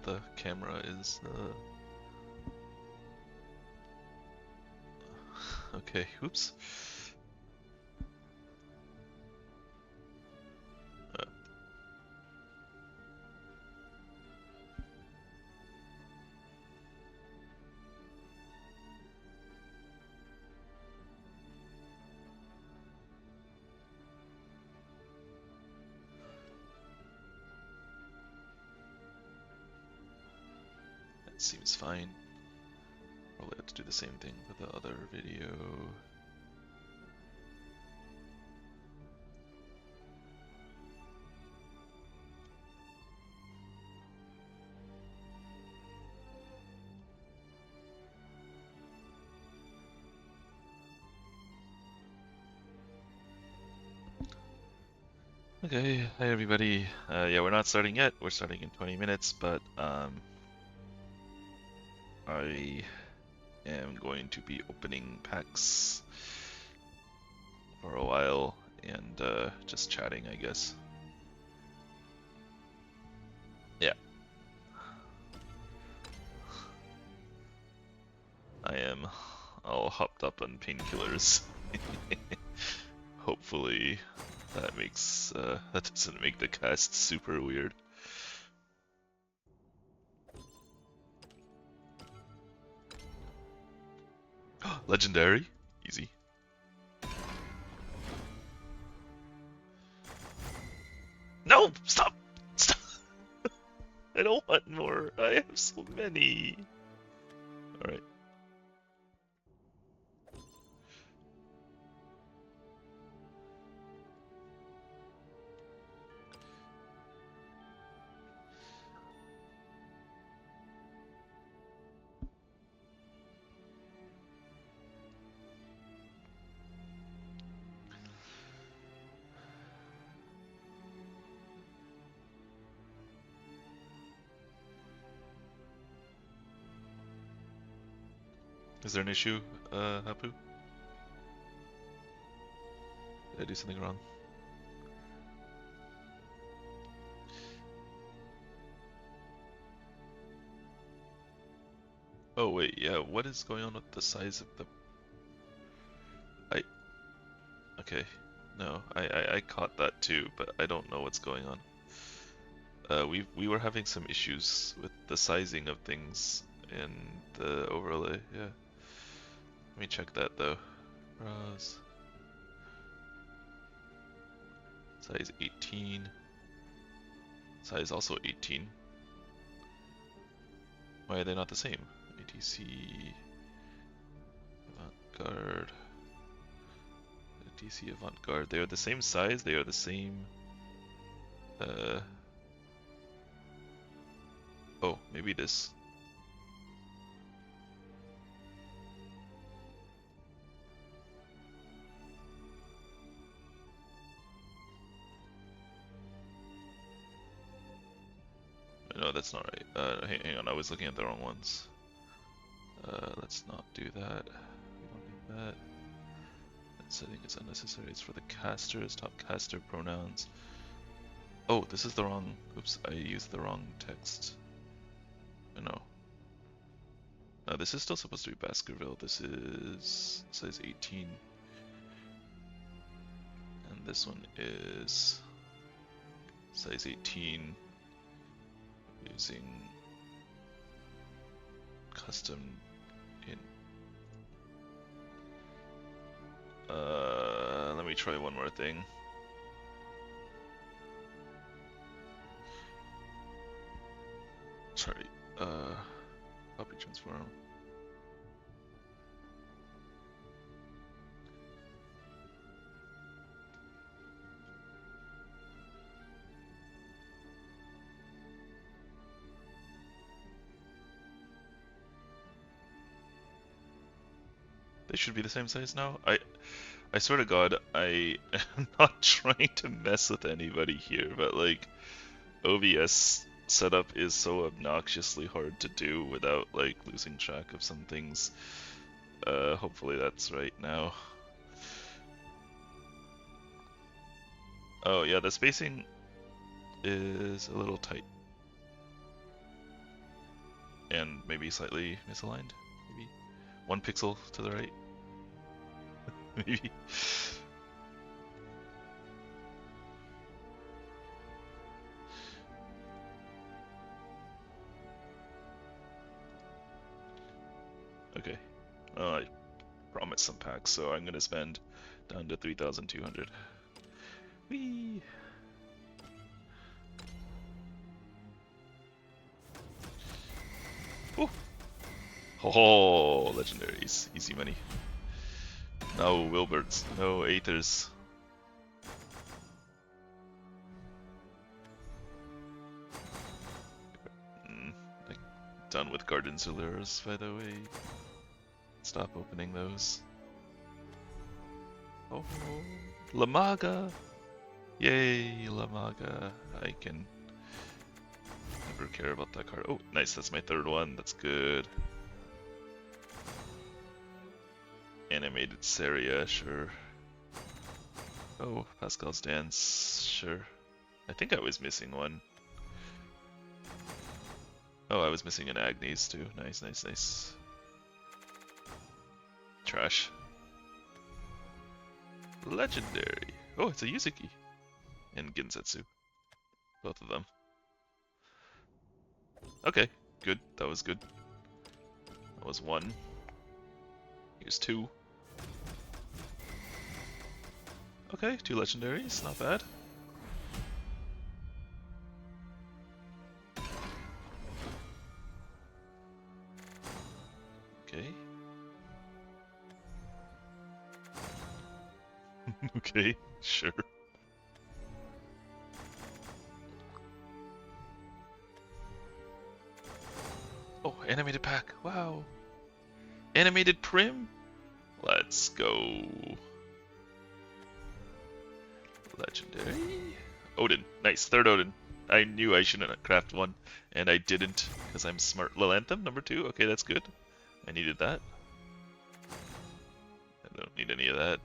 now the camera is okay, oops. That seems fine. Probably have to do the same thing with the other video. Okay, hi everybody. Yeah, we're not starting yet. We're starting in 20 minutes, but I am going to be opening packs for a while and just chatting, I guess. Yeah. I am all hopped up on painkillers. Hopefully that makes that doesn't make the cast super weird. Legendary? Easy. No! Stop! Stop! I don't want more. I have so many. Alright. Is there an issue, Happu? Did I do something wrong? Oh wait, yeah, what is going on with the size of the... Okay, no, I caught that too, but I don't know what's going on. We were having some issues with the sizing of things in the overlay, yeah. Let me check that though. Raws. Size 18. Size also 18. Why are they not the same? ATC... Avant-Garde... ATC Avant-Garde. They are the same size, they are the same... Oh, maybe this. No, that's not right. Hang on, I was looking at the wrong ones. Let's not do that. We don't need that. That setting is unnecessary. It's for the casters, top caster pronouns. Oh, this is the wrong... Oops, I used the wrong text. No. No, this is still supposed to be Baskerville. This is size 18. And this one is size 18 using custom in. Let me try one more thing. Sorry, copy transform. They should be the same size now. I swear to God, I am not trying to mess with anybody here, but like, OBS setup is so obnoxiously hard to do without like losing track of some things. Hopefully that's right now. Oh yeah, the spacing is a little tight. and maybe slightly misaligned. Maybe 1 pixel to the right. Maybe. Okay. Oh, I promised some packs, so I'm gonna spend down to 3,200. Whee! Ooh. Oh, legendaries. Easy money. No Wilberts. No Aethers. Done with Garden Zulurs, by the way. Stop opening those. Oh, Lamaga! Yay, Lamaga. I can never care about that card. Oh, nice, that's my 3rd one. That's good. Animated Saria, sure. Oh, Pascal's Dance, sure. I think I was missing one. Oh, I was missing an Agnes too. Nice, nice, nice. Trash. Legendary. Oh, it's a Yuzuki. And Gensetsu. Both of them. Okay, good. That was good. That was 1. Here's 2. Okay, 2 legendaries. Not bad. Okay. Okay, sure. Oh, animated pack. Wow. Animated Prim? Let's go. Legendary. Odin. Nice. 3rd Odin. I knew I shouldn't craft 1, and I didn't, because I'm smart. Lilanthem, number 2. Okay, that's good. I needed that. I don't need any of that.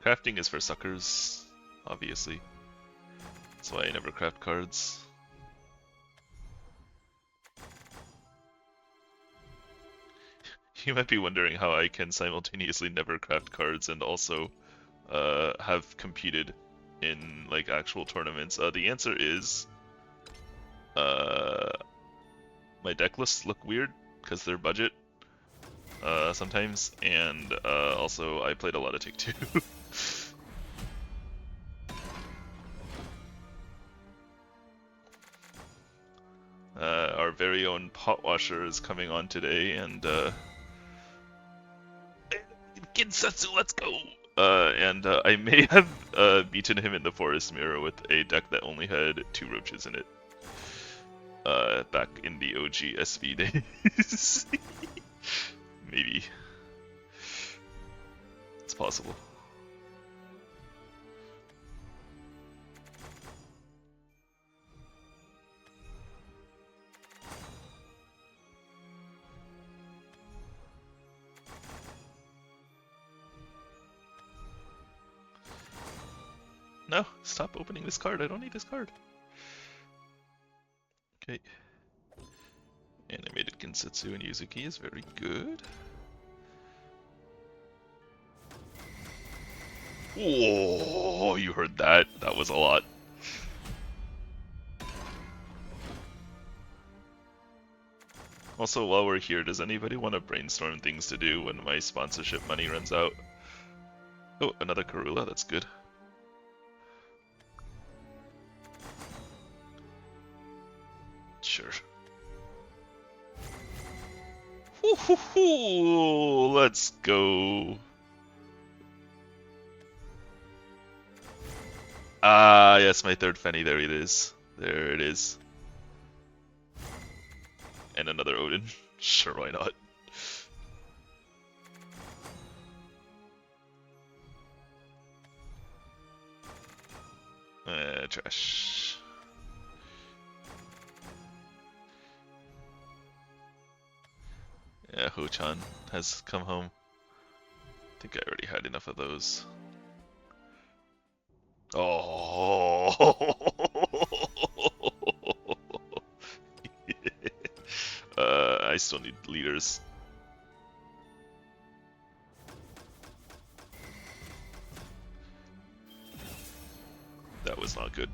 Crafting is for suckers, obviously. That's why I never craft cards. You might be wondering how I can simultaneously never craft cards and also have competed in like actual tournaments. The answer is my deck lists look weird because they're budget sometimes, and also I played a lot of Take 2. Our very own Potwasher is coming on today, and Kinsatsu, let's go! And I may have beaten him in the Forest Mirror with a deck that only had 2 roaches in it. Back in the OG SV days. Maybe. It's possible. No, stop opening this card. I don't need this card. Okay. Animated Gensetsu and Yuzuki is very good. Whoa, you heard that? That was a lot. Also, while we're here, does anybody want to brainstorm things to do when my sponsorship money runs out? Oh, another Karula, that's good. Sure. Woo-hoo-hoo! Let's go. Ah, yes, my 3rd Fenny. There it is. There it is. And another Odin. Sure, why not? Trash. Yeah, Ho-chan has come home. I think I already had enough of those. Oh! I still need leaders. That was not good.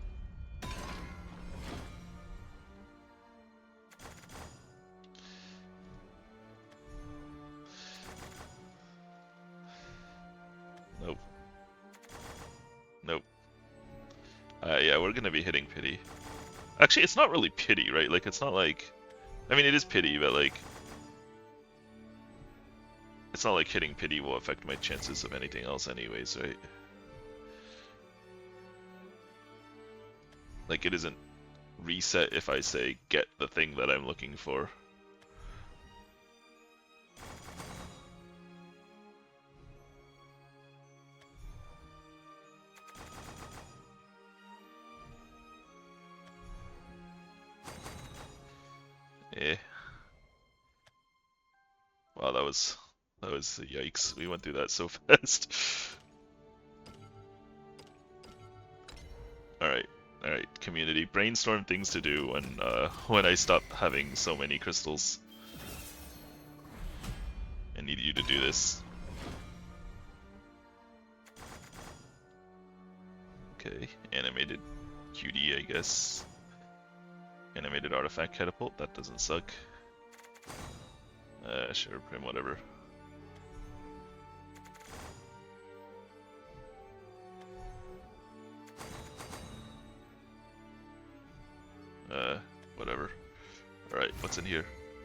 Nope. Nope. Yeah, we're gonna be hitting pity. Actually, it's not really pity, right? Like, it's not like... I mean, it is pity, but like... It's not like hitting pity will affect my chances of anything else anyways, right? Like, it isn't reset if I say, get the thing that I'm looking for. Eh. Wow, that was yikes. We went through that so fast. Alright, community. Brainstorm things to do when I stop having so many crystals. I need you to do this. Okay, animated QD, I guess. Animated artifact catapult, that doesn't suck. Sure, Prim, whatever. Whatever. Alright, what's in here?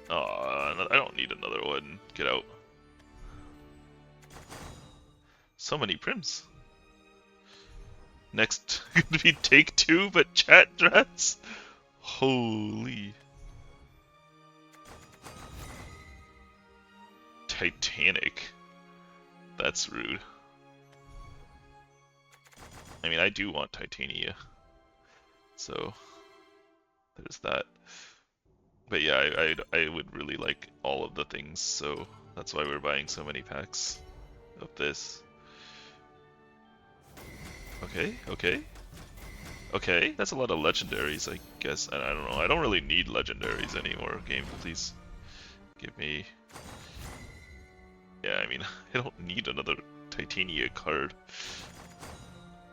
Oh, I don't need another one. Get out. So many Prims. Next, gonna be take 2, but chat drats? Holy. Titanic. That's rude. I mean, I do want Titania. So, there's that. But yeah, I would really like all of the things, so that's why we're buying so many packs of this. Okay, that's a lot of legendaries, I guess. I don't know, I don't really need legendaries anymore. Game, please give me... Yeah, I mean, I don't need another Titania card.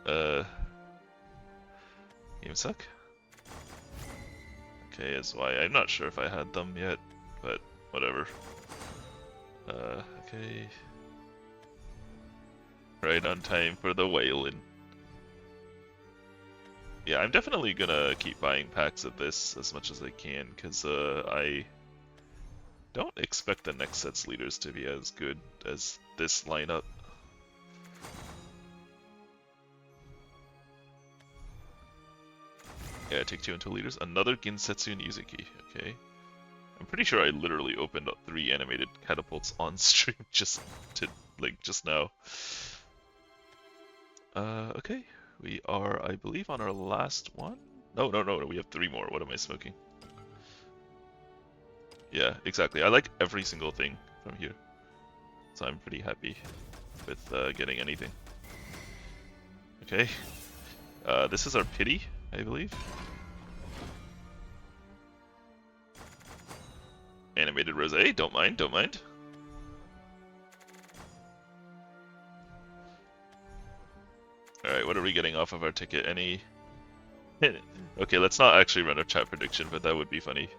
Game suck? Okay, is why. I'm not sure if I had them yet, but whatever. Okay. Right on time for the whaling. Yeah, I'm definitely gonna keep buying packs of this as much as I can, because I don't expect the next set's leaders to be as good as this lineup. Yeah, take 2 until leaders. Another Ginsetsu and Yuzuki. Okay. I'm pretty sure I literally opened up 3 animated catapults on stream just now. Okay. We are, I believe, on our last one. No, we have 3 more. What am I smoking? Yeah, exactly. I like every single thing from here. So I'm pretty happy with getting anything. Okay. This is our pity, I believe. Animated rosé, don't mind. Alright, what are we getting off of our ticket? Any... Okay, let's not actually run a chat prediction, but that would be funny.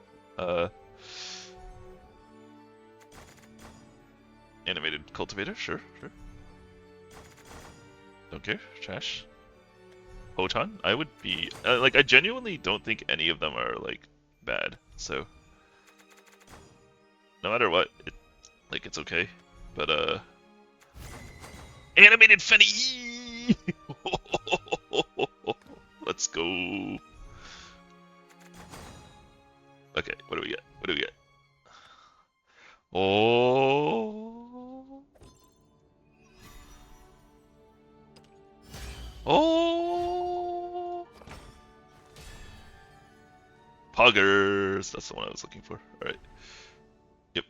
Animated cultivator, sure. Don't care, trash. Hotan, I would be... like, I genuinely don't think any of them are, like, bad, so... No matter what, it's okay. But, Animated Fenny! Let's go. Okay, what do we get? Oh! Poggers! That's the one I was looking for. Alright. Yep.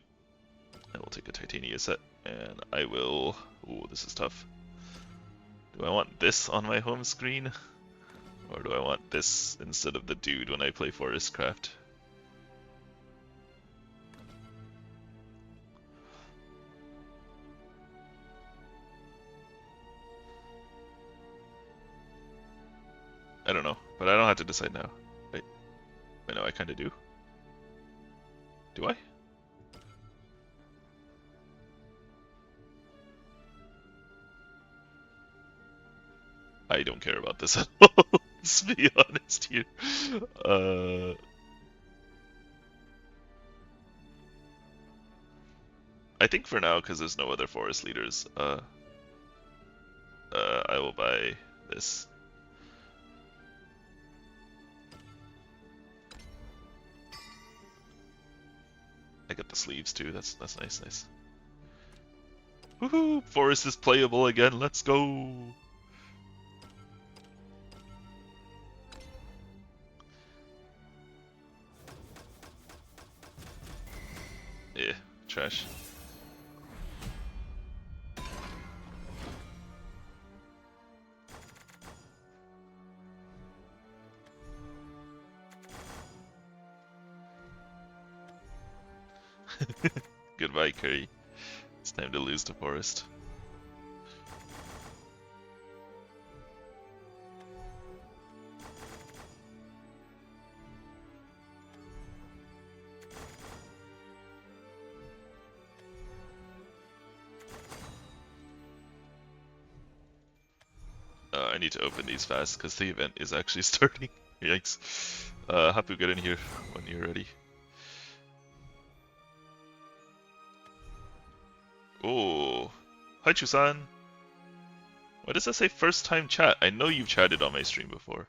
I will take a Titania set, and I will... Ooh, this is tough. Do I want this on my home screen? Or do I want this instead of the dude when I play Forestcraft? I don't know, but I don't have to decide now. Wait, wait, no, I kind of do. Do I? I don't care about this at all. Let's be honest here. I think for now, because there's no other forest leaders, I will buy this. I get the sleeves too. That's nice. Woohoo! Forest is playable again. Let's go. Yeah, trash. Goodbye, Kuri. It's time to lose to forest. I need to open these fast because the event is actually starting. Yikes. Happu, get in here when you're ready. Oh, hi Chusan. Why does that say first time chat? I know you've chatted on my stream before.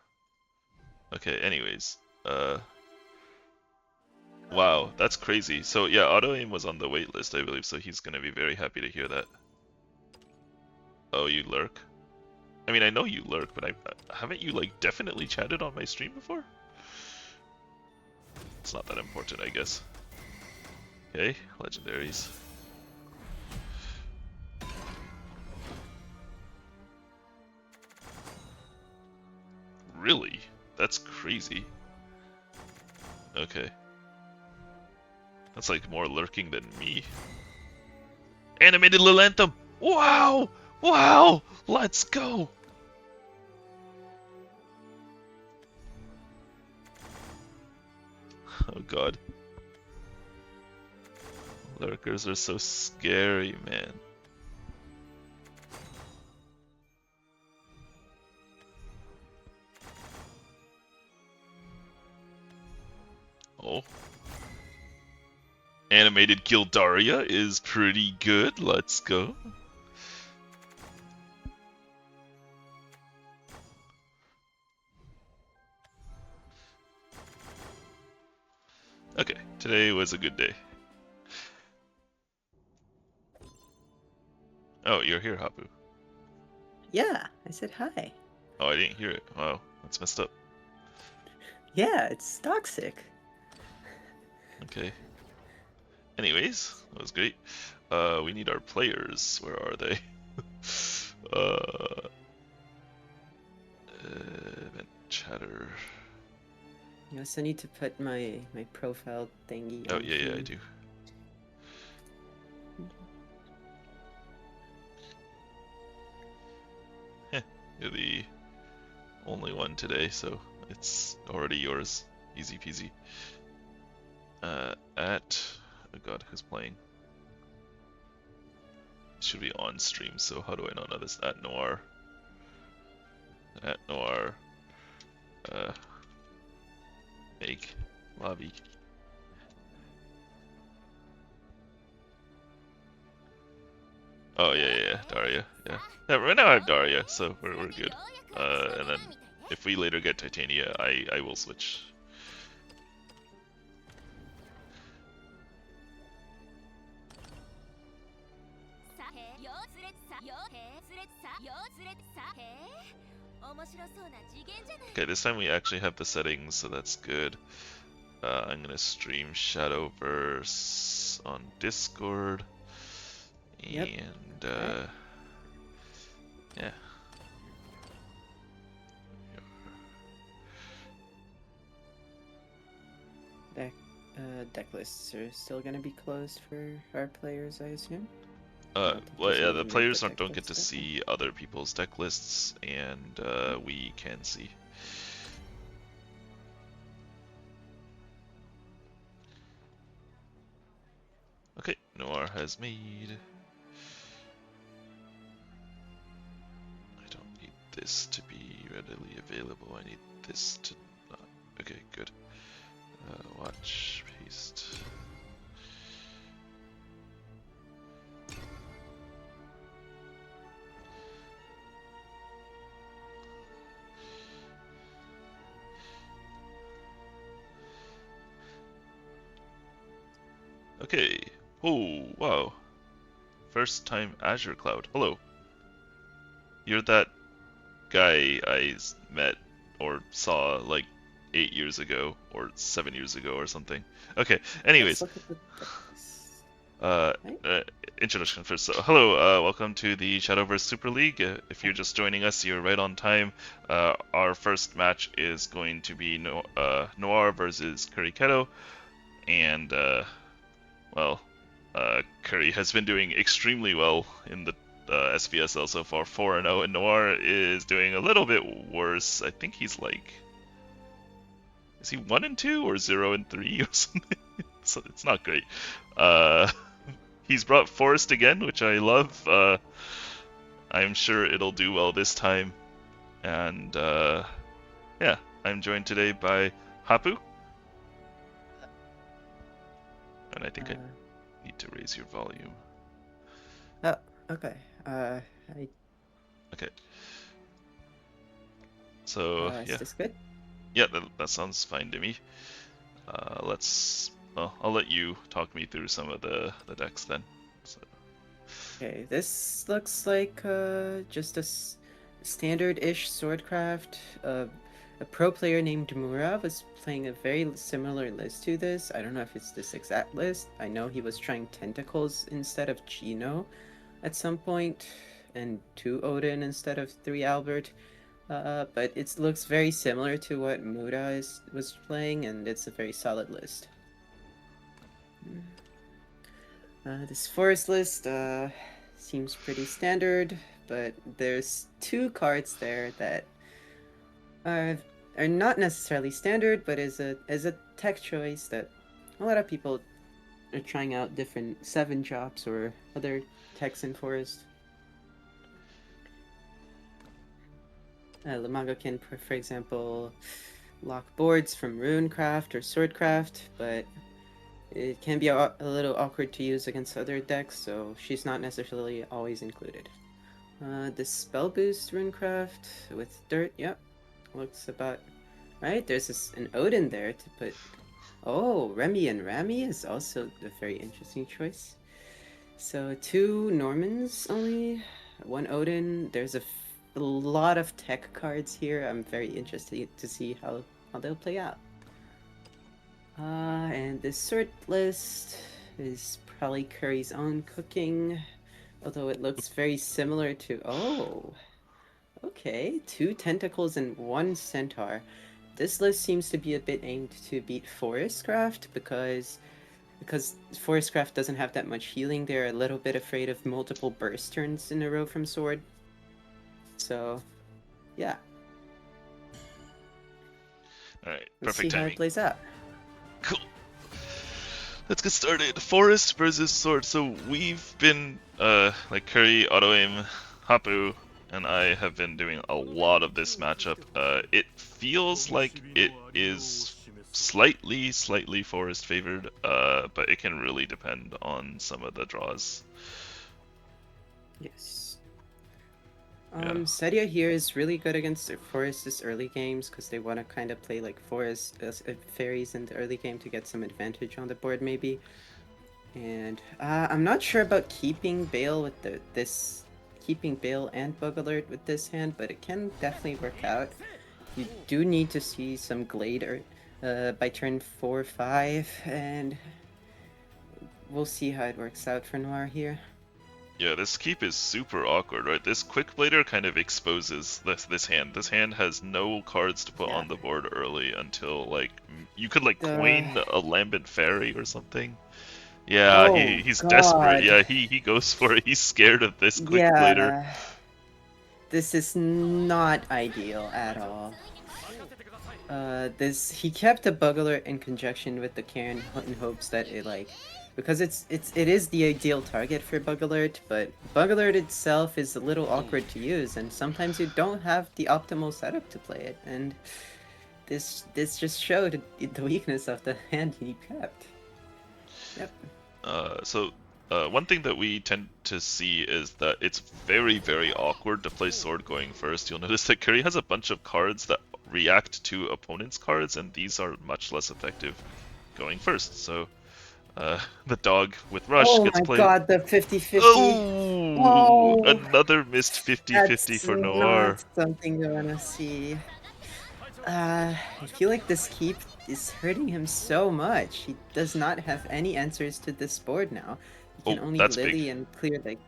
Okay, anyways. Wow, that's crazy. So yeah, Autoaim was on the wait list, I believe, so he's gonna be very happy to hear that. Oh, you lurk? I mean, I know you lurk, but haven't you like definitely chatted on my stream before? It's not that important, I guess. Okay, legendaries. Really? That's crazy. Okay. That's like more lurking than me. Animated Lilanthem! Wow! Wow! Let's go! Oh god. Lurkers are so scary, man. Oh. Animated Gildaria is pretty good. Let's go. Okay, today was a good day. Oh, you're here, Happu. Yeah, I said hi. Oh, I didn't hear it. Wow, that's messed up. Yeah, it's toxic. Okay. Anyways, that was great. We need our players. Where are they? Event chatter. You also need to put my profile thingy. Oh yeah, I do. You're the only one today, so it's already yours. Easy peasy. Oh god, who's playing? It should be on stream, so how do I not know this? At Noire. At Noire. Make lobby. Oh yeah, Daria. Yeah. Right now I have Daria, so we're good. And then if we later get Titania, I will switch. Okay, this time we actually have the settings, so that's good. I'm gonna stream Shadowverse on Discord. Yep. And yeah. Deck lists are still gonna be closed for our players, I assume. Well, yeah, the players don't get to see other people's deck lists, and we can see. Okay, Noire has made. I don't need this to be readily available. I need this to not. Okay, good. Watch, paste. Okay. Oh, wow. First time Azure Cloud. Hello. You're that guy I met or saw like 8 years ago or 7 years ago or something. Okay. Let's Anyways, look at the decklist. uh, Right? introduction first. So, hello. Welcome to the Shadowverse Super League. If you're just joining us, you're right on time. Our first match is going to be Noire versus Kuri, and well, Kuri has been doing extremely well in the SVSL so far, 4-0, and Noire is doing a little bit worse. I think he's like, is he 1-2 or 0-3 or something? So it's not great. He's brought Forest again, which I love. I'm sure it'll do well this time. And yeah, I'm joined today by Happu. And I think I need to raise your volume. Oh, okay. Okay. So Is yeah, this good? yeah, that sounds fine to me. Well, I'll let you talk me through some of the decks then. So. Okay, this looks like just a standard-ish swordcraft. A pro player named Mura was playing a very similar list to this. I don't know if it's this exact list. I know he was trying Tentacles instead of Gino at some point, and 2 Odin instead of 3 Albert. But it looks very similar to what Mura was playing, and it's a very solid list. This forest list seems pretty standard, but there's 2 cards there that are not necessarily standard, but is a tech choice that a lot of people are trying out different 7 drops or other techs in forest. Lamago can, for example, lock boards from Runecraft or Swordcraft, but it can be a little awkward to use against other decks, so she's not necessarily always included. The Spell Boost Runecraft with Dirt, yep, looks about right. There's an Odin there to put. Oh, Remy and Rami is also a very interesting choice. So 2 Normans only, 1 Odin. There's a lot of tech cards here. I'm very interested to see how they'll play out. And this sword list is probably Kuri's own cooking, although it looks very similar to. Oh, okay, 2 tentacles and 1 centaur. This list seems to be a bit aimed to beat Forestcraft because Forestcraft doesn't have that much healing. They're a little bit afraid of multiple burst turns in a row from sword. So, yeah. Alright, Let's perfect see how timing. it plays out. Cool. Let's get started. Forest versus Sword. So we've been, like Kuri, Autoaim, Happu, and I have been doing a lot of this matchup. It feels like it is slightly Forest favored, but it can really depend on some of the draws. Yes. Yeah. Sedia here is really good against Forest's early games because they want to kind of play like Forest fairies in the early game to get some advantage on the board maybe. And I'm not sure about keeping Bale with keeping Bale and Bug Alert with this hand, but it can definitely work out. You do need to see some Glade by turn 4-5, and we'll see how it works out for Noire here. Yeah, this keep is super awkward, right? This Quick Blader kind of exposes this hand. This hand has no cards to put on the board early until, like, you could, like, coin a Lambent Fairy or something. Yeah, oh, he's God. desperate. Yeah, he goes for it. He's scared of this Quick Blader. This is not ideal at all. He kept the Bug Alert in conjunction with the Cairn in hopes that it, like, because it is the ideal target for Bug Alert, but Bug Alert itself is a little awkward to use, and sometimes you don't have the optimal setup to play it, and this just showed the weakness of the hand he kept. Yep. One thing that we tend to see is that it's very, very awkward to play sword going first. You'll notice that Kuri has a bunch of cards that react to opponents' cards, and these are much less effective going first. So the dog with Rush Oh gets my played. god, the 50-50. Oh, Oh, another missed 50-50 that's for Noire. not something you wanna see. I feel like this keep is hurting him so much. He does not have any answers to this board now. He can Oh, only that's big. Lily and clear like.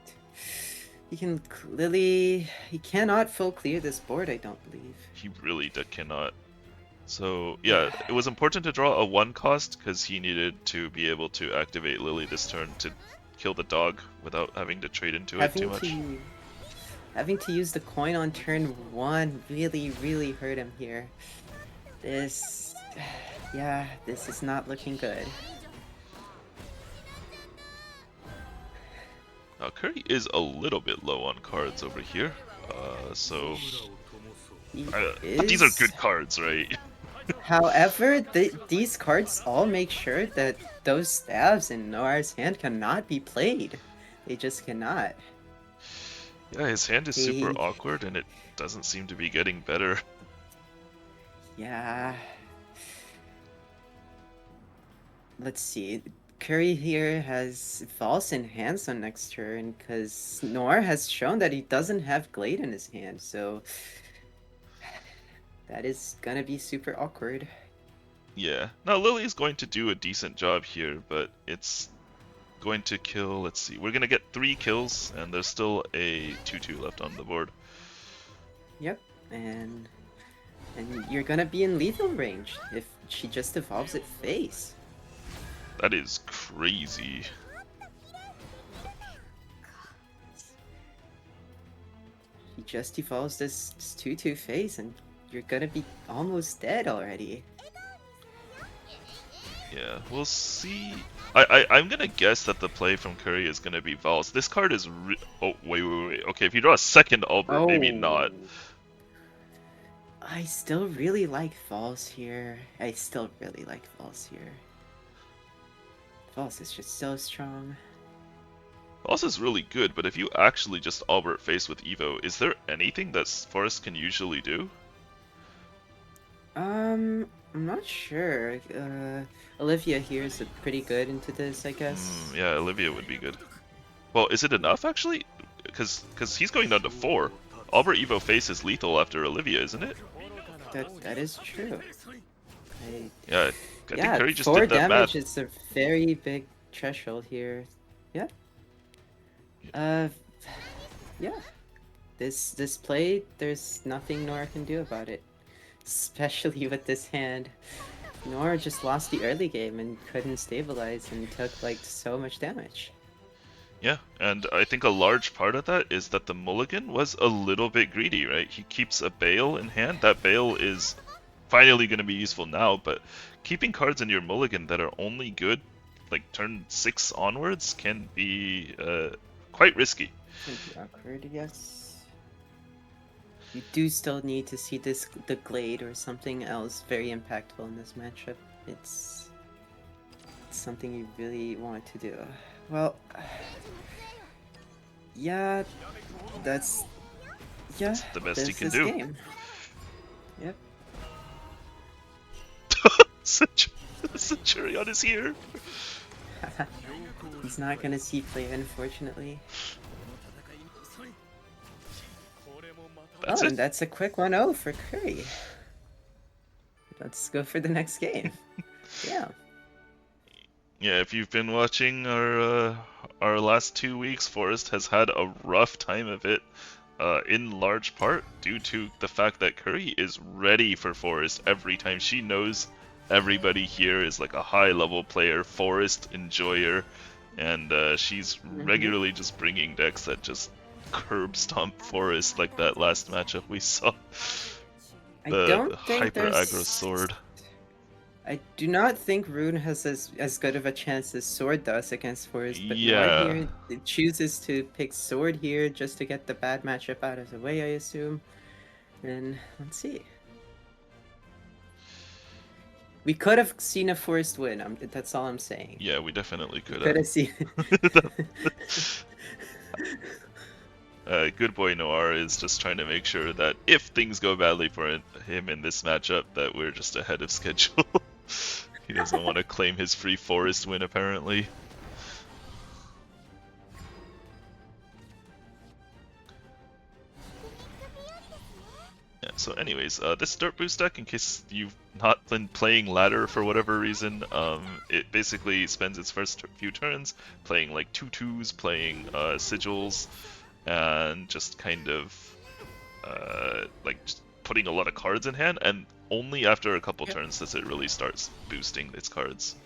He can Lily. He cannot full clear this board, I don't believe. He really cannot. So yeah, it was important to draw a 1 cost because he needed to be able to activate Lily this turn to kill the dog without having to trade into it too much. Having to use the coin on turn 1 really, really hurt him here. Yeah, this is not looking good. Now Kuri is a little bit low on cards over here, so but these are good cards, right? However, these cards all make sure that those stabs in Noire's hand cannot be played. They just cannot. Yeah, his hand is super awkward and it doesn't seem to be getting better. Yeah. Let's see. Kuri here has False Enhance on next turn because Noire has shown that he doesn't have Glade in his hand, so that is gonna be super awkward. Yeah. Now Lily's going to do a decent job here, but it's going to kill, let's see, we're gonna get 3 kills and there's still a 2-2 left on the board. Yep, and you're gonna be in lethal range if she just evolves it face. That is crazy. He just evolves this 2-2 face and you're gonna be almost dead already. Yeah, we'll see. I'm gonna guess that the play from Kuri is gonna be Vals. This card is oh, wait. Okay, if you draw a second Albert, maybe not. I still really like False here. False is just so strong. False is really good, but if you actually just Albert face with Evo, is there anything that Forest can usually do? I'm not sure. Olivia here is pretty good into this, I guess. Yeah, Olivia would be good. Well, is it enough actually? Because he's going down to 4. Albert Evo face is lethal after Olivia, isn't it? That is true. I think Kuri just 4 did that damage math. is a very big threshold here. Yeah. Yeah. This play, there's nothing Noire can do about it. Especially with this hand. Noire just lost the early game and couldn't stabilize and took like so much damage. Yeah, and I think a large part of that is that the mulligan was a little bit greedy, right? He keeps a Bale in hand. That Bale is finally going to be useful now, but keeping cards in your mulligan that are only good, like turn 6 onwards, can be quite risky. Can be awkward, yes. You do still need to see the Glade or something else very impactful in this matchup. It's something you really want to do. Well, yeah, that's the best he can do. Game. Yep. Centurion is here. He's not gonna see play, unfortunately. And that's a quick 1-0 for Kuri. Let's go for the next game. Yeah. Yeah, if you've been watching our last 2 weeks, Forest has had a rough time of it, in large part due to the fact that Kuri is ready for Forest every time. She knows everybody here is like a high-level player, Forest enjoyer, and she's regularly just bringing decks that just curb stomp Forest like that last matchup we saw. The hyper aggro sword. I do not think Rune has as good of a chance as Sword does against Forest, but Noir Yeah. here chooses to pick Sword here just to get the bad matchup out of the way, I assume. And let's see. We could have seen a Forest win. That's all I'm saying. Yeah, we definitely We could could have. have seen. Good boy Noir is just trying to make sure that if things go badly for him in this matchup, that we're just ahead of schedule. He doesn't want to claim his free forest win, apparently. Yeah, so anyways, this Dirt Boost deck, in case you've not been playing ladder for whatever reason, it basically spends its first few turns playing like 2/2s, playing sigils, and just kind of like just putting a lot of cards in hand, and only after a couple turns does it really start boosting its cards.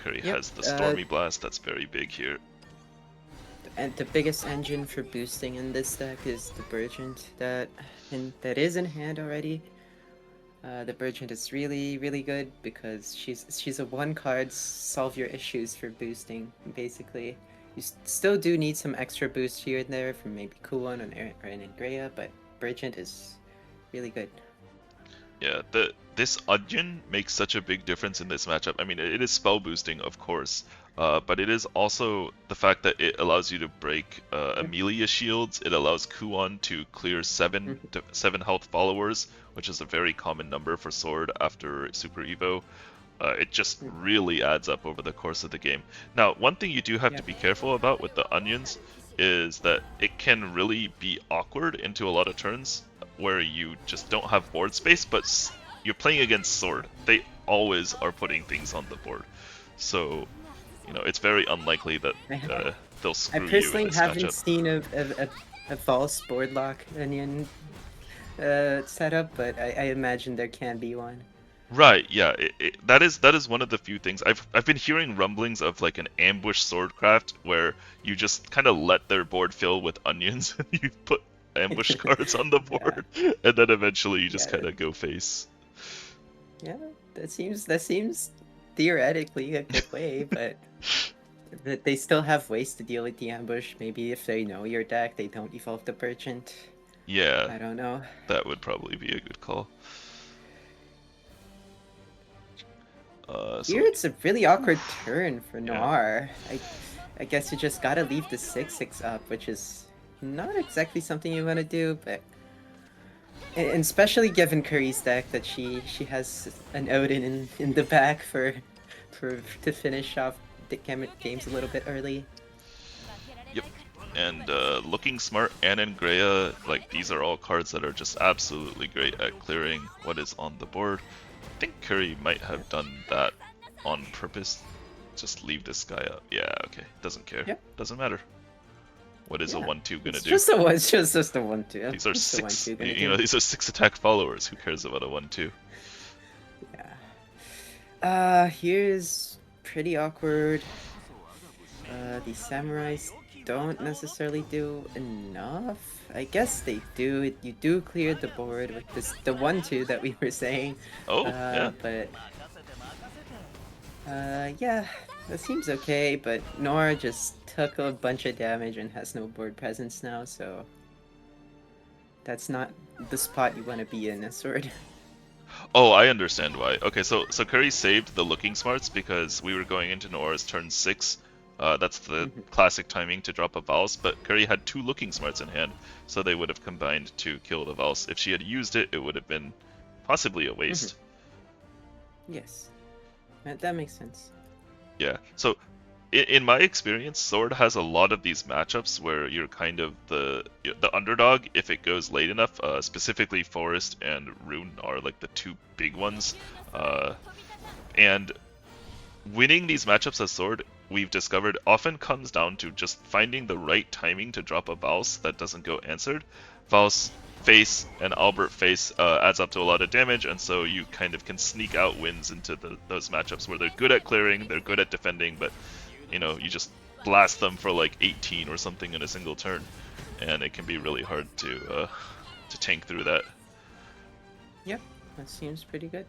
Kuri has the Stormy Blast, that's very big here. And the biggest engine for boosting in this deck is the Burgent that is in hand already. The Burgent is really good because she's a one card solve your issues for boosting. Basically, you still do need some extra boost here and there from maybe Kuon or an Ingrea, but Burgent is really good. Yeah, this Onion makes such a big difference in this matchup. I mean, it is spell boosting, of course, but it is also the fact that it allows you to break Amelia shields. It allows Kuon to clear 7 health followers, which is a very common number for Sword after Super Evo. It just really adds up over the course of the game. Now, one thing you do have to be careful about with the Onions is that it can really be awkward into a lot of turns where you just don't have board space, but you're playing against Sword. They always are putting things on the board. So, you know, it's very unlikely that they'll screw you in this matchup. I personally haven't seen a false board lock Onion setup, but I imagine there can be one. Right, yeah, that is one of the few things I've been hearing rumblings of, like an ambush swordcraft where you just kind of let their board fill with onions and you put ambush cards on the board, and then eventually you just kind of go face. Yeah, that seems theoretically a good way, but they still have ways to deal with the ambush. Maybe if they know your deck, they don't evolve the Burgent. Yeah, I don't know. That would probably be a good call. Here it's a really awkward turn for Noire. I guess you just gotta leave the 6/6 up, which is not exactly something you want to do, but and especially given Kuri's deck that she has an Odin in the back to finish off the games a little bit early. Yep. And Looking Smart and Ingrea, like, these are all cards that are just absolutely great at clearing what is on the board. I think Kuri might have done that on purpose. Just leave this guy up. Yeah, okay. Doesn't care. Yep. Doesn't matter. What is a 1/2 gonna do? Just a 1/2. These are 6. You know, these are 6 attack followers. Who cares about a 1/2? Yeah. Here's pretty awkward. The samurais don't necessarily do enough. I guess they do. You do clear the board with the 1/2 that we were saying. Oh, yeah. But yeah, that seems okay. But Noire just took a bunch of damage and has no board presence now, so that's not the spot you want to be in, a Sword. Oh, I understand why. Okay, so Kuri saved the Looking Smarts because we were going into Noire's turn 6. That's the classic timing to drop a Valse, but Kuri had 2 Looking Smarts in hand, so they would have combined to kill the Valse. If she had used it, it would have been possibly a waste. Yes, that makes sense. Yeah, so in my experience, Sword has a lot of these matchups where you're kind of the underdog if it goes late enough. Specifically, Forest and Rune are like the 2 big ones, and winning these matchups as Sword, we've discovered, often comes down to just finding the right timing to drop a Valse that doesn't go answered. Valse face and Albert face adds up to a lot of damage, and so you kind of can sneak out wins into those matchups where they're good at clearing, they're good at defending, but you know, you just blast them for like 18 or something in a single turn, and it can be really hard to tank through that. Yep, that seems pretty good.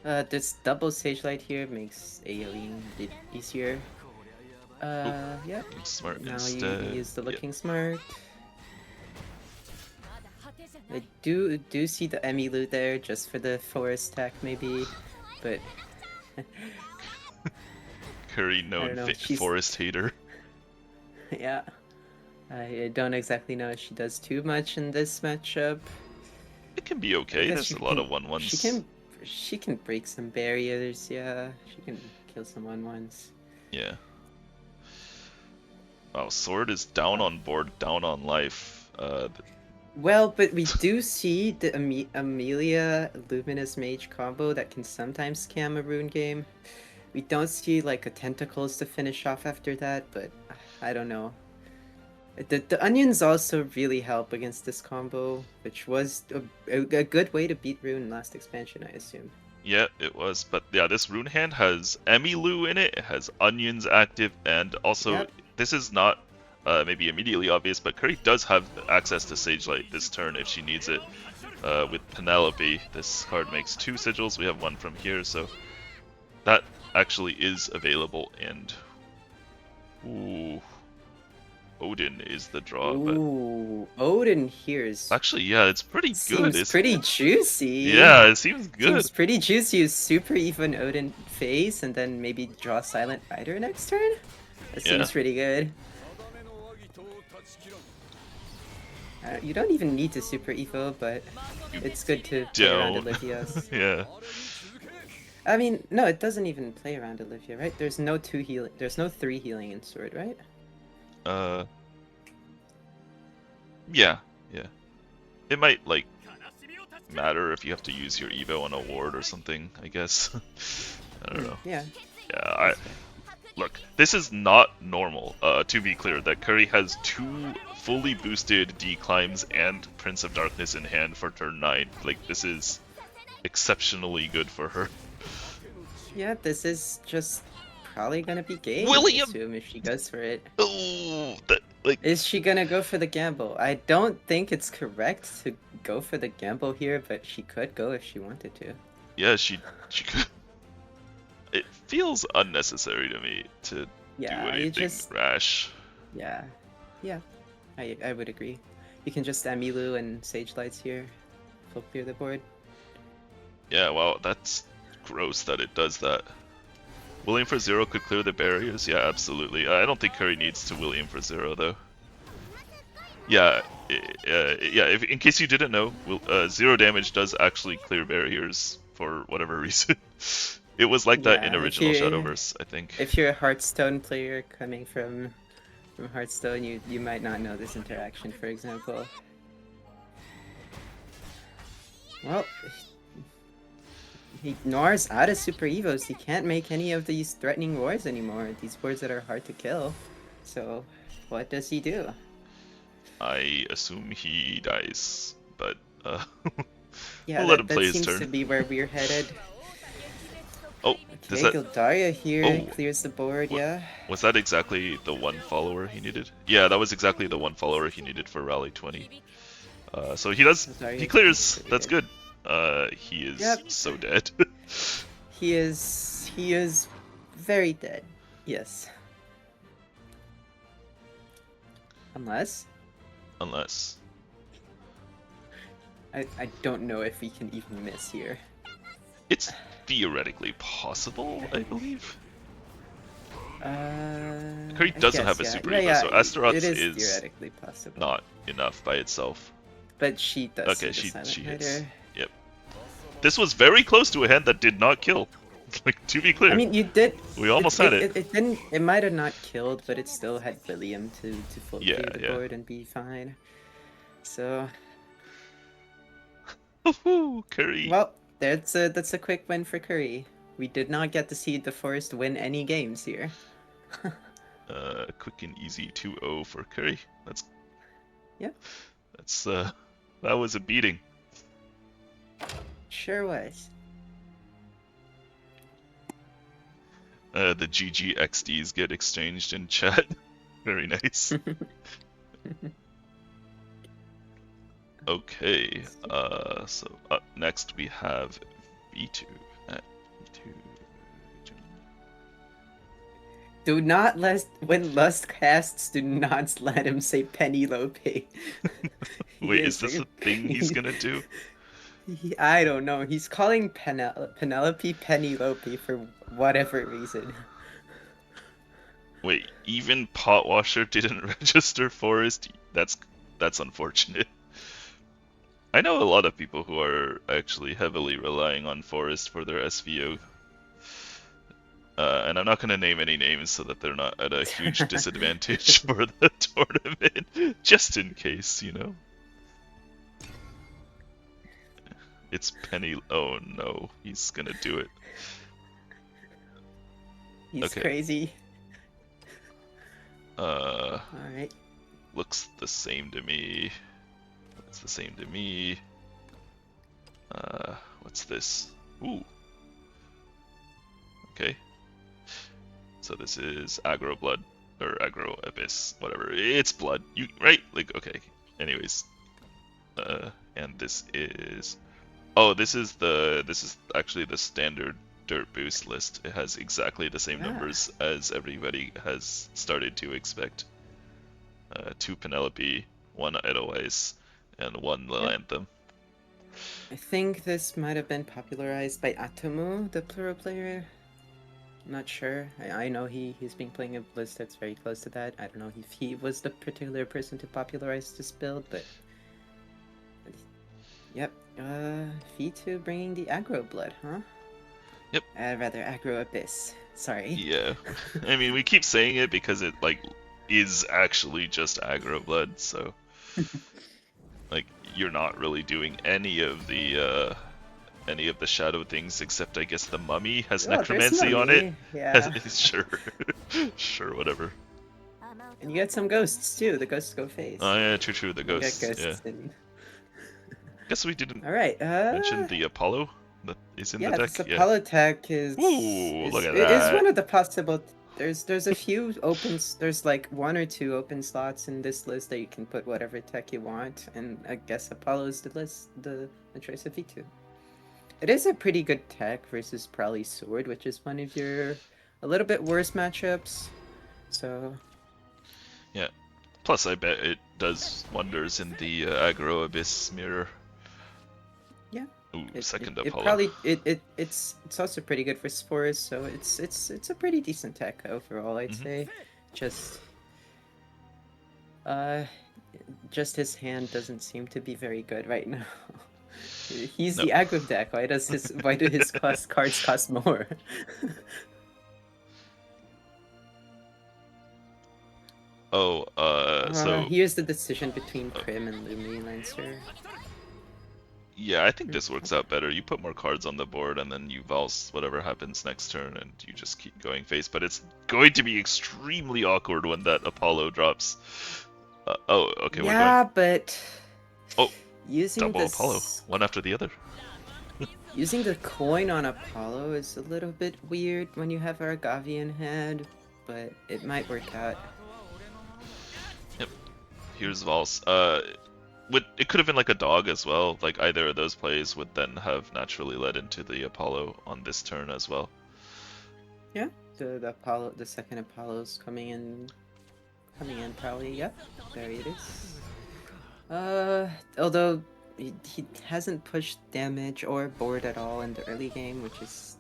This double Sage Light here makes AoEing a bit easier. Oop, Yeah. looking smart Now you instead. use the Yep. Looking Smart. I do see the Emilu there just for the forest attack maybe, but Kuri, I known don't know. She's forest hater. yeah. I don't exactly know if she does too much in this matchup. It can be I okay. guess There's a lot of 1-1s. she can break some barriers. Yeah, she can kill some 1-1s. Yeah. Wow, Sword is down on board, down on life. Well, but we do see the Amelia Luminous Mage combo that can sometimes scam a rune game. We don't see like a Tentacles to finish off after that, but I don't know. The onions also really help against this combo, which was a good way to beat Rune last expansion, I assume. Yeah, it was. But yeah, this rune hand has Emilu in it. It has onions active, and also Yep. this is not maybe immediately obvious, but Kuri does have access to Sage Light this turn if she needs it. With Penelope, this card makes 2 sigils. We have 1 from here, so that actually is available. And ooh, Odin is the draw, but Ooh, Odin here is actually, yeah, it's pretty good. seems pretty juicy. Yeah, it seems good. Seems pretty juicy. Use super even Odin phase and then maybe draw Silent Rider next turn. That Yeah. seems pretty good. You don't even need to super evo, but it's good to play around Don't. Olivia's. Yeah. I mean, no, it doesn't even play around Olivia, right? There's no 2 healing. There's no 3 healing in Sword, right? Yeah, yeah. It might, like, matter if you have to use your Evo on a ward or something, I guess. I don't know. Yeah. Yeah, look, this is not normal, to be clear, that Kuri has 2 fully boosted D-Climbs and Prince of Darkness in hand for turn 9. Like, this is exceptionally good for her. Yeah, this is just probably gonna be game, William! I assume, if she goes for it. Oh, that, like... Is she gonna go for the gamble? I don't think it's correct to go for the gamble here, but she could go if she wanted to. Yeah, she could... It feels unnecessary to me to do anything rash. Yeah. Yeah. I would agree. You can just Emilu and Sage Lights here. Full clear the board. Yeah, wow, that's gross that it does that. William for 0 could clear the barriers? Yeah, absolutely. I don't think Kuri needs to William for 0, though. Yeah, yeah. In case you didn't know, 0 damage does actually clear barriers for whatever reason. It was like that in original Shadowverse, I think. If you're a Hearthstone player coming from Hearthstone, you might not know this interaction, for example. Well, Noire's out of Super Evos. He can't make any of these threatening wards anymore. These wards that are hard to kill. So, what does he do? I assume he dies, but yeah, we'll let him play his turn. That seems to be where we're headed. Oh, okay, Gildaria here clears the board, yeah. Was that exactly the 1 follower he needed? Yeah, that was exactly the 1 follower he needed for Rally 20. So he clears, that's good. He is so dead. He is very dead, yes. Unless? I don't know if we can even miss here. It's theoretically possible, I believe. Kuri doesn't have a Super Evo, so Astaroth is theoretically possible. Not enough by itself. But she does. Okay, she hits. Yep. This was very close to a hand that did not kill. Like, to be clear. I mean, you did. We almost had it. It didn't. It might have not killed, but it still had William to full clear the board and be fine. So. Kuri. Well, that's a quick win for Kuri. We did not get to see the Forest win any games here. Quick and easy 2-0 for Kuri. That's. Yep. That's that was a beating. Sure was. The GG XDs get exchanged in chat. Very nice. Okay, so up next we have Vetu at V2. Do not when Lust casts, do not let him say Penelope. He Wait, is is this a thing he's gonna do? I don't know. He's calling Penelope Penelope for whatever reason. Wait, even Potwasher didn't register Forest? That's unfortunate. I know a lot of people who are actually heavily relying on Forest for their SVO. And I'm not going to name any names so that they're not at a huge disadvantage for the tournament, just in case, you know? It's Penny. Oh no, he's gonna do it. He's Okay. crazy. Alright. Looks the same to me. It's the same to me. What's this? Ooh. Okay. So this is aggro blood or aggro abyss, whatever. It's blood. You right? Like okay. Anyways. And this is this is actually the standard dirt boost list. It has exactly the same numbers as everybody has started to expect. 2 Penelope, 1 Edelweiss, and 1 Lilanthem. I think this might have been popularized by Atomu, the plural player. I'm not sure. I know he's been playing a list that's very close to that. I don't know if he was the particular person to popularize this build, but yep. V2 bringing the aggro blood, huh? Yep. Rather aggro abyss. Sorry. Yeah. I mean, we keep saying it because it like is actually just aggro blood, so like you're not really doing any of the shadow things except I guess the mummy has necromancy on it. Yeah. Sure. Sure, whatever. And you get some ghosts too. The ghosts go face. Oh yeah, true. The ghosts. Yeah. Guess we didn't mention the Apollo that is in the deck. Yeah, this Apollo tech is. Ooh, look at it that. is one of the possible. There's a few opens. There's like 1 or 2 open slots in this list that you can put whatever tech you want, and I guess Apollo is the choice of V2. It is a pretty good tech versus probably Sword, which is one of your a little bit worse matchups. So. Yeah. Plus, I bet it does wonders in the aggro abyss mirror. Yeah. Ooh, second Apollo. It probably it's also pretty good for Spores, so it's a pretty decent tech overall, I'd say. Just his hand doesn't seem to be very good right now. He's the aggro deck. Why do his cards cost more? So here's the decision between Prim and Lumi Lancer. Yeah, I think this works out better. You put more cards on the board, and then you Valse whatever happens next turn, and you just keep going face. But it's going to be extremely awkward when that Apollo drops. Okay, we're going. Yeah, but using double Apollo, one after the other. Using the coin on Apollo is a little bit weird when you have Argavi in hand, but it might work out. Yep. Here's Valse. It could have been like a dog as well. Like either of those plays would then have naturally led into the Apollo on this turn as well. Yeah, the second Apollo's coming in probably. Yep, there it is. Although he hasn't pushed damage or board at all in the early game, which is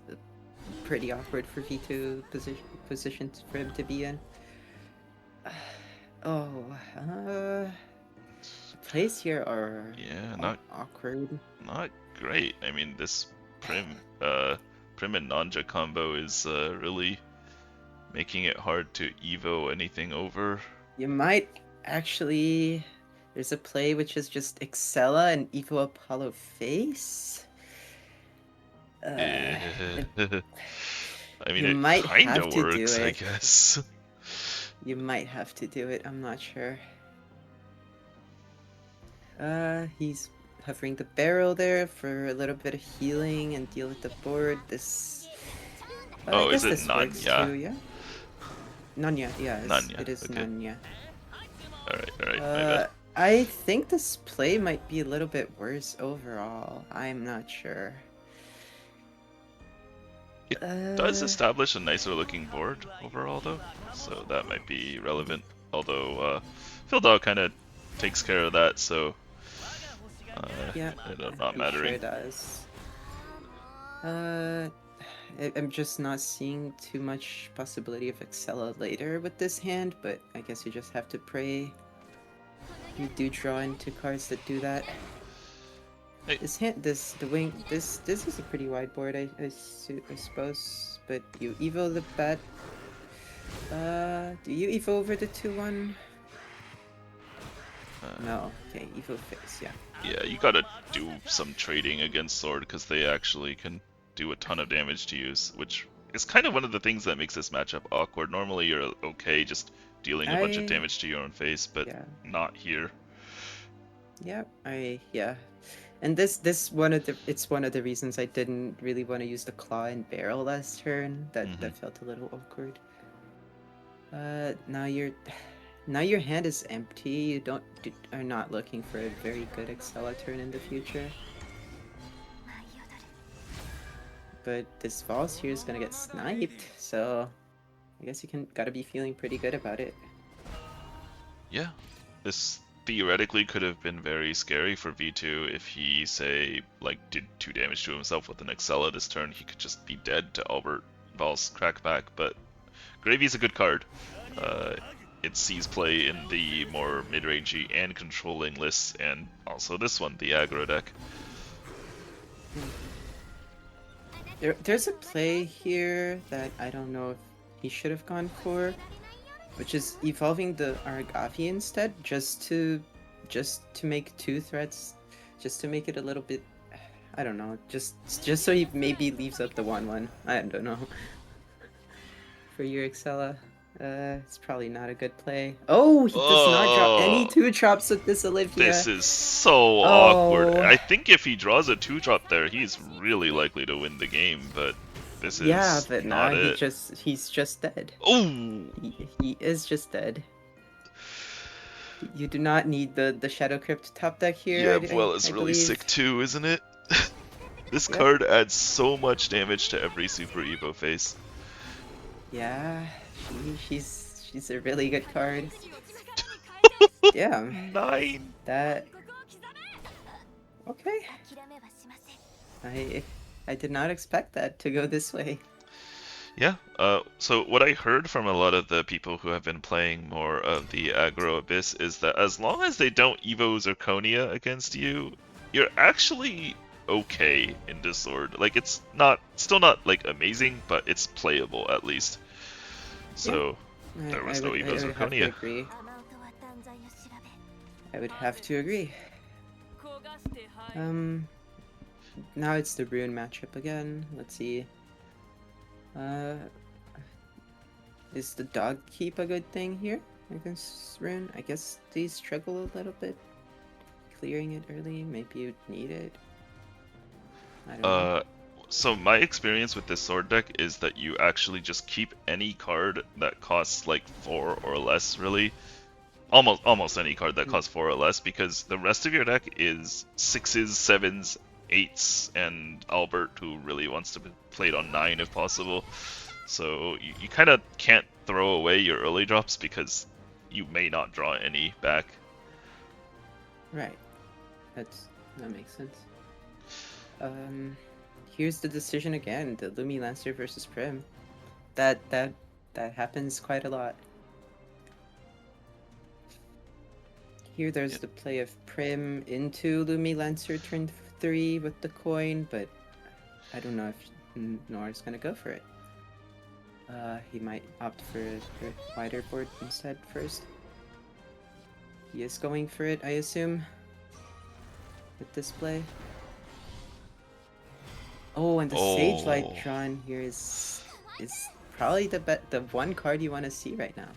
pretty awkward for V2 positions for him to be in. Plays here are not awkward. Not great. I mean, this Prim and Nanja combo is really making it hard to evo anything over. You might actually. There's a play which is just Excella and Evo Apollo face. I mean, it kind of works, I guess. You might have to do it. I'm not sure. He's hovering the barrel there for a little bit of healing and deal with the board. This. Is it Nanya? Too, yeah. Nanya, yeah. Nanya. It is okay. Nanya. Alright, my bad. I think this play might be a little bit worse overall. I'm not sure. It does establish a nicer looking board overall, though, so that might be relevant. Although Phil Dog kind of takes care of that, so Yeah, not I'm mattering. sure it does. I'm just not seeing too much possibility of Excella later with this hand, but I guess you just have to pray you do draw into cards that do that. Hey. This hand, this is a pretty wide board, I suppose. But you evo the bat. Do you evo over the 2/1? No. Okay, evo face. Yeah. Yeah, you gotta do some trading against Sword because they actually can do a ton of damage to you, which is kind of one of the things that makes this matchup awkward. Normally you're okay just dealing a bunch of damage to your own face, but yeah. not here. Yeah, yeah. And it's one of the reasons I didn't really want to use the claw and barrel last turn. That felt a little awkward. Now your hand is empty. You are not looking for a very good Excella turn in the future. But this Valse here is gonna get sniped, so I guess you gotta be feeling pretty good about it. Yeah, this theoretically could have been very scary for Vetu if he, say, like, did 2 damage to himself with an Excella this turn. He could just be dead to Albert Val's crackback, but Gravy's a good card. It sees play in the more mid-rangey and controlling lists, and also this one, the aggro deck. There's a play here that I don't know if he should have gone for, which is evolving the Aragavi instead, just to make 2 threats, just to make it a little bit, I don't know, just so he maybe leaves up the 1/1. I don't know. For your Excella, it's probably not a good play. Oh, he does not drop any 2-drops with this Olivia. This is so awkward. I think if he draws a 2-drop there, he's really likely to win the game, but this is but not it. He's just dead. Oh! He is just dead. You do not need the Shadow Crypt top deck here. Yeah, well, it's really sick too, isn't it? This card adds so much damage to every Super Evo face. Yeah, she's a really good card. Yeah. 9. That. Okay. I did not expect that to go this way. Yeah, so what I heard from a lot of the people who have been playing more of the aggro Abyss is that as long as they don't Evo Zirconia against you, you're actually okay in this sword. Like, it's still not like amazing, but it's playable at least. So there was no Evo Zirconia. I would have to agree. Now it's the Rune matchup again. Let's see. Is the dog keep a good thing here against Rune? I guess they struggle a little bit. Clearing it early, maybe you'd need it. I don't know. So my experience with this sword deck is that you actually just keep any card that costs like 4 or less, really. Almost any card that costs 4 or less, because the rest of your deck is 6s, 7s, 8s, and Albert, who really wants to be played on 9 if possible. So you kind of can't throw away your early drops because you may not draw any back. Right. That makes sense. Here's the decision again, the Lumi Lancer versus Prim. That happens quite a lot. Here there's the play of Prim into Lumi Lancer turn 3 with the coin, but I don't know if Noire's gonna go for it. He might opt for a wider board instead first. He is going for it, I assume, with this play. Oh, and the Sage Light drawn here is probably the one card you want to see right now.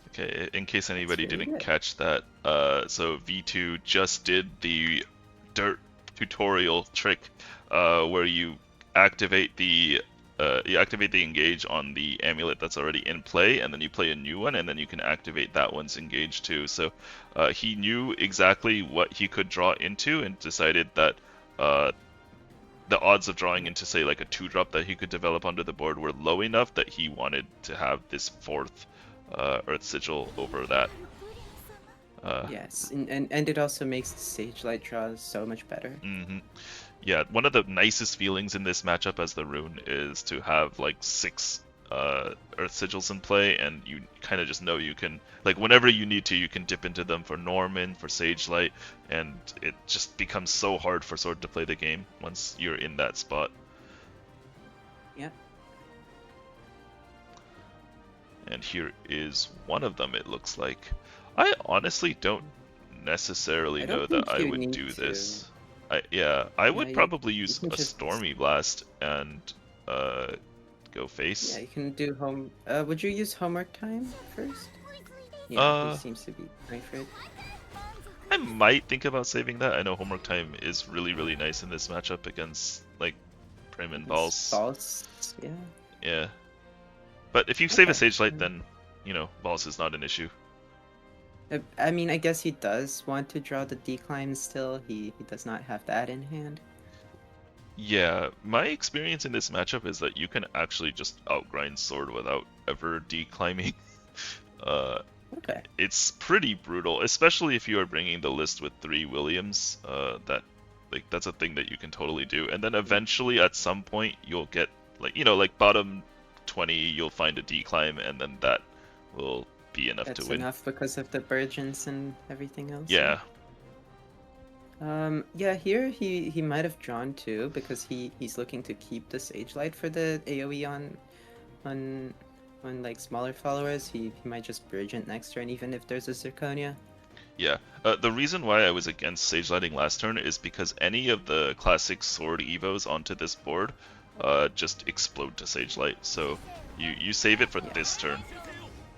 Okay, in case anybody didn't catch that, so V2 just did the dirt tutorial trick where you activate the engage on the amulet that's already in play, and then you play a new one, and then you can activate that one's engage too. So he knew exactly what he could draw into and decided that the odds of drawing into, say, like a 2-drop that he could develop onto the board were low enough that he wanted to have this 4th Earth Sigil over that. Yes, and it also makes the Sage Light draw so much better. Yeah, one of the nicest feelings in this matchup as the rune is to have like 6 Earth Sigils in play, and you kind of just know you can, like, whenever you need to, you can dip into them for Norman, for Sage Light, and it just becomes so hard for Sword to play the game once you're in that spot. Yep. And here is one of them, it looks like. I honestly don't necessarily know that I would do this. I would probably use a Stormy Blast and go face. Yeah, you can do home. Would you use homework time first? Yeah, he seems to be going for it. I might think about saving that. I know homework time is really, really nice in this matchup against like Prim and Balls. Balls, yeah. Yeah. But if you save a Sage Light, then, you know, Balls is not an issue. I mean, I guess he does want to draw the decline still. He does not have that in hand. Yeah, my experience in this matchup is that you can actually just outgrind Sword without ever declimbing. Okay. It's pretty brutal, especially if you are bringing the list with 3 Williams. That's a thing that you can totally do. And then eventually, at some point, you'll get, like, you know, like bottom 20, you'll find a declimb, and then that will be enough to win. That's enough because of the Burgeons and everything else. Yeah. Yeah, here he might have drawn 2 because he's looking to keep the Sage Light for the AoE on like smaller followers. He might just Burgeon next turn even if there's a Zirconia. Yeah, the reason why I was against Sage Lighting last turn is because any of the classic Sword Evos onto this board just explode to Sage Light, so you save it for this turn.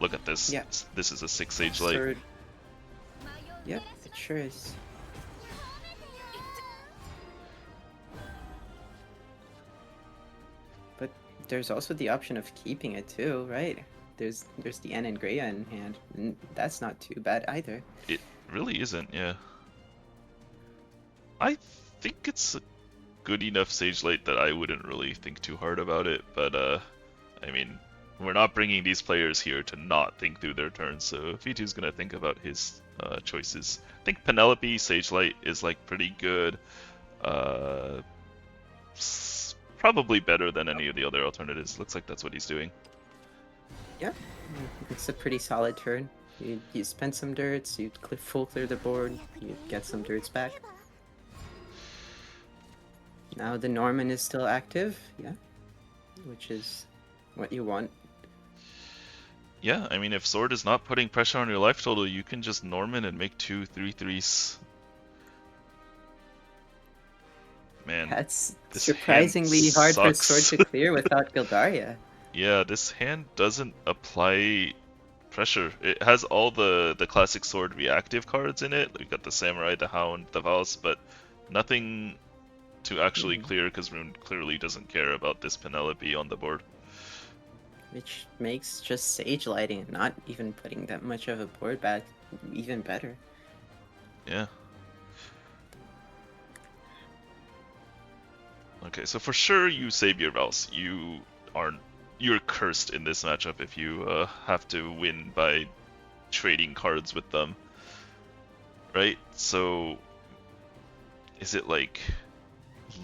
Look at this. Yeah. This is a 6 Sage Light. Sword. Yep, it sure is. But there's also the option of keeping it too, right? There's the N and Greya in hand, and that's not too bad either. It really isn't, yeah. I think it's a good enough Sage Light that I wouldn't really think too hard about it, but I mean, we're not bringing these players here to not think through their turns, so Vetu's gonna think about his choices. I think Penelope Sage Light is like pretty good. Probably better than any of the other alternatives. Looks like that's what he's doing. Yeah, it's a pretty solid turn. You spend some dirts, you full clear the board, you get some dirts back. Now the Norman is still active, yeah, which is what you want. Yeah, I mean, if Sword is not putting pressure on your life total, you can just Norman and make 2 3/3s. Man, that's surprisingly hard for Sword to clear without Gildaria. Yeah, this hand doesn't apply pressure. It has all the classic Sword reactive cards in it. We've got the Samurai, the Hound, the Vals, but nothing to actually clear because Rune clearly doesn't care about this Penelope on the board. Which makes just Sage Lighting and not even putting that much of a board back even better. Yeah. Okay, so for sure you save your Vals. You're cursed in this matchup if you have to win by trading cards with them. Right? So is it like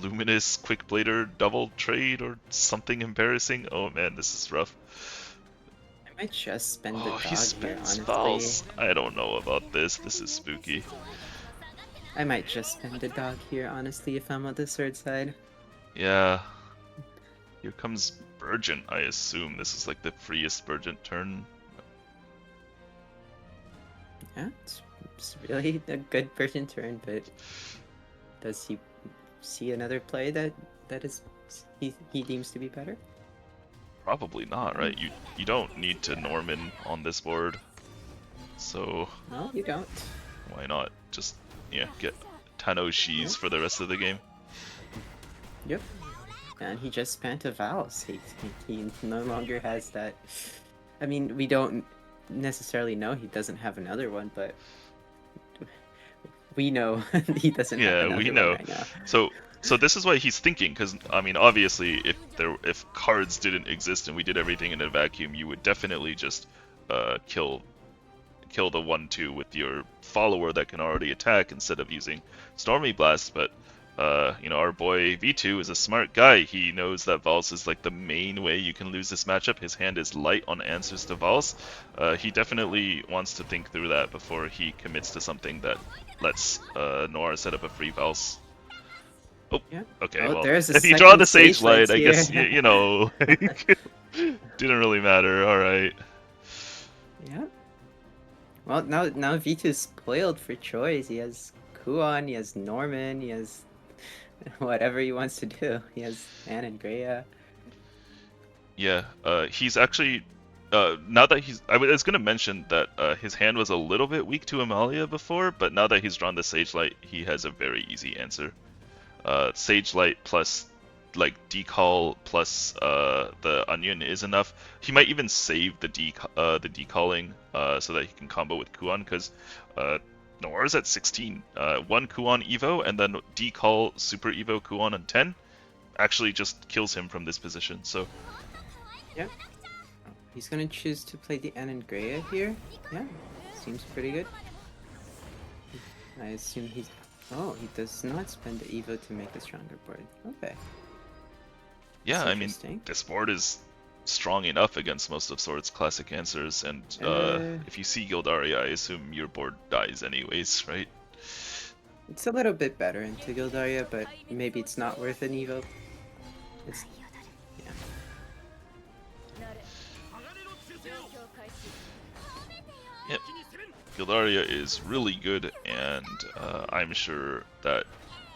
Luminous Quick Blader double trade or something embarrassing? Oh man, this is rough. I might just spend the dog he here, spends honestly. Vals. I don't know about this. This is spooky. I might just spend the dog here, honestly, if I'm on the Sword side. Yeah. Here comes Burgent, I assume. This is like the freest Burgent turn. Yeah, it's really a good Burgent turn, but does he see another play that is he deems to be better? Probably not, right? You don't need to Norman on this board, so No, you don't. why not just get Tanoshis for the rest of the game? Yep. And he just spent a Vals. He no longer has that. I mean, we don't necessarily know he doesn't have another one, but we know he doesn't have another we know. one right now. So So this is why he's thinking, because I mean, obviously, if cards didn't exist and we did everything in a vacuum, you would definitely just kill the 1/2 with your follower that can already attack instead of using Stormy Blast. But you know, our boy Vetu is a smart guy. He knows that Valse is like the main way you can lose this matchup. His hand is light on answers to Valse. He definitely wants to think through that before he commits to something that lets Noire set up a free Valse. Oh, Yeah. okay, Oh, well, there's a if you draw second the Sage Light Light, I here. guess, you know, didn't really matter, alright. Yeah. Well, now Vito's spoiled for choice. He has Kuon, he has Norman, he has whatever he wants to do. He has Anne and Greya. Yeah, he's actually, now that I was going to mention that his hand was a little bit weak to Amalia before, but now that he's drawn the Sage Light, he has a very easy answer. Sage Light plus like decall plus the onion is enough. He might even save the decalling so that he can combo with Kuon, because Noire's at 16. One Kuon Evo and then decall Super Evo Kuon on 10 actually just kills him from this position. So yeah, he's gonna choose to play the Anne and Greya here. Yeah, seems pretty good. I assume he's. Oh, he does not spend the Evo to make a stronger board. Okay. yeah, I mean, this board is strong enough against most of Sword's classic answers, and if you see Gildaria, I assume your board dies anyways, right? It's a little bit better into Gildaria, but maybe it's not worth an Evo. It's, yeah. Yep. Gildaria is really good, and I'm sure that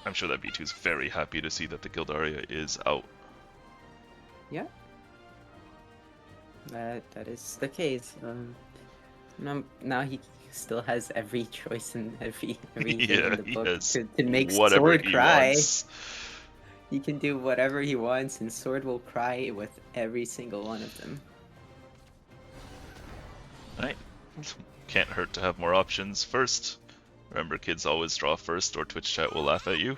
V2 is very happy to see that the Gildaria is out. Yeah, that is the case. Now he still has every choice and everything in the book to make Sword cry. Wants. He can do whatever he wants, and Sword will cry with every single one of them. Right. Can't hurt to have more options first. Remember, kids always draw first, or Twitch chat will laugh at you.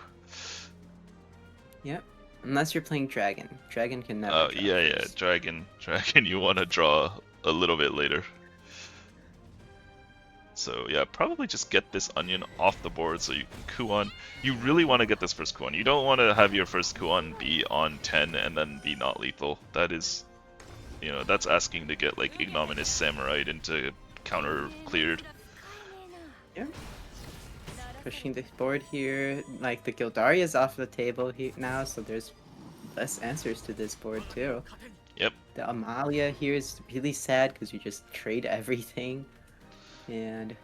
Yep. Unless you're playing Dragon. Dragon can never. Oh, yeah, Dragon, you want to draw a little bit later. So yeah, probably just get this onion off the board so you can Kuon. You really want to get this first Kuon. You don't want to have your first Kuon be on 10 and then be not lethal. That is, you know, that's asking to get like Ignominious Samurai into counter cleared. Yeah. Pushing the board here, like the Gildaria is off the table here now, so there's less answers to this board too. Yep. The Amalia here is really sad because you just trade everything, and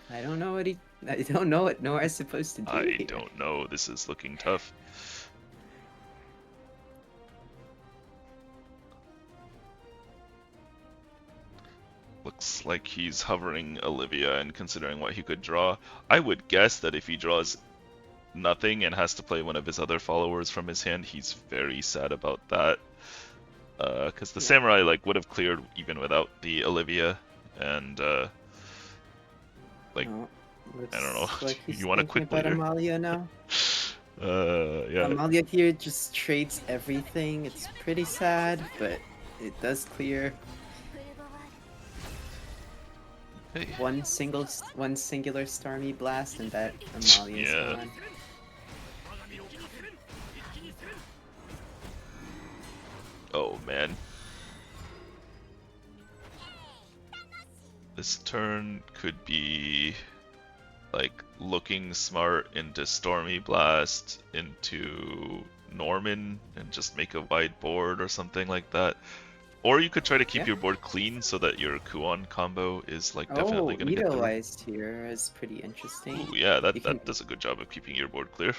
I don't know what Noire is supposed to do. I don't know. This is looking tough. Looks like he's hovering Olivia and considering what he could draw. I would guess that if he draws nothing and has to play one of his other followers from his hand, he's very sad about that. Because the Samurai like would have cleared even without the Olivia, and like I don't know. Like you want to quick about Amalia now? Yeah. Amalia here just trades everything. It's pretty sad, but it does clear. Hey. One singular Stormy Blast, and that Amalia's gone. Oh man. This turn could be like looking smart into Stormy Blast into Norman and just make a wide board or something like that. Or you could try to keep your board clean so that your Kuon combo is like definitely going to get through. Edelweiss here is pretty interesting. Ooh, yeah, that does a good job of keeping your board clear.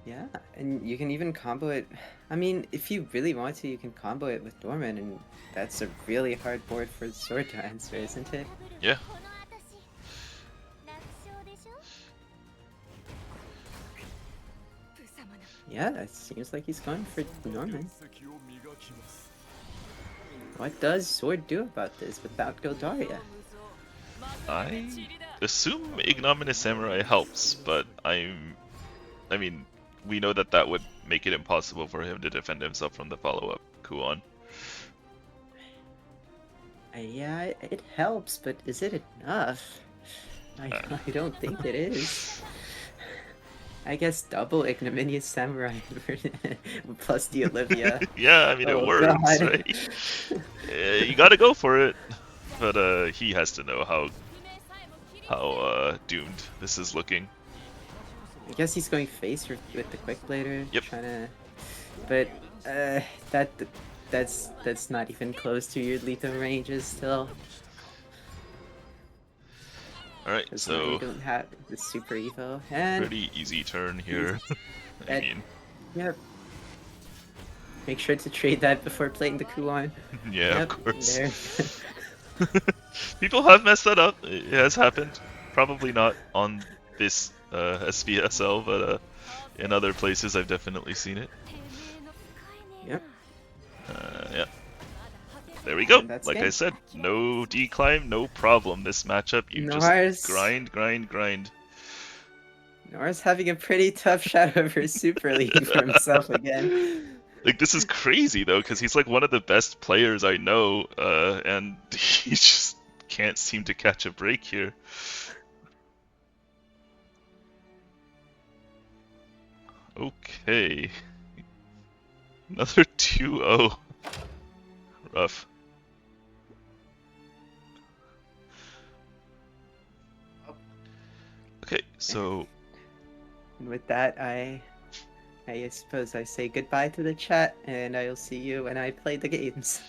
Yeah, and you can even combo it. I mean, if you really want to, you can combo it with Norman, and that's a really hard board for Sword to answer, isn't it? Yeah. Yeah, it seems like he's going for Norman. What does Sword do about this without Gildaria? I assume Ignominious Samurai helps, but I'm I mean, we know that that would make it impossible for him to defend himself from the follow-up Kuon. Yeah, it helps, but is it enough? I don't think it is. I guess double ignominious samurai plus the Olivia. Yeah, I mean, it Oh works, god. right? You gotta go for it. But he has to know how doomed this is looking. I guess he's going face with the quick blader, Yep. trying to, but that that's not even close to your lethal ranges still. Alright, Because now you so don't have the super evo, and pretty easy turn here. I mean, yep. Make sure to trade that before playing the Kuon. yeah, of Yep, course. there. People have messed that up. It has happened. Probably not on this SVSL, but in other places I've definitely seen it. Yep. Yeah. There we go. And that's Like game. I said, no decline, no problem. This matchup, you just grind, grind, grind. Noire's having a pretty tough shadow for Super League for himself again. Like, this is crazy though, because he's like one of the best players I know, and he just can't seem to catch a break here. Okay. Another 2-0. Rough. Okay, so And with that, I suppose I say goodbye to the chat, and I'll see you when I play the games.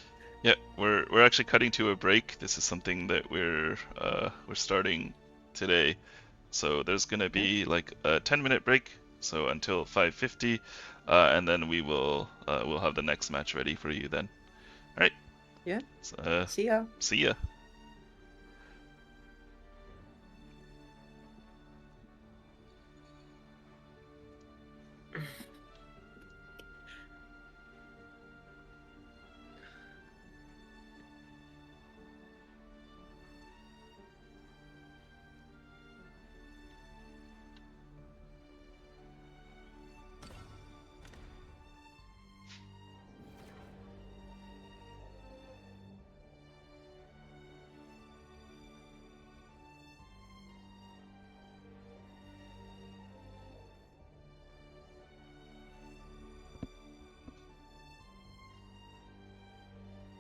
yeah, we're actually cutting to a break. This is something that we're starting today. So there's gonna be like a 10-minute break, so until 5:50, and then we'll have the next match ready for you then. All right. Yeah. So, See ya. see ya.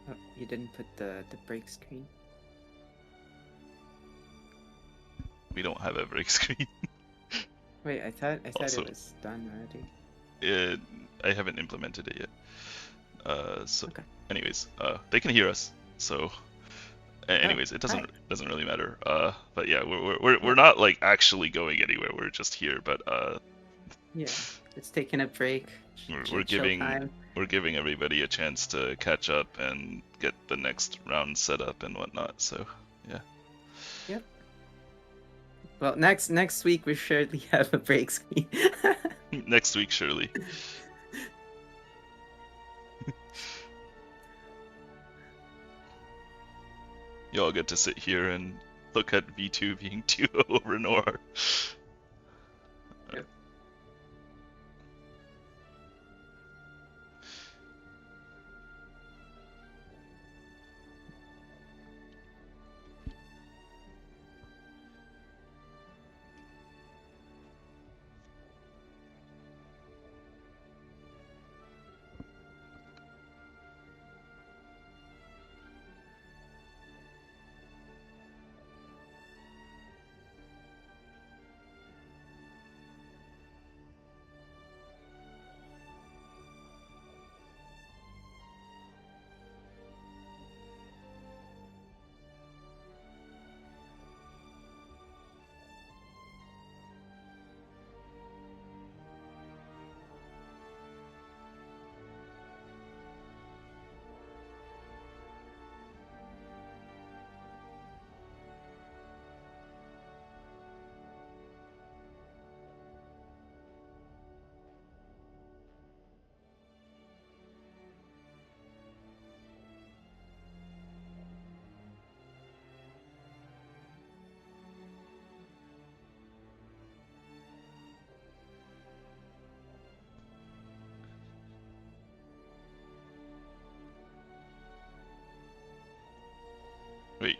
Oh, you didn't put the break screen. We don't have a break screen. Wait, I thought Also, it was done already. I haven't implemented it yet. So, Okay. anyways, they can hear us. So, anyways, it Hi. doesn't really matter. But yeah, we're not like actually going anywhere. We're just here. But Yeah, it's taking a break. we're Chill giving time. everybody a chance to catch up and get the next round set up and whatnot. So yeah. Yep. Well, next week we surely have a break screen. Next week, surely. You all get to sit here and look at V2 being 2-0 over Noire. Yep.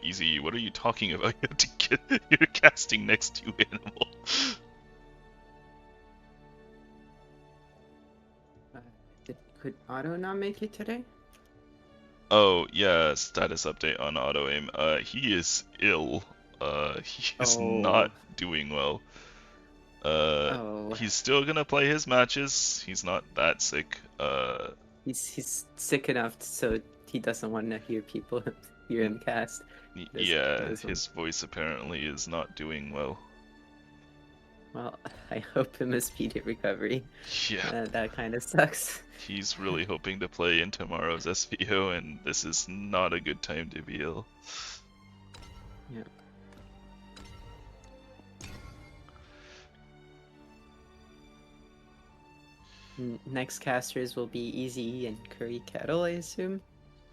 Easy, what are you talking about? You have to get. You're casting next to animal. Could Otto not make it today? Oh yeah, status update on Autoaim. He is ill. He is not Oh, doing well. oh, He's still gonna play his matches. He's not that sick. he's sick enough so he doesn't want to hear people hear him cast. He Yeah, doesn't. his voice apparently is not doing well. Well, I hope him a speedy recovery. Yeah, That kind of sucks. he's really hoping to play in tomorrow's SVO, and this is not a good time to be ill. Yeah. Next casters will be Easy and Curry Kettle, I assume.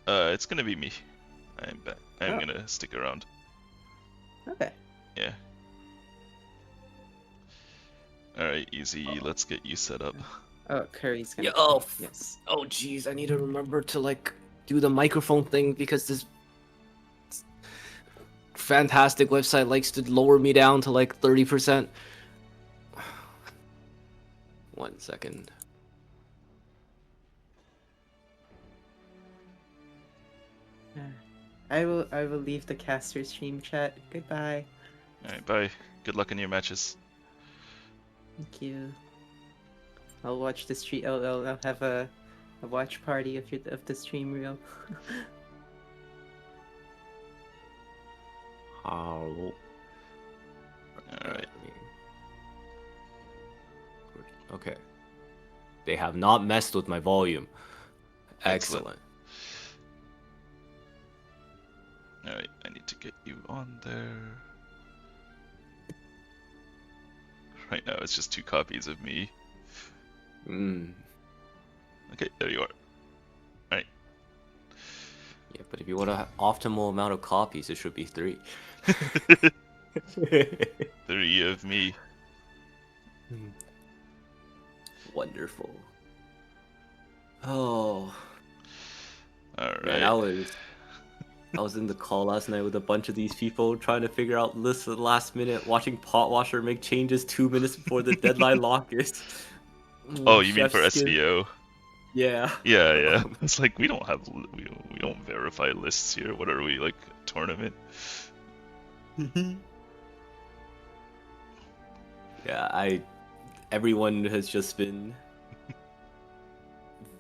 It's gonna be me. I'm Oh. gonna stick around. Okay. Yeah. Alright, Easy, let's get you set up. Oh, Curry's gonna. Yeah, oh, Yes. oh, jeez, I need to remember to like do the microphone thing because this fantastic website likes to lower me down to like 30%. 1 second. I will leave the caster stream chat. Goodbye. Alright, bye. Good luck in your matches. Thank you. I'll watch the stream. I'll have a watch party of the stream reel. Hello. Alright. Okay. They have not messed with my volume. Excellent. Alright, I need to get you on there. Right now it's just 2 copies of me. Okay, there you are. Alright. Yeah, but if you want an optimal amount of copies, it should be 3. 3 of me. Wonderful. Oh. Alright. Man, I was in the call last night with a bunch of these people trying to figure out lists at the last minute, watching Potwasher make changes 2 minutes before the deadline lock is. Oh, you mean Chef's for kiss. SVO? Yeah. Yeah. It's like we don't verify lists here. What are we, like, a tournament? Yeah, everyone has just been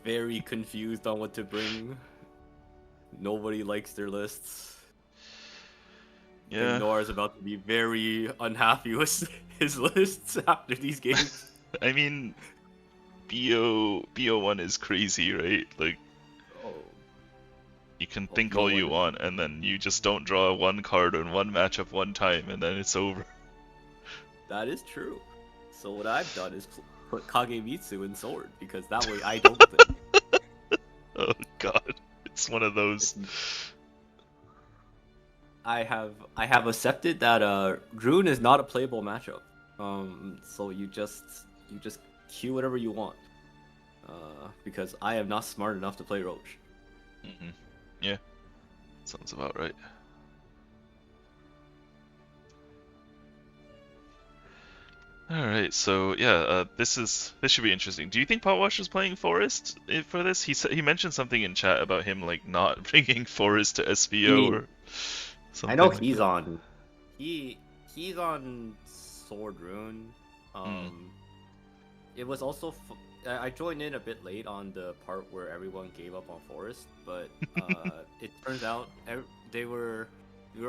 very confused on what to bring. Nobody likes their lists. I Yeah. think Noire is about to be very unhappy with his lists after these games. I mean, BO1 is crazy, right? Like, Oh, you can think all you BO1 want, and then you just don't draw 1 card in 1 matchup 1 time, and then it's over. that is true. So what I've done is put Kagemitsu in sword, because that way I don't think. Oh god, it's one of those. I have accepted that Rune is not a playable matchup. So you just queue whatever you want. Because I am not smart enough to play Roach. Yeah, sounds about right. Alright, so yeah, this should be interesting. Do you think Potwasher's playing Forest for this? He mentioned something in chat about him like not bringing Forest to SVO or something. I know like he's that. on. He's on Sword Rune. It was also I joined in a bit late on the part where everyone gave up on Forest, but it turns out we were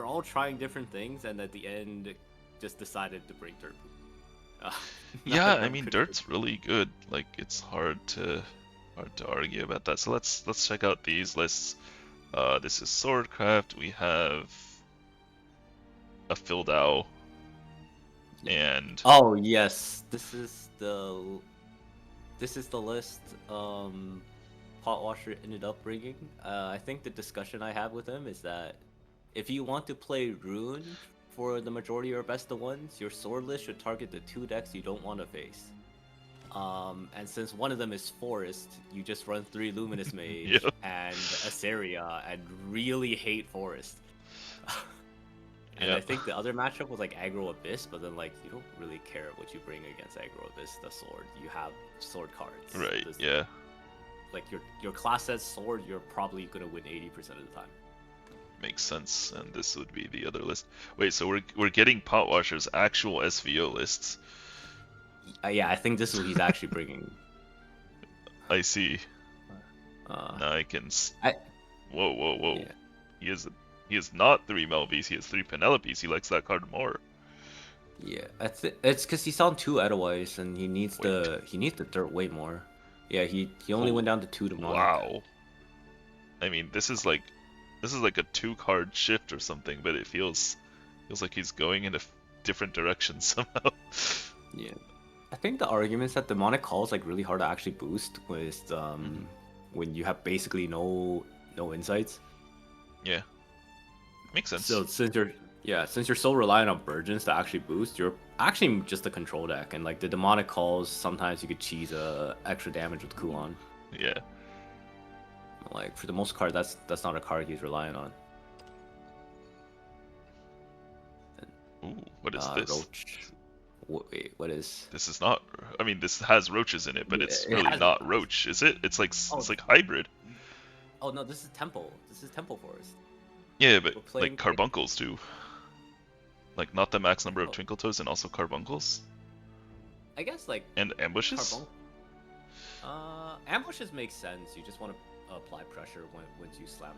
all trying different things, and at the end, just decided to bring Dirt. Yeah, I mean Dirt's really good. Like it's hard to argue about that. So let's check out these lists. This is Swordcraft. We have a Fildao, and oh yes, this is the list Potwasher ended up bringing. I think the discussion I have with him is that if you want to play Rune for the majority of your best of ones, your sword list should target the 2 decks you don't want to face. And since one of them is Forest, you just run 3 Luminous Mage Yep. and Asaria and really hate Forest. And Yeah. I think the other matchup was like Aggro Abyss, but then like you don't really care what you bring against Aggro Abyss, the sword. You have sword cards. Right. This- Yeah. Like your class says sword, you're probably gonna win 80% of the time. Makes sense. And this would be the other list. Wait, so we're getting Potwasher's actual SVO lists. Yeah, I think this is what he's actually bringing. I see. Uh, Now I can. I- Whoa, whoa, whoa. Yeah. He is not 3 Melvies. He has 3 Penelopes. He likes that card more. Yeah, it's because he's on 2 Edelweiss and he needs the dirt way more. Yeah, he only went down to 2 demonic. Wow. I mean, this is like a 2-card shift or something, but it feels like he's going in a different direction somehow. Yeah, I think the argument is that demonic call is like really hard to actually boost with when you have basically no insights. Yeah, makes sense. So since you're so reliant on virgins to actually boost, you're actually just a control deck, and like the demonic calls, sometimes you could cheese extra damage with Kuon. Yeah. Like for the most part, that's not a card he's relying on. Ooh, what is this? Roach. Wait, what is? This is not. I mean, this has roaches in it, but Yeah, it's it really has- not roach, is it? It's like it's like hybrid. Oh no, this is Temple. This is Temple Forest. Yeah, but We're playing like carbuncles too. Like not the max number of twinkle toes and also carbuncles I guess like and ambushes. ambushes make sense. You just want to apply pressure once you slam,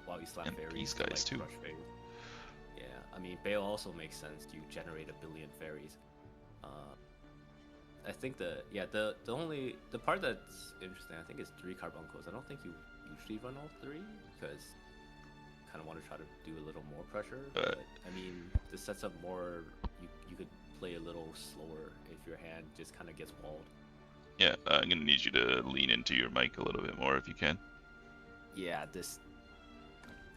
while you slam And fairies. these to, guys too. crush fairies. Yeah, I mean Bale also makes sense. You generate a billion fairies. I think the part that's interesting, I think, is 3 carbuncles. I don't think you usually run all 3 because kind of want to try to do a little more pressure. But I mean, this sets up more. You could play a little slower if your hand just kind of gets walled. Yeah, I'm gonna need you to lean into your mic a little bit more if you can. Yeah, this.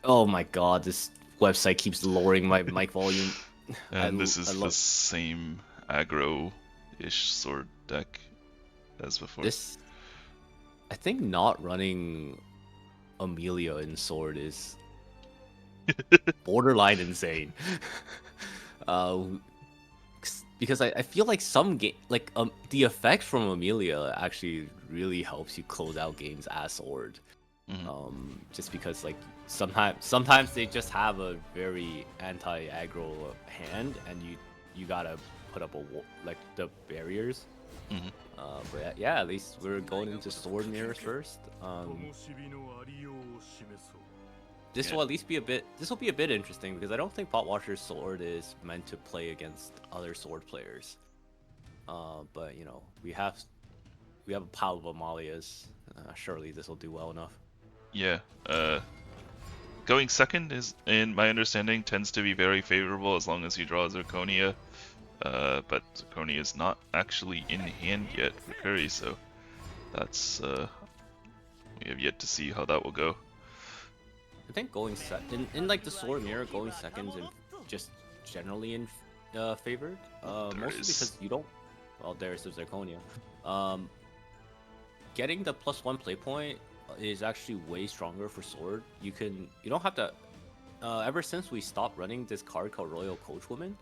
Oh my god, this website keeps lowering my mic volume. And this is the same aggro-ish sword deck as before. This. I think not running Amelia in sword is borderline insane. Because I feel like some game, like the effect from Amelia actually really helps you close out games as sword. Just because like sometimes they just have a very anti-aggro hand, and you gotta put up like the barriers. But yeah, at least we're going into sword mirrors first. This will at least be a bit. This will be a bit interesting because I don't think Potwasher's sword is meant to play against other sword players. But you know, we have a pile of Amalias. Surely this will do well enough. Yeah. Going second is, in my understanding, tends to be very favorable as long as you draw Zirconia. But Zirconia is not actually in hand yet for Kuri, so that's we have yet to see how that will go. I think going in like the sword mirror, going second and just generally in favored. Mostly because you don't. Well, there's the Zirconia. Getting the +1 play point is actually way stronger for sword. You don't have to. Ever since we stopped running this card called Royal Coachwoman,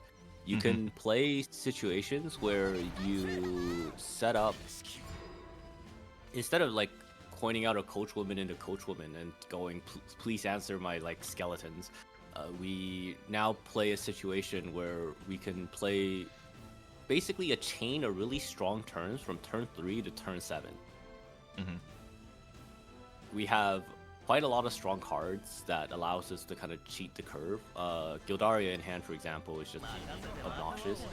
you can play situations where you set up, instead of like pointing out a coachwoman into coachwoman and going, please answer my like skeletons. We now play a situation where we can play basically a chain of really strong turns from turn 3 to turn 7. We have quite a lot of strong cards that allows us to kind of cheat the curve. Gildaria in hand, for example, is just obnoxious.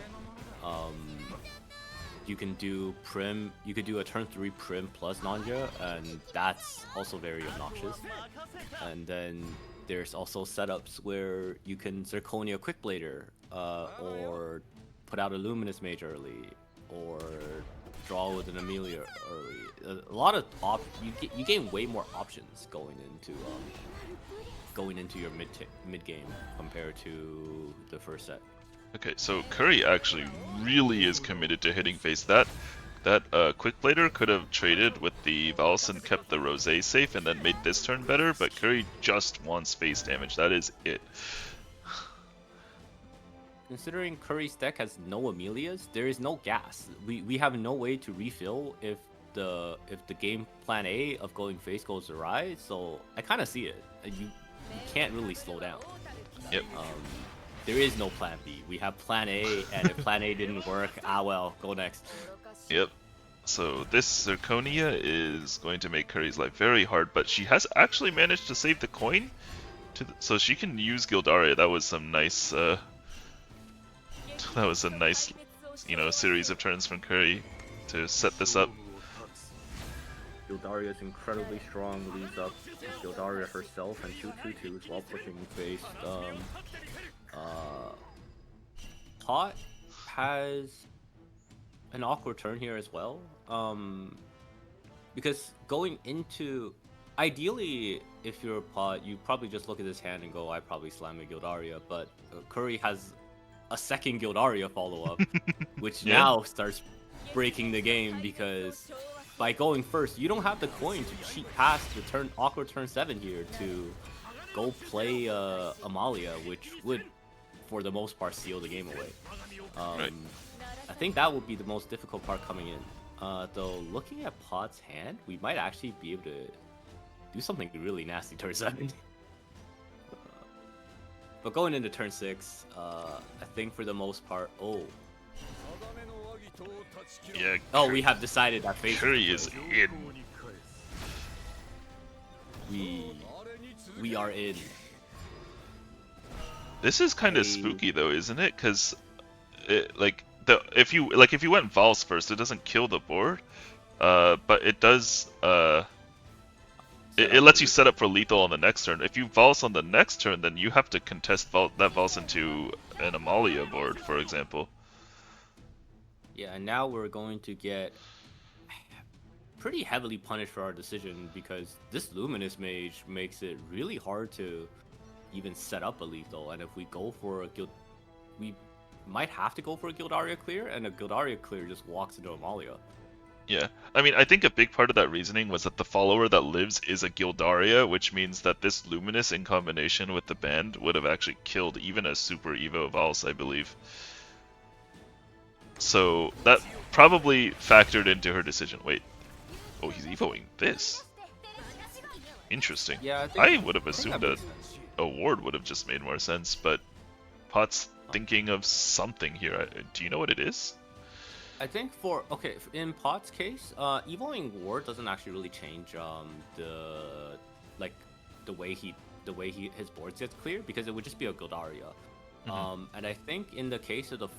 You can do Prim. You could do a turn 3 Prim plus Nanja, and that's also very obnoxious. And then there's also setups where you can Zirconia Quickblader, or put out a Luminous Mage early, or draw with an Amelia early. A lot of you gain way more options going into your mid game compared to the first set. Okay, so Kuri actually really is committed to hitting face. That Quickblader could have traded with the Valson, kept the Rosé safe, and then made this turn better, but Kuri just wants face damage. That is it. considering Curry's deck has no Amelias, there is no gas. We have no way to refill if the game plan A of going face goes awry. So I kind of see it. You can't really slow down. Yep. There is no plan B. We have plan A, and if plan A didn't work, well, go next. Yep. So this Zirconia is going to make Curry's life very hard, but she has actually managed to save the coin, so she can use Gildaria. That was some nice. That was a nice, series of turns from Curry to set this up. Gildaria is incredibly strong, leads up Gildaria herself and 2/2/2s while pushing face. Pot has an awkward turn here as well. Because going into... Ideally, if you're Pot, you probably just look at this hand and go, I probably slam a Gildaria, but Kuri has a second Gildaria follow-up, which now starts breaking the game, because by going first, you don't have the coin to cheat past the awkward turn 7 here to go play Amalia, which would, for the most part, seal the game away. Right. I think that would be the most difficult part coming in. Though, looking at Pot's hand, we might actually be able to do something really nasty turn 7. But going into turn 6, I think for the most part... Yeah. Oh, we have decided that face... Kuri is in. We are in. This is kind of spooky though, isn't it? Because, if you went Vals first, it doesn't kill the board, but it does. It lets you set up for lethal on the next turn. If you Vals on the next turn, then you have to contest that Vals into an Amalia board, for example. Yeah, and now we're going to get pretty heavily punished for our decision, because this Luminous Mage makes it really hard to even set up a lethal. And if we go for a we might have to go for a Gildaria clear, and a Gildaria clear just walks into Amalia. Yeah, I mean, I think a big part of that reasoning was that the follower that lives is a Gildaria, which means that this Luminous in combination with the band would have actually killed even a Super Evo Vals, I believe. So that probably factored into her decision. Wait, oh, he's Evoing this. Interesting. Yeah, I would have assumed a ward would have just made more sense, but Pot's thinking of something here. Do you know what it is? I think in Pot's case, Evoing Ward doesn't actually really change the way his board gets clear, because it would just be a Gildaria. And I think in the case of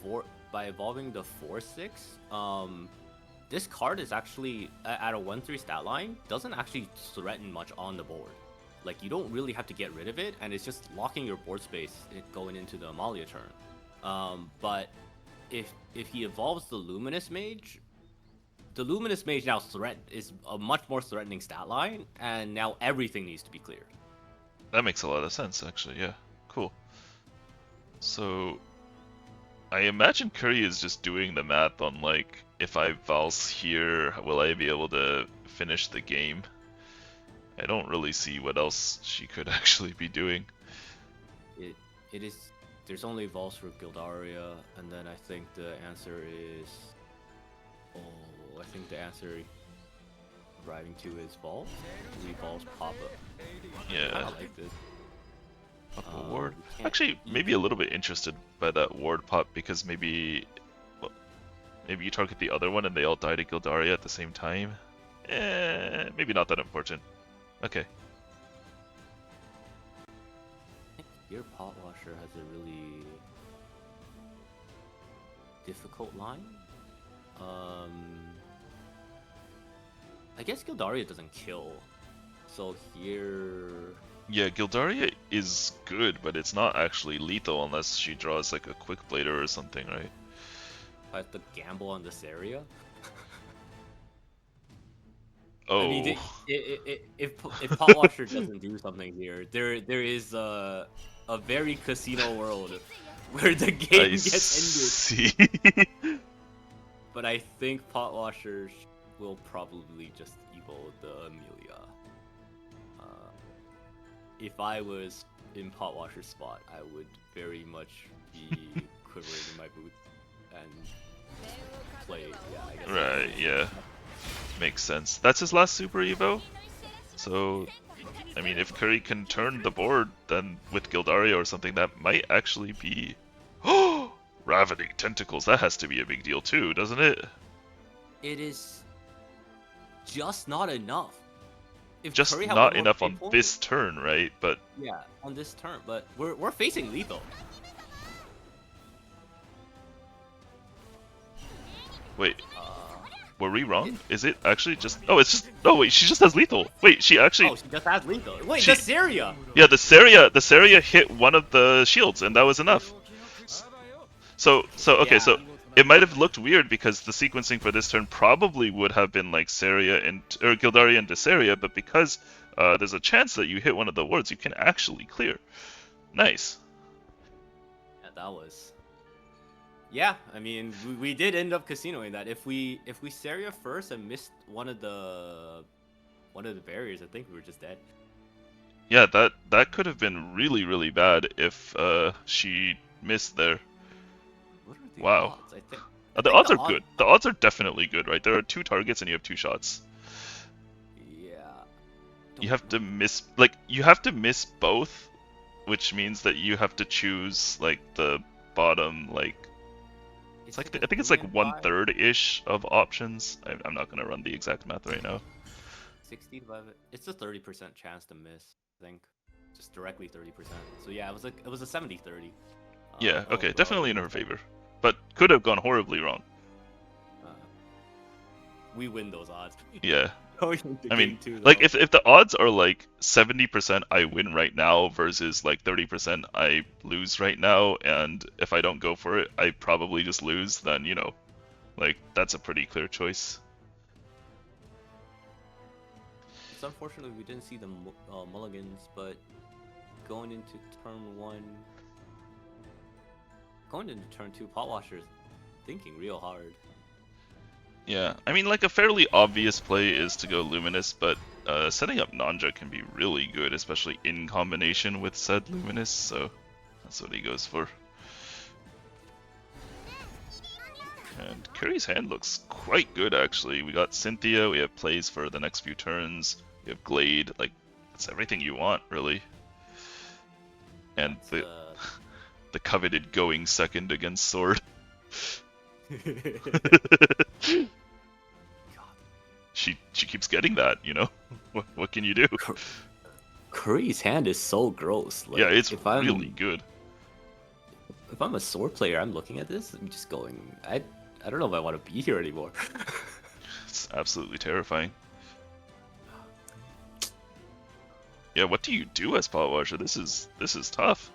by evolving the 4/6, this card is actually at a 1/3 stat line, doesn't actually threaten much on the board. Like, you don't really have to get rid of it, and it's just locking your board space going into the Amalia turn. But if he evolves the Luminous Mage now is a much more threatening stat line, and now everything needs to be cleared. That makes a lot of sense, actually. Yeah, cool. So I imagine Kuri is just doing the math on, like, if I Vals here, will I be able to finish the game? I don't really see what else she could actually be doing. It is. There's only Vals for Gildaria, and then I think the answer is... I think the answer arriving to is Vals. We Vals Papa. Yeah. I like this. Papa ward. Actually, maybe a little bit interested by that ward pop, because maybe you target the other one and they all die to Gildaria at the same time. Maybe not that important. Okay. Your Potwasher has a really difficult line. I guess Gildaria doesn't kill, so here... Yeah, Gildaria is good, but it's not actually lethal unless she draws like a Quick Blader or something, right? I have to gamble on this area. Oh. I mean, if Potwasher doesn't do something here, there is a very casino world where the game gets ended. But I think Potwasher will probably just evo the Amelia. If I was in Potwasher's spot, I would very much be boots and play. Yeah, I guess. Right, yeah. Makes sense. That's his last Super Evo? So, I mean, if Kuri can turn the board, then with Gildaria or something, that might actually be... Oh! Ravening Tentacles, that has to be a big deal too, doesn't it? It is just not enough. If Just Kuri had not one more enough pay on point, this turn, right? But yeah, on this turn, but we're facing lethal. wait, Uh, were we wrong? Is it actually just... Oh, it's just... No, wait, she just has lethal. Wait, she actually... oh, she just has lethal. Wait, She- the Syria. Yeah, the Saria hit one of the shields, and that was enough. So okay, Yeah. so it might have looked weird because the sequencing for this turn probably would have been like Saria and or Gildaria and Saria, but because there's a chance that you hit one of the wards, you can actually clear. Nice. Yeah, that was. Yeah, I mean, we did end up casinoing that. If we Saria first and missed one of the barriers, I think we were just dead. Yeah, that could have been really bad if she missed there. What are the Wow. odds? I think The think odds the are good. The odds are definitely good, right? There are 2 targets and you have 2 shots. Yeah. You have to miss both, which means that you have to choose like the bottom like it's like I think it's like 1/3 ish of options. I'm not gonna run the exact math right now. 60 divided. It's a 30% chance to miss. I think, just directly 30%. So yeah, it was a 70-30. Yeah, okay, oh, definitely in well, her favor, but could have gone horribly wrong. We win those odds. Yeah. Going into I mean, game two, like though. if the odds are like 70% I win right now versus like 30% I lose right now, and if I don't go for it, I probably just lose, then you know, like that's a pretty clear choice. It's unfortunately we didn't see the mulligans, but going into turn 1, going into turn 2, Potwasher is thinking real hard. Yeah, I mean, like a fairly obvious play is to go Luminous, but setting up Nanja can be really good, especially in combination with said Luminous, so that's what he goes for. And Kuri's hand looks quite good, actually. We got Cynthia, we have plays for the next few turns, we have Glade, like, that's everything you want, really. And the coveted going second against Sword. She keeps getting that, you know? What can you do? Kuri's hand is so gross. Like, Yeah, it's if really good. If I'm a sword player, I'm looking at this, I'm just going, I don't know if I want to be here anymore. It's absolutely terrifying. Yeah, what do you do as Potwasher? This is tough.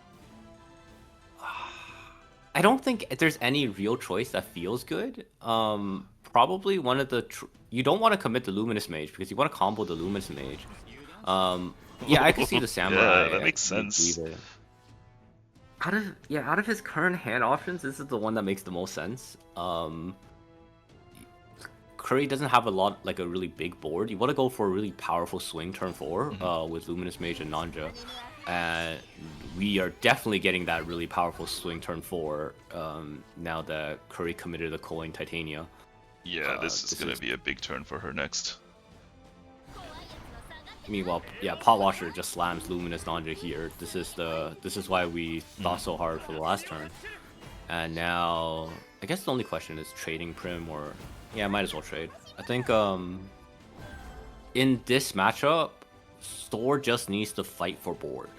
I don't think there's any real choice that feels good. Probably one of the you don't want to commit the Luminous Mage because you want to combo the Luminous Mage. Yeah, I could see the Samurai. Yeah, that makes sense. Out of his current hand options, this is the one that makes the most sense. Kuri doesn't have a really big board. You want to go for a really powerful swing turn 4 with Luminous Mage and Nanja. And we are definitely getting that really powerful swing turn 4 now that Kuri committed the Culling Titania. Yeah, this is going to be a big turn for her next. Meanwhile, yeah, Potwasher just slams Luminous Nanja here. This is why we thought so hard for the last turn. And now, I guess the only question is trading Prim or... Yeah, might as well trade. I think in this matchup, Sword just needs to fight for board.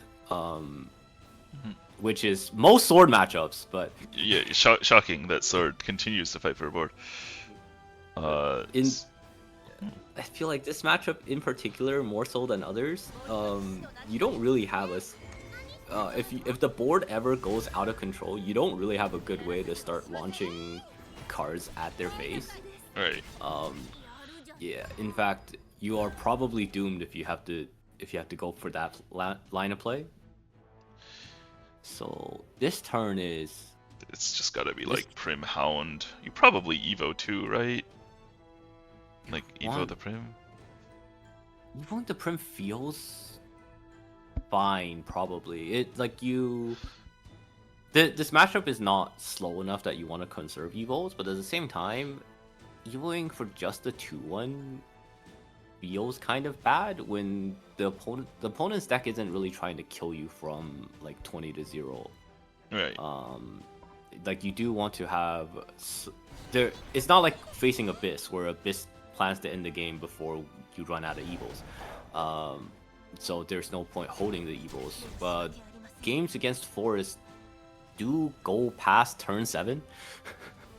Which is most Sword matchups, but... Yeah, shocking that Sword continues to fight for a board. I feel like this matchup in particular, more so than others, you don't really have a... if the board ever goes out of control, you don't really have a good way to start launching cards at their face. Right. Yeah, in fact, you are probably doomed if you have to go for that line of play. So this turn is... It's just gotta be like Prim Hound. You probably Evo too, right? Like Evo the Prim? Evoing the Prim feels fine, probably. It like you This matchup is not slow enough that you want to conserve evos, but at the same time, evoing for just the 2-1 feels kind of bad when the opponent's deck isn't really trying to kill you from like 20-0. Right. Like you do want to have there. It's not like facing Abyss where Abyss plans to end the game before you run out of evos. So there's no point holding the evos. But games against Forest do go past turn 7.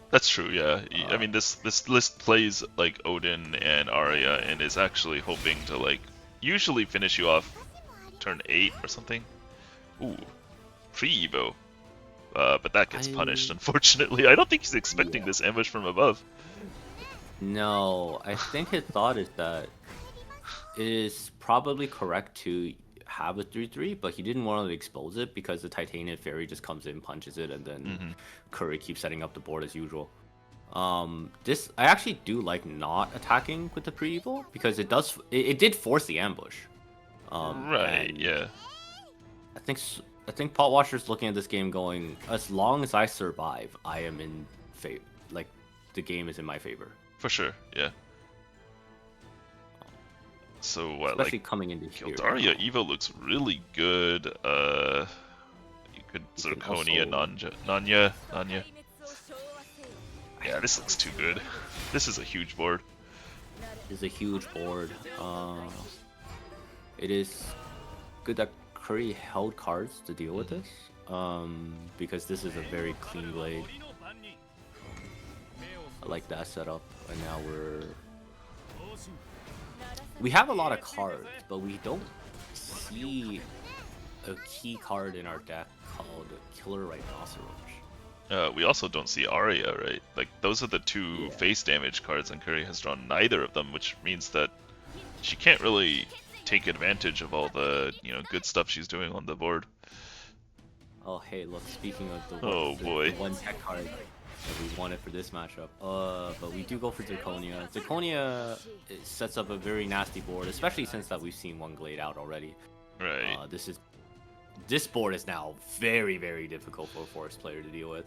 That's true, yeah. I mean, this list plays like Odin and Arya and is actually hoping to like usually finish you off turn 8 or something. Ooh, pre-Evo. But that gets punished, unfortunately. I don't think he's expecting this ambush from above. No, I think his thought is that it is probably correct to have a 3-3, but he didn't want to expose it because the Titanium Fairy just comes in, punches it, and then Kuri keeps setting up the board as usual. This I actually do like not attacking with the pre-evil because it did force the ambush. Right, yeah. I think Potwasher's looking at this game going, as long as I survive, I am in favor. Like the game is in my favor. For sure, yeah. So what, especially like, coming into here. Gildaria Evo looks really good. You could Zirconia, Nanya. Yeah, this looks too good. This is a huge board. It's a huge board. It is good that Kuri held cards to deal with this. Because this is a very clean blade. I like that setup, and now we have a lot of cards, but we don't see a key card in our deck called Killer Rhinoceros. We also don't see Arya, right? Like, those are the two face damage cards, and Kuri has drawn neither of them, which means that she can't really take advantage of all the, good stuff she's doing on the board. Oh, hey, look, speaking of the one tech card that we wanted for this matchup. But we do go for Zirconia. Zirconia sets up a very nasty board, especially since that we've seen one Glade out already. Right. This board is now very, very difficult for a Forest player to deal with.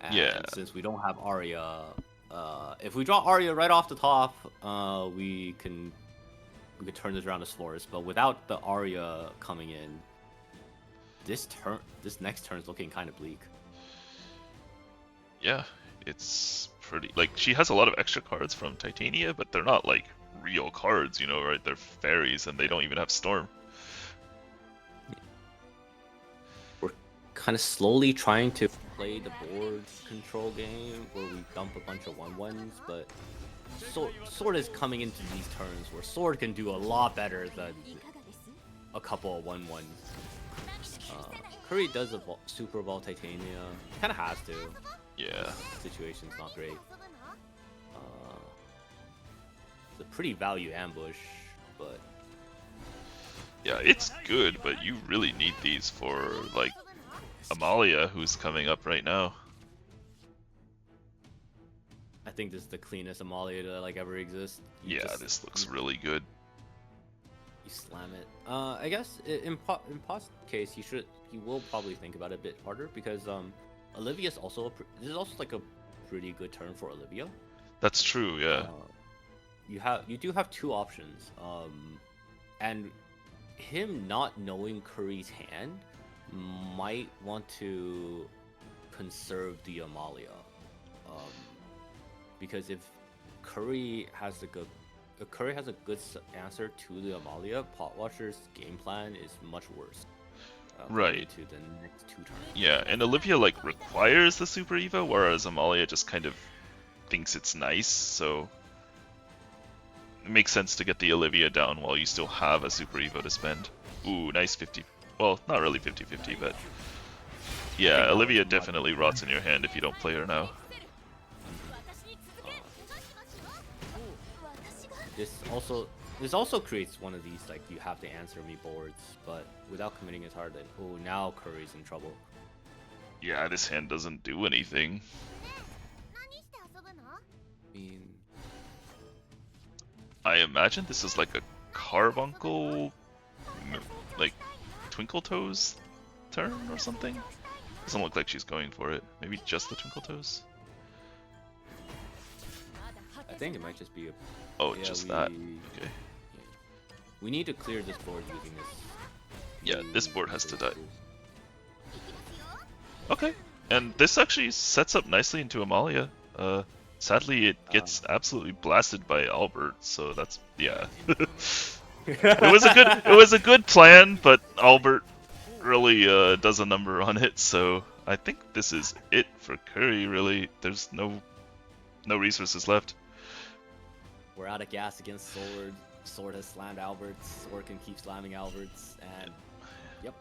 And since we don't have Arya, if we draw Arya right off the top, we could turn this around as Forest. But without the Arya coming in, this next turn is looking kind of bleak. Yeah, it's pretty, like, she has a lot of extra cards from Titania, but they're not like real cards, right? They're fairies and they don't even have Storm. We're kind of slowly trying to play the board control game where we dump a bunch of 1/1s, but Sword is coming into these turns where Sword can do a lot better than a couple of 1/1s. Kuri does Super Ball Titania, kind of has to. Yeah. Situation's not great. It's a pretty value ambush, but yeah, it's good, but you really need these for like Amalia, who's coming up right now. I think this is the cleanest Amalia to like ever exist. This looks really good. You slam it. I guess in Pot's case, he will probably think about it a bit harder because Olivia's also this is also like a pretty good turn for Olivia. That's true, yeah. You do have two options, and him not knowing Kuri's hand might want to conserve the Amalia, because if Kuri has a good answer to the Amalia, Potwasher's game plan is much worse. Right. To the next 2 turns. Yeah, and Olivia like requires the Super Evo, whereas Amalia just kind of thinks it's nice, so it makes sense to get the Olivia down while you still have a Super Evo to spend. Ooh, nice 50. Well, not really 50-50, but yeah, Olivia definitely rots in your hand if you don't play her now. This also creates one of these, like, you have to answer me boards, but without committing as hard, then, oh, now Kuri's in trouble. Yeah, this hand doesn't do anything. I imagine this is like a Carbuncle, like, Twinkle Toes turn or something? Doesn't look like she's going for it. Maybe just the Twinkle Toes? I think it might just be a. Oh, Yeah, just that. Okay. We need to clear this board using this. Yeah, this board has to die. Okay. And this actually sets up nicely into Amalia. Sadly, it gets absolutely blasted by Albert, so that's yeah. It was a good plan, but Albert really does a number on it. So I think this is it for Kuri. Really, there's no resources left. We're out of gas against Sword. Sword has slammed Alberts. Sword can keep slamming Alberts, and yep,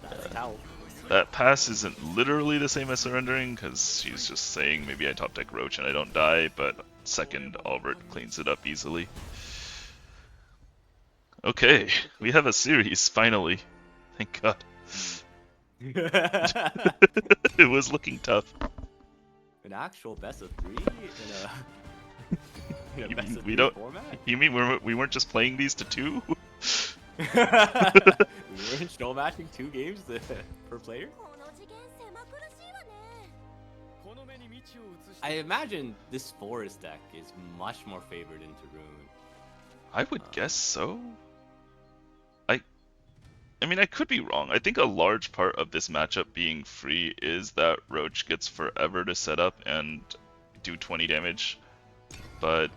that's a towel. That pass isn't literally the same as surrendering, because she's just saying maybe I top deck Roach and I don't die, but second Albert cleans it up easily. Okay, we have a series, finally. Thank God. It was looking tough. An actual best of 3 in a best of We 3 don't. format? You mean we weren't just playing these to 2? We weren't show matching 2 games per player? I imagine this Forest deck is much more favored into Rune. I would guess so. I mean, I could be wrong. I think a large part of this matchup being free is that Roach gets forever to set up and do 20 damage. But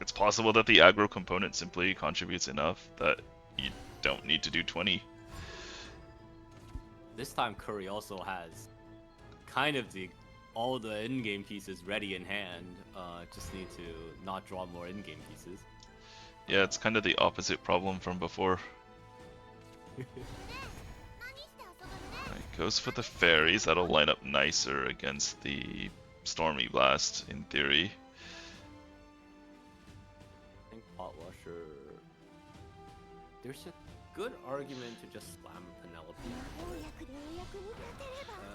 it's possible that the aggro component simply contributes enough that you don't need to do 20. This time Kuri also has kind of all the in-game pieces ready in hand. Just need to not draw more in-game pieces. Yeah, it's kind of the opposite problem from before. Right, goes for the fairies. That'll line up nicer against the Stormy Blast, in theory. I think Potwasher. There's a good argument to just slam Penelope.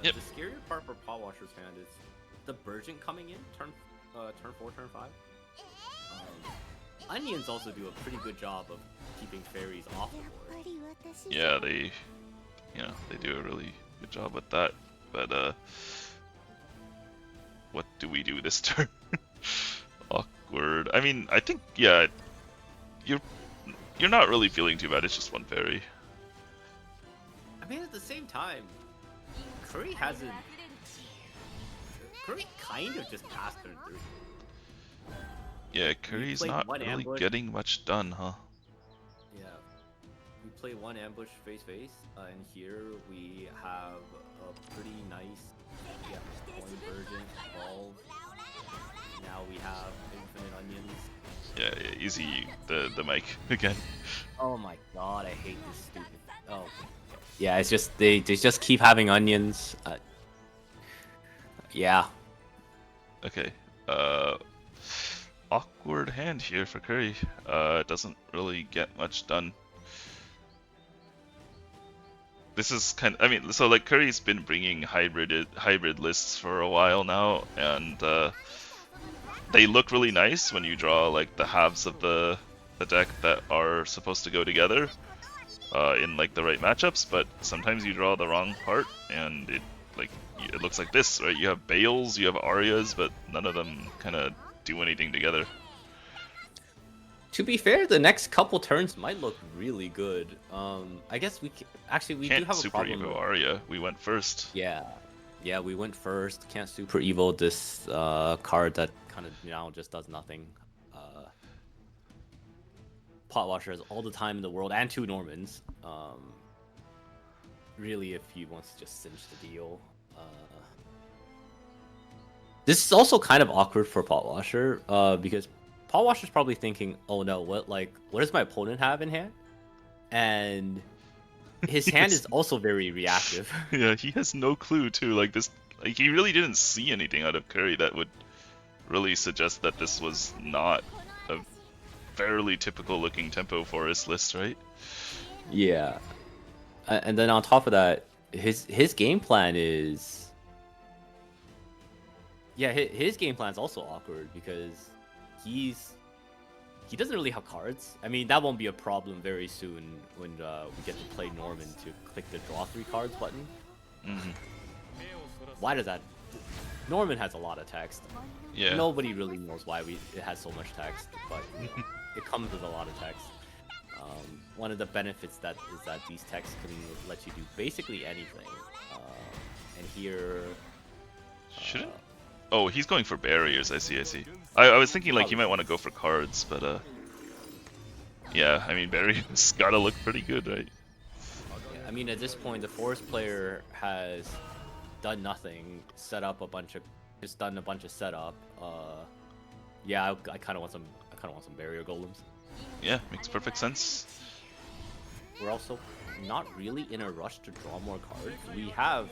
Yep. The scarier part for Potwasher's hand is the Burgeon coming in turn 4, turn 5. Onions also do a pretty good job of keeping fairies off the board. Yeah, they do a really good job with that. But what do we do this turn? Awkward. I mean, I think yeah, you're not really feeling too bad. It's just one fairy. I mean, at the same time, Kuri kind of just passed turn 3. Yeah, Kuri's not really ambush. getting much done, huh? Yeah. We play one ambush face, and here we have a pretty nice point Virgin evolve. Now we have infinite onions. Yeah, easy the mic again. Oh my god, I hate this stupid. Oh. Yeah, it's just they just keep having onions. Yeah. Okay. Awkward hand here for Kuri. Doesn't really get much done. This is I mean, so like Kuri's been bringing hybrid lists for a while now, and they look really nice when you draw like the halves of the deck that are supposed to go together in like the right matchups. But sometimes you draw the wrong part, and it looks like this, right? You have Bales, you have Arias, but none of them kind of do anything together. To be fair, the next couple turns might look really good. I guess we do have a Super problem. Evo Arya. We went first. Yeah, we went first. Can't Super Evo this card that kind of now just does nothing. Potwasher has all the time in the world and 2 Normans. Really, if he wants to just cinch the deal. This is also kind of awkward for Potwasher because Potwasher's probably thinking, "Oh no, what does my opponent have in hand?" And his hand is also very reactive. Yeah, he has no clue too. Like this, like he really didn't see anything out of Kuri that would really suggest that this was not a fairly typical looking tempo forest list, right? Yeah, and then on top of that, his game plan is. Yeah, his game plan is also awkward because he doesn't really have cards. I mean, that won't be a problem very soon when we get to play Norman to click the draw 3 cards button. Mhm. Why does that? Norman has a lot of text. Yeah. Nobody really knows why it has so much text, but you know, it comes with a lot of text. One of the benefits that is that these texts can let you do basically anything. And here, Shouldn't. Oh, he's going for barriers. I see. I see. I was thinking like he might want to go for cards, but yeah. I mean, barriers gotta look pretty good, right? yeah, I mean, at this point, the Forest player has done nothing, set up a bunch of, just done a bunch of setup. Yeah, I kind of want some. I kind of want some barrier golems. Yeah, makes perfect sense. We're also not really in a rush to draw more cards. We have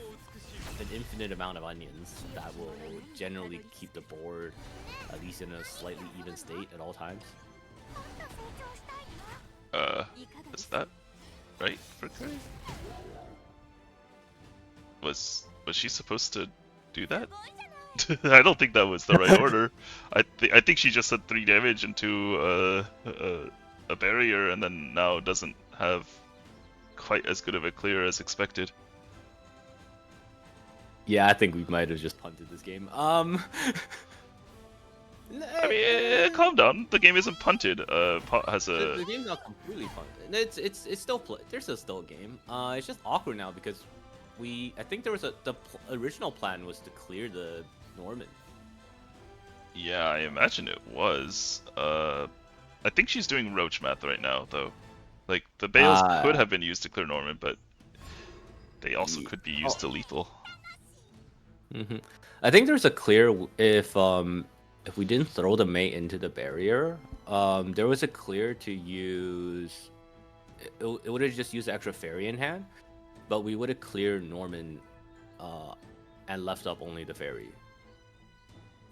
an infinite amount of onions that will generally keep the board at least in a slightly even state at all times. Is that right for Kuri? Was she supposed to do that? I don't think that was the right order. I think she just said 3 damage into a barrier, and then now doesn't have quite as good of a clear as expected. Yeah, I think we might have just punted this game. I mean, calm down. The game isn't punted. Pot has a. The game's not completely punted. It's still there's still a game. It's just awkward now because I think there was the original plan was to clear the Norman. Yeah, I imagine it was. I think she's doing roach math right now, though. Like the bales could have been used to clear Norman, but they also could be used to lethal. Mm-hmm. I think there's a clear if we didn't throw the mate into the barrier. There was a clear to use. It would have just used extra fairy in hand, but we would have cleared Norman, and left up only the fairy.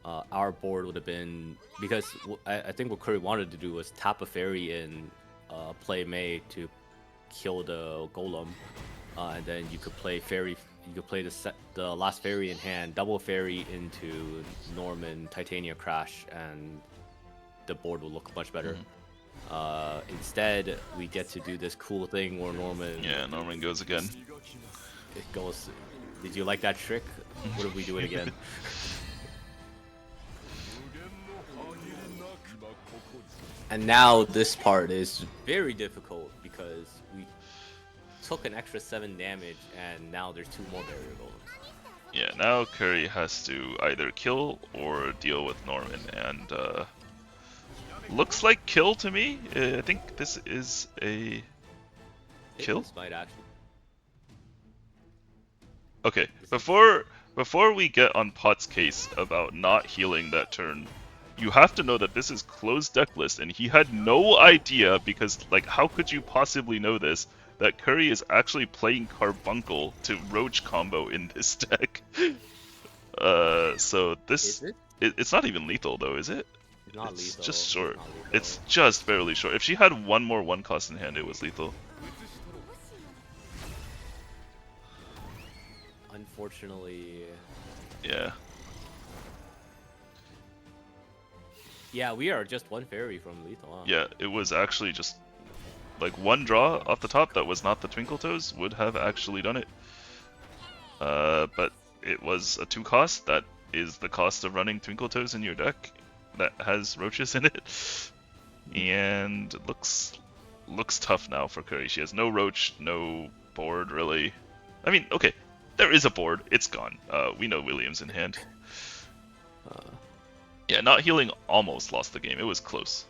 Our board would have been because I think what Kuri wanted to do was tap a fairy in, play May to kill the golem, and then you could play fairy. You could play the last fairy in hand, double fairy into Norman Titania Crash, and the board will look much better. Instead, we get to do this cool thing where Norman. Yeah, Norman goes again. It goes. Did you like that trick? What if we do it again? And now this part is very difficult because we took an extra 7 damage and now there's 2 more barrier golems. Yeah, now Kuri has to either kill or deal with Norman, and looks like kill to me. I think this is a kill. This might actually. Okay, before we get on Pot's case about not healing that turn, you have to know that this is closed deck list, and he had no idea because, like, how could you possibly know this? That Kuri is actually playing Carbuncle to Roach combo in this deck. So this Is it? it's not even lethal though, is it? It's not It's lethal. just short. Not lethal. It's just barely short. If she had one more 1 cost in hand, it was lethal. Unfortunately. Yeah. Yeah, we are just 1 fairy from lethal. Huh? Yeah, it was actually just like 1 draw off the top that was not the Twinkle Toes would have actually done it. But it was a 2 cost. That is the cost of running Twinkle Toes in your deck that has roaches in it. And it looks tough now for Kuri. She has no roach, no board really. I mean, okay, there is a board. It's gone. We know Williams in hand. Yeah, not healing almost lost the game. It was close.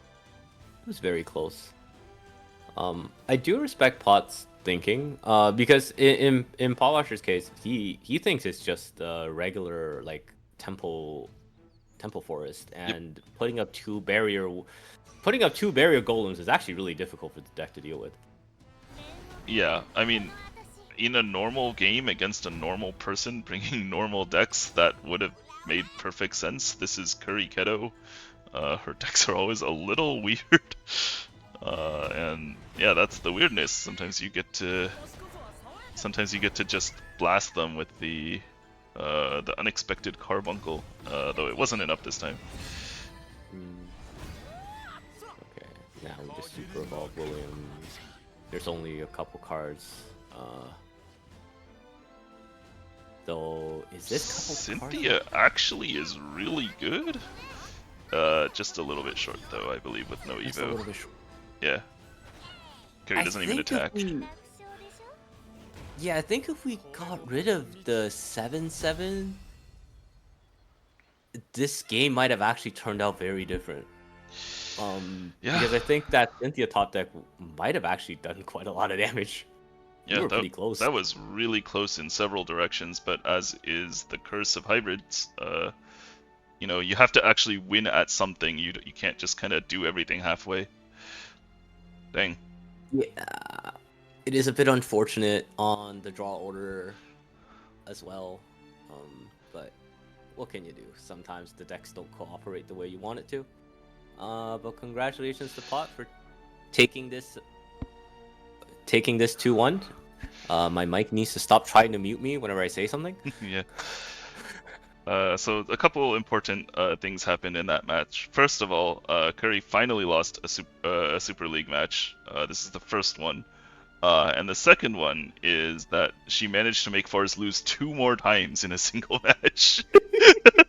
It was very close. I do respect Pot's thinking, because in Potwasher's case, he thinks it's just a regular like temple forest, and putting up two barrier golems is actually really difficult for the deck to deal with. Yeah, I mean, in a normal game against a normal person bringing normal decks, that would have made perfect sense. This is Kuri Keto. Her decks are always a little weird. And yeah, that's the weirdness. Sometimes you get to just blast them with the unexpected Carbuncle, though it wasn't enough this time. Okay, now we just Super Evolve Williams. There's only a couple cards. Though, is this couple Cynthia actually is really good. Just a little bit short though, I believe, with no Just a Evo. little bit short. Yeah. Kuri doesn't even attack. Yeah, I think if we got rid of the 7-7, this game might have actually turned out very different. Yeah. Because I think that Cynthia top deck might have actually done quite a lot of damage. You were pretty close. That was really close in several directions, but as is the curse of hybrids, you know, you have to actually win at something. You can't just kind of do everything halfway. Dang. Yeah, it is a bit unfortunate on the draw order as well. But what can you do? Sometimes the decks don't cooperate the way you want it to. But congratulations to Pot for taking this 2-1. My mic needs to stop trying to mute me whenever I say something. Yeah. So a couple important things happened in that match. First of all, Kuri finally lost a Super League match. This is the first one. And the second one is that she managed to make Forrest lose 2 more times in a single match.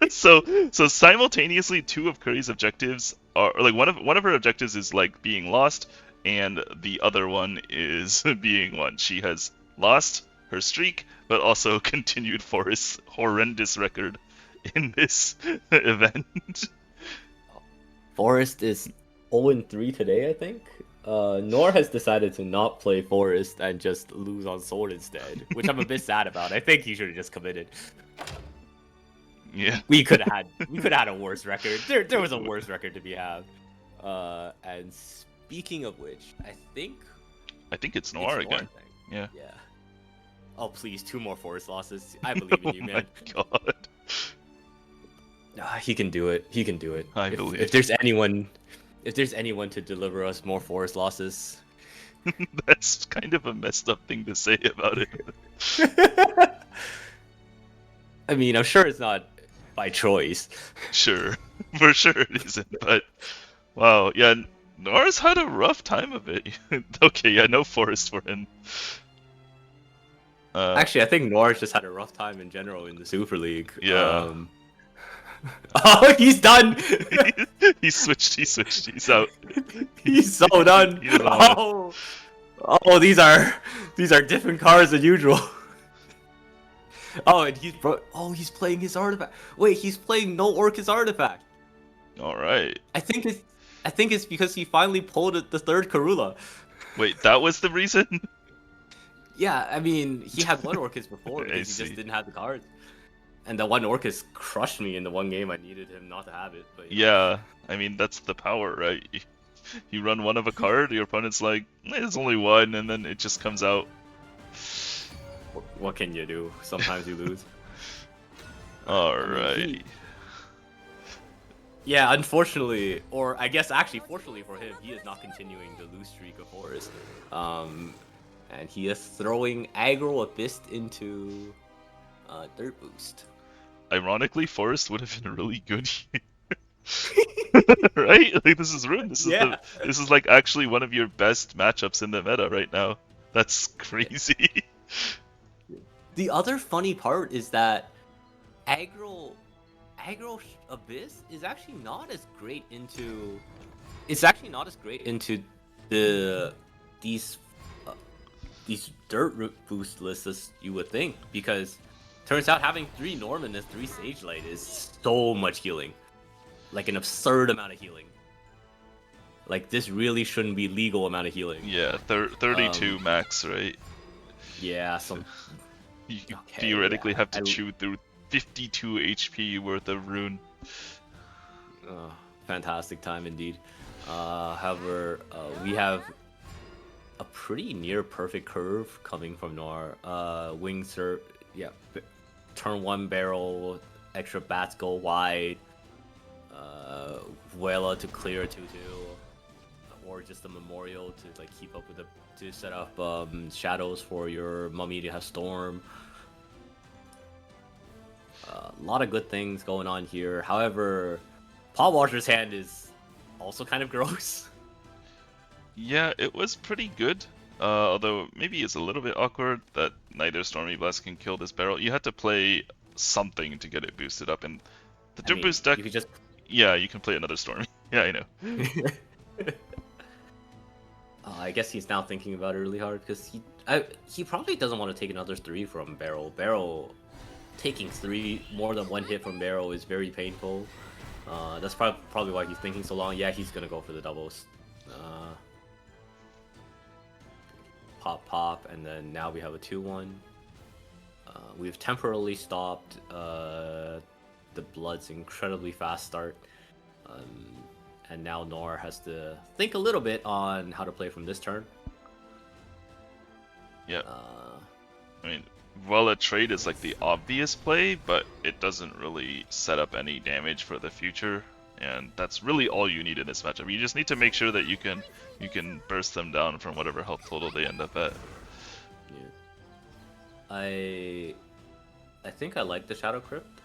so simultaneously, 2 of Kuri's objectives are like one of her objectives is like being lost, and the other one is being won. She has lost her streak, but also continued Forrest's horrendous record in this event. Forrest is 0-3 today, I think. Noire has decided to not play Forrest and just lose on Sword instead, which I'm a bit sad about. I think he should have just committed. Yeah. We could have had a worse record. There was a worse record to be had. And speaking of which, I think it's Noire again. Yeah. Yeah. Oh please, 2 more Forest losses. I believe in you, man. Oh my god. He can do it. He can do it. I believe. If there's anyone to deliver us more Forest losses. That's kind of a messed up thing to say about it. I mean, I'm sure it's not by choice. Sure. For sure it isn't, but wow, yeah, Noire's had a rough time of it. Okay, yeah, no Forest for him. Actually, I think Noire's just had a rough time in general in the Super League. Yeah. Oh, he's done! He switched, he's out. He's so done! He doesn't want it. Oh, these are different cards than usual. Oh, and he's playing his artifact. Wait, he's playing no Orcus artifact. Alright. I think it's because he finally pulled the 3rd Karula. Wait, that was the reason? Yeah, I mean, he had 1 Orcus before I because he just didn't have the cards. And the 1 Orcus crushed me in the 1 game I needed him not to have it. But Yeah, I mean, that's the power, right? You run 1 of a card, your opponent's like, there's only 1, and then it just comes out. What can you do? Sometimes you lose. Alright. Yeah, unfortunately, or I guess actually fortunately for him, he is not continuing the lose streak of Forest. And he is throwing Aggro Abyss into Dirt Boost. Ironically, Forest would have been really good here. Right? Like, this is Rune. This is like actually one of your best matchups in the meta right now. That's crazy. The other funny part is that Aggro Abyss is actually not as great into. It's actually not as great into these Dirt Boost lists as you would think, because turns out having 3 Norman and 3 Sage Light is so much healing. Like an absurd amount of healing. Like, this really shouldn't be legal amount of healing. Yeah, 32 max, right? Yeah, You theoretically have to chew through 52 HP worth of Rune. Fantastic time indeed. However, we have a pretty near perfect curve coming from Noire. Turn 1 barrel, extra bats go wide. Vuela to clear 2/2, or just a memorial to like keep up with to set up shadows for your mummy to have storm. A lot of good things going on here. However, Potwasher's hand is also kind of gross. Yeah, it was pretty good. Although maybe it's a little bit awkward that neither Stormy Blast can kill this barrel. You had to play something to get it boosted up, and the I Dirt mean, Boost deck, you could just. yeah, you can play another Stormy. Yeah, I know. I guess he's now thinking about it really hard because he probably doesn't want to take another 3 from Barrel. Barrel taking 3 more than 1 hit from Barrel is very painful. That's probably why he's thinking so long. Yeah, he's gonna go for the doubles. Pop, and then now we have a 2-1. We've temporarily stopped the Blood's incredibly fast start. And now Noire has to think a little bit on how to play from this turn. Yeah. I mean, Vuela trade is like the obvious play, but it doesn't really set up any damage for the future, and that's really all you need in this matchup. You just need to make sure that you can burst them down from whatever health total they end up at. Yeah. I think I like the Shadow Crypt.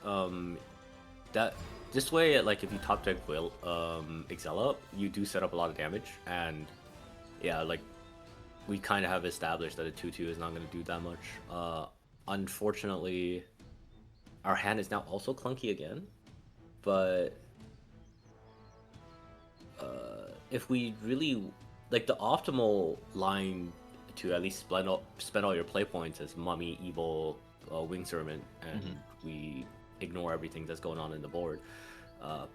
This way, like if you top deck Exela, you do set up a lot of damage, and yeah, like we kind of have established that a 2/2 is not going to do that much. Unfortunately, our hand is now also clunky again, but if we really like the optimal line to at least spend all your play points is Mummy, Evil, Wing Servant, and we ignore everything that's going on in the board.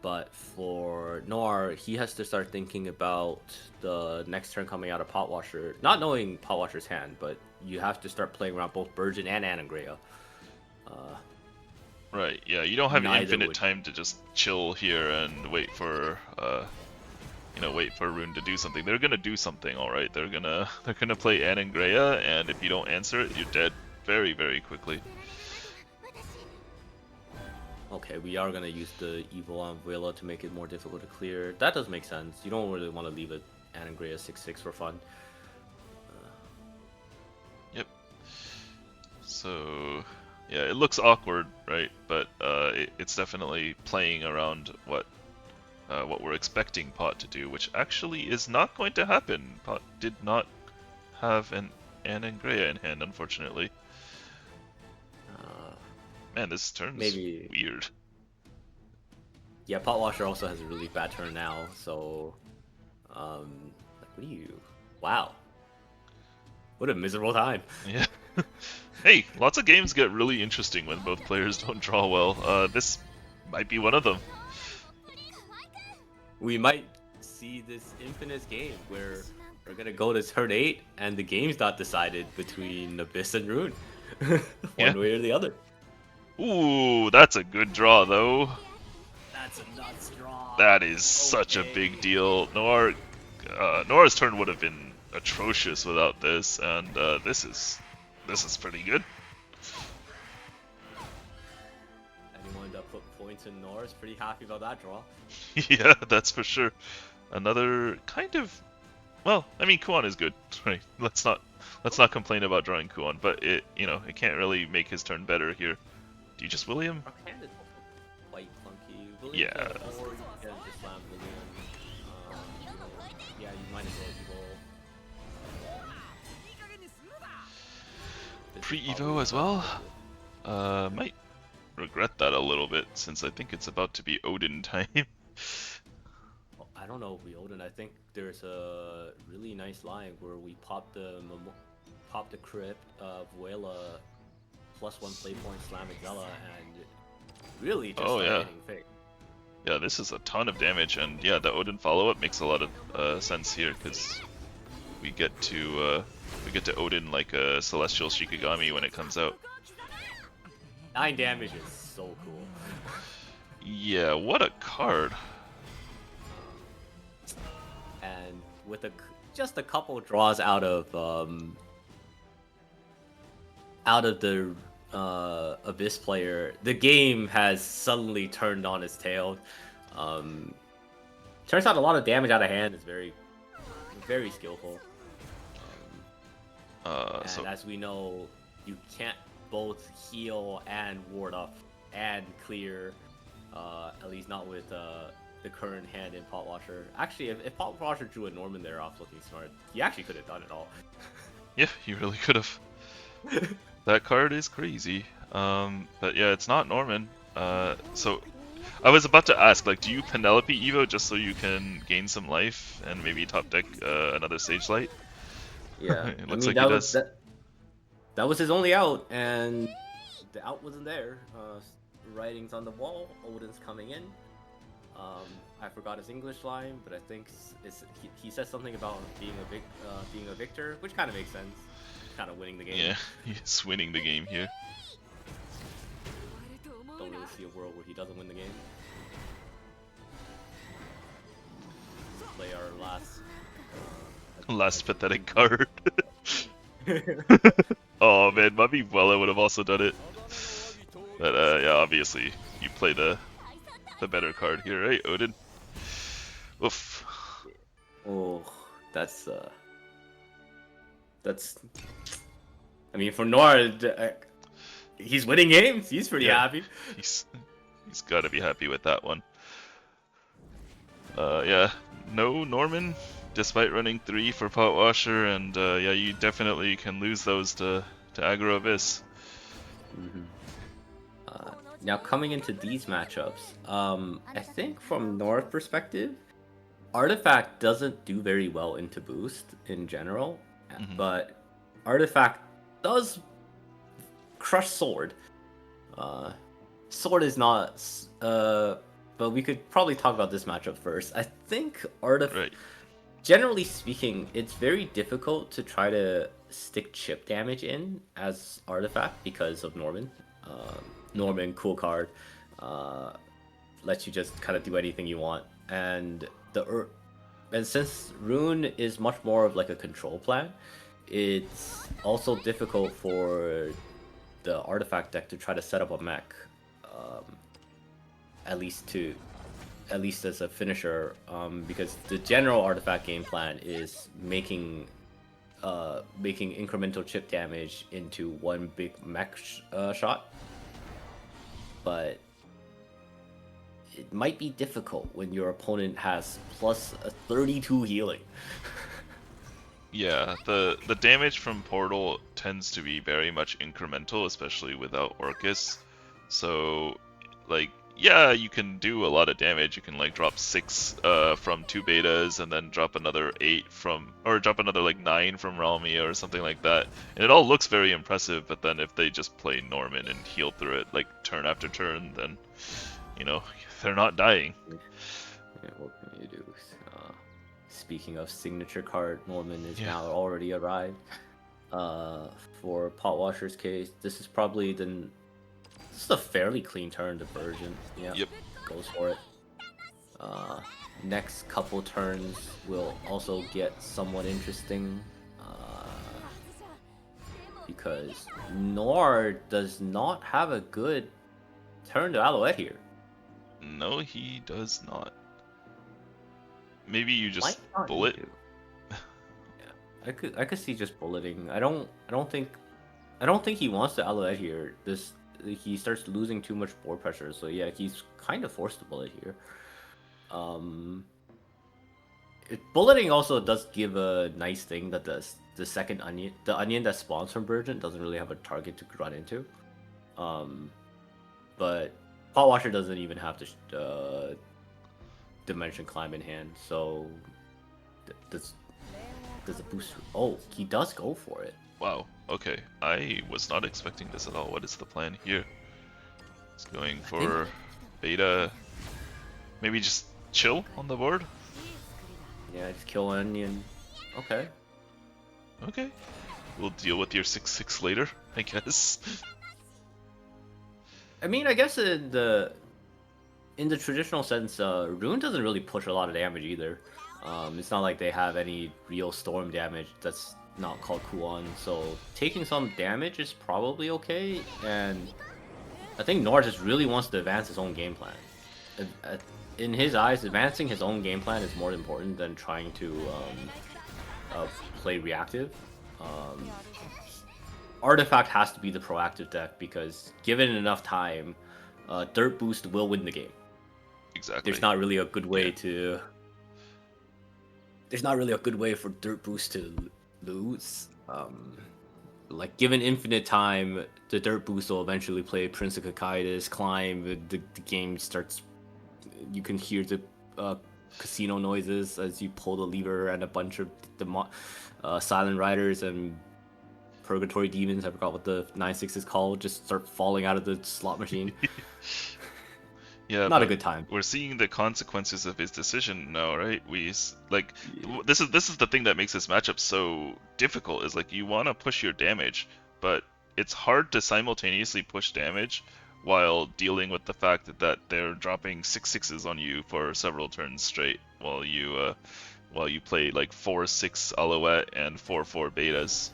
But for Noire, he has to start thinking about the next turn coming out of Potwasher. Not knowing Potwasher's hand, but you have to start playing around both Burgeon and Anangrea. Right, yeah, you don't have infinite time to just chill here and wait for Rune to do something. They're gonna do something, alright. They're gonna play Anangrea, and if you don't answer it, you're dead very, very quickly. Okay, we are gonna use the Evil on Vuela to make it more difficult to clear. That does make sense. You don't really want to leave it Anangrea 6/6 for fun. Yep. So, yeah, it looks awkward, right? But it's definitely playing around what we're expecting Pot to do, which actually is not going to happen. Pot did not have an Anangrea in hand, unfortunately. Man, this turn's weird. Yeah, Potwasher also has a really bad turn now, so... what do you... Wow. What a miserable time. Yeah. Hey, lots of games get really interesting when both players don't draw well. This might be one of them. We might see this infamous game where we're gonna go to turn 8 and the game's not decided between Abyss and Rune. One way or the other. Ooh, that's a good draw, though. That's a nuts draw. That is such a big deal. Noire's turn would have been atrocious without this, and this is pretty good. Anyone that put points in Noire is pretty happy about that draw. Yeah, that's for sure. Another kind of, well, I mean, Kuon is good, right? Let's not complain about drawing Kuon, but it can't really make his turn better here. Do you just William? Our hand is also quite clunky. William yeah. Or you can just slam William. Yeah, you might as well Evo. Pre-Evo as well? Might regret that a little bit, since I think it's about to be Odin time. I don't know if we Odin. I think there's a really nice line where we pop the crypt, Vuela, +1 play point, slam Exela, and really just hitting fake. Yeah, this is a ton of damage, and yeah, the Odin follow-up makes a lot of sense here, because we get to Odin like a Celestial Shikigami when it comes out. 9 damage is so cool. Yeah, what a card. And with just a couple draws out of the Abyss player, the game has suddenly turned on its tail. Turns out a lot of damage out of hand is very, very skillful. And as we know, you can't both heal and ward up and clear, at least not with the current hand in Potwasher. Actually, if Potwasher drew a Norman there off looking smart, he actually could have done it all. Yeah, you really could have. That card is crazy. But yeah, it's not Norman. So I was about to ask, like, do you Penelope Evo just so you can gain some life and maybe top deck another Sage Light? Yeah, It I looks mean like he does. that was his only out, and the out wasn't there. Writings on the wall. Odin's coming in. I forgot his English line, but I think he said something about being a victor, which kind of makes sense. Kind of winning the game. Yeah, he's winning the game here. Don't really see a world where he doesn't win the game. Play our Last pathetic card. Oh man, Mummy Wella would have also done it. But yeah, obviously you play the better card here, right, Odin? Oof. Oh, that's. I mean, for Noire, he's winning games. He's pretty happy. He's got to be happy with that one. Yeah, no Norman, despite running 3 for Potwasher, and yeah, you definitely can lose those to Aggro Abyss. Now coming into these matchups, I think from North perspective, Artifact doesn't do very well into boost in general, but Artifact does crush Sword. Sword is not, but we could probably talk about this matchup first. I think Artifact, generally speaking, it's very difficult to try to stick chip damage in as Artifact because of Norman. Norman, cool card, lets you just kind of do anything you want, and since Rune is much more of like a control plan, it's also difficult for the Artifact deck to try to set up a mech, at least as a finisher, because the general Artifact game plan is making incremental chip damage into one big mech shot. But it might be difficult when your opponent has plus a 32 healing. Yeah, the damage from Portal tends to be very much incremental, especially without Orcus. So, like, yeah, you can do a lot of damage. You can like drop 6 from 2 betas, and then drop another 8 from, or drop another like 9 from Ralmia or something like that. And it all looks very impressive. But then if they just play Norman and heal through it like turn after turn, then you know they're not dying. Yeah, what can you do? Speaking of signature card, Norman is now already arrived. For Potwasher's case, this is probably this is a fairly clean turn to version. Yeah. Yep. Goes for it. Next couple turns will also get somewhat interesting. Because Noire does not have a good turn to Alouette here. No, he does not. Maybe you just Might bullet. Yeah, I could see just bulleting. I don't think he wants to Alouette here. He starts losing too much board pressure, so yeah, he's kind of forced to bullet here. Bulleting also does give a nice thing that the second onion, the onion that spawns from Burgeon, doesn't really have a target to run into. But Potwasher doesn't even have the Dimension Climb in hand, so does a boost? Oh, he does go for it. Wow, okay. I was not expecting this at all. What is the plan here? He's going for beta. Maybe just chill on the board? Yeah, just kill onion. Okay. Okay. We'll deal with your 6/6 later, I guess. I mean, I guess in the traditional sense, Rune doesn't really push a lot of damage either. It's not like they have any real storm damage that's not called Kuon, so taking some damage is probably okay, and I think Noire just really wants to advance his own game plan. In his eyes, advancing his own game plan is more important than trying to play reactive. Artifact has to be the proactive deck because given enough time, Dirt Boost will win the game. Exactly. There's not really a good way to. There's not really a good way for Dirt Boost to lose. Like given infinite time, the dirt boost will eventually play Prince of Kakaitis, climb, the game starts, you can hear the casino noises as you pull the lever, and a bunch of the silent riders and purgatory demons, I forgot what the 9-6 is called, just start falling out of the slot machine. Yeah, Not a good time. We're seeing the consequences of his decision now, right? This is the thing that makes this matchup so difficult. Is like you want to push your damage, but it's hard to simultaneously push damage while dealing with the fact that they're dropping 6/6s on you for several turns straight while you play like 4/6 Alouette and 4/4 betas.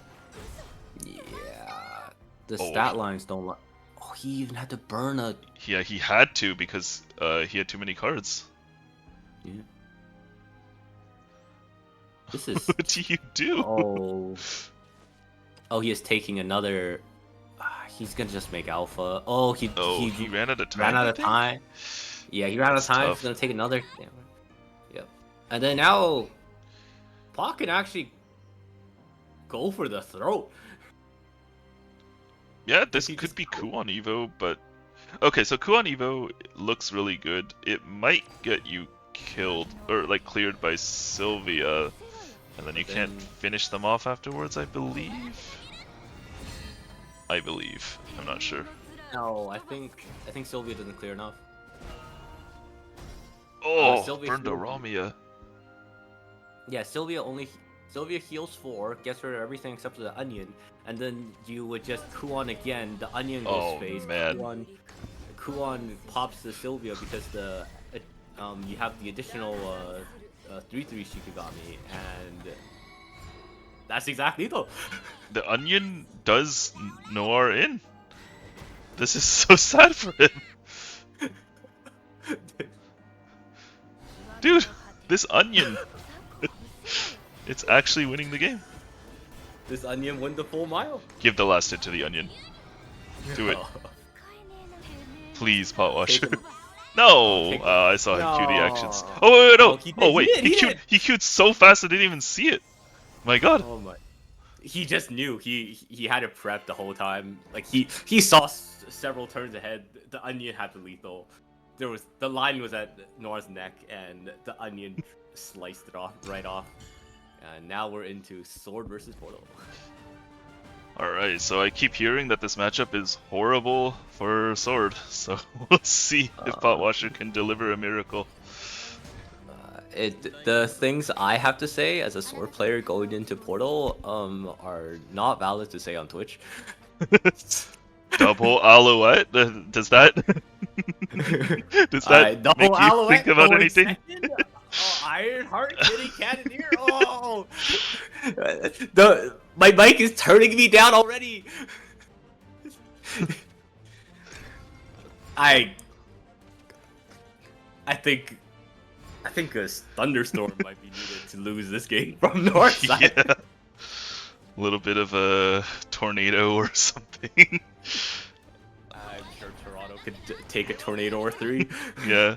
Yeah, the stat lines don't like. Oh, he even had to burn a. Yeah, he had to because he had too many cards. Yeah. This is. What do you do? Oh, he is taking another. He's gonna just make alpha. Oh, he ran out of time. Ran out of time. Yeah, he ran out of time. Tough. He's gonna take another. Yep. And then now, Pac can actually go for the throat. Yeah, this could be Ku on Evo, but okay. So Ku on Evo looks really good. It might get you killed or like cleared by Sylvia, and then you can't finish them off afterwards. I believe. I'm not sure. No, I think Sylvia doesn't clear enough. Oh, Sylvia burned a Ramia. Yeah, Sylvia heals 4, gets rid of everything except for the onion, and then you would just Kuon again. The onion goes face. Man. Kuon pops the Sylvia because you have the additional 3/3 Shikigami, and that's exactly though. The onion does Noire in. This is so sad for him. Dude, this onion. It's actually winning the game. This onion won the full mile. Give the last hit to the onion. Do it. Please, Potwasher. No! I saw him cue the actions. Oh, wait, no! He queued so fast I didn't even see it. My god. Oh my. He just knew. He had it prepped the whole time. Like, he saw several turns ahead. The onion had the lethal. The line was at Noire's neck, and the onion sliced it right off. And now we're into Sword versus Portal. Alright, so I keep hearing that this matchup is horrible for Sword, so we'll see if Potwasher can deliver a miracle. The things I have to say as a Sword player going into Portal are not valid to say on Twitch. Double Alouette? Does that make you think about anything? Ironheart Kitty Cannoneer. Oh, my mic is turning me down already. I think a thunderstorm might be needed to lose this game from North side. Yeah. A little bit of a tornado or something. I'm sure Toronto could take a tornado or 3. Yeah.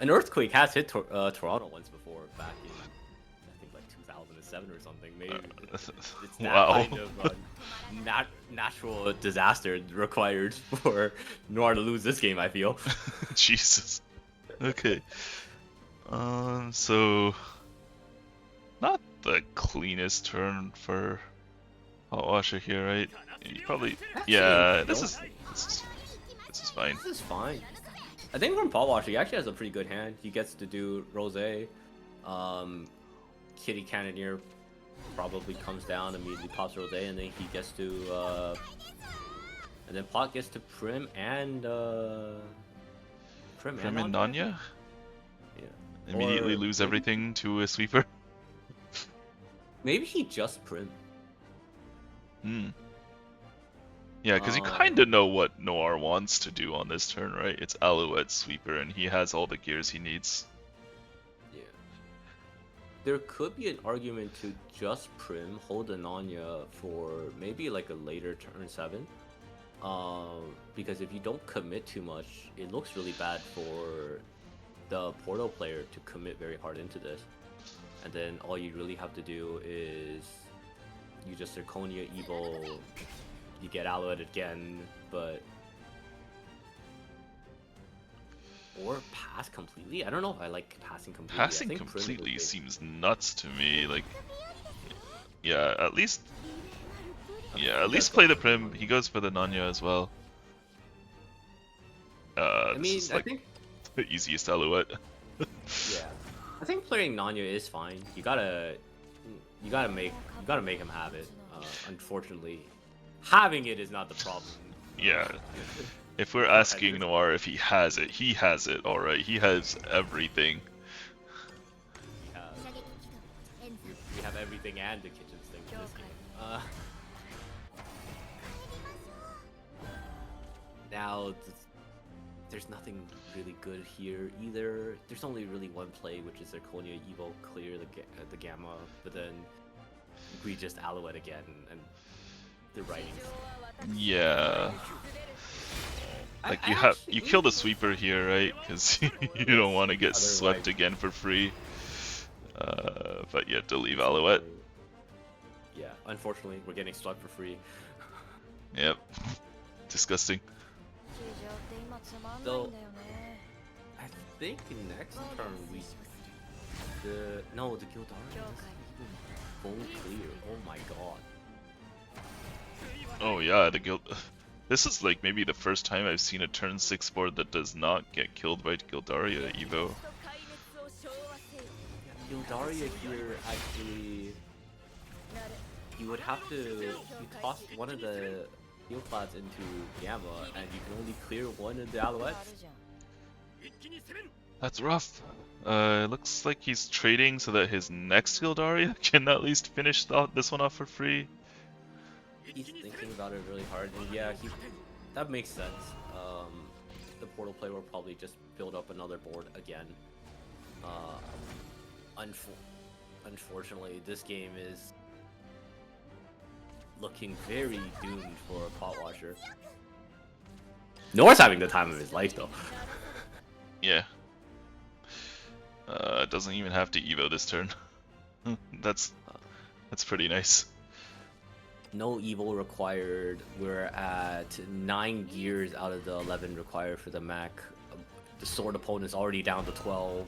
An earthquake has hit Toronto once before, back in I think like 2007 or something. Maybe it's that kind of natural disaster required for Noire to lose this game, I feel. Jesus. Okay. So not the cleanest turn for Potwasher here, right? You probably this is fine. This is fine. I think from Potwasher, he actually has a pretty good hand. He gets to do Rose. Kitty Cannoneer probably comes down, immediately pops Rose, and then he gets to and then Pot gets to Prim and Nanya? Yeah. Immediately lose everything to a sweeper. Maybe he just Prim. Yeah, because you kind of know what Noire wants to do on this turn, right? It's Alouette Sweeper, and he has all the gears he needs. Yeah. There could be an argument to just Prim, hold a Nanya for maybe like a later turn 7. Because if you don't commit too much, it looks really bad for the Portal player to commit very hard into this. and then all you really have to do is you just Zirconia Evo, you get Alouette again, but or pass completely. I don't know if I like passing completely. Passing completely seems nuts to me. Like, yeah, at least play the Prim. He goes for the Nanya as well. I This mean, is I like think the easiest Alouette. yeah, I think playing Nanya is fine. You gotta make him have it. Unfortunately, having it is not the problem. Yeah. If we're asking Noire if he has it, he has it, alright. He has everything. We have everything and the kitchen sink in this game. Now, there's nothing really good here either. There's only really one play, which is Zirconia Evo clear the Gamma, but then we just Alouette again, and the writing. Yeah. Like you kill the sweeper here, right? Because you don't want to get swept again for free. But you have to leave Alouette. Yeah, unfortunately, we're getting swept for free. Yep. Disgusting. So, I think next turn the Gildari full clear. Oh my god. Oh yeah, the Guild. This is like maybe the first time I've seen a turn 6 board that does not get killed by Gildaria Evo. Gildaria here actually, you would have to, you toss one of the Heal Clads into Gamma, and you can only clear one of the Alouettes. That's rough. It looks like he's trading so that his next Gildaria can at least finish this one off for free. He's thinking about it really hard, and yeah, that makes sense. The Portal player will probably just build up another board again. Unfortunately, this game is looking very doomed for a Potwasher. Noire's having the time of his life, though. Yeah. Doesn't even have to Evo this turn. That's pretty nice. No Evo required. We're at 9 gears out of the 11 required for the mech. The sword opponent's already down to 12.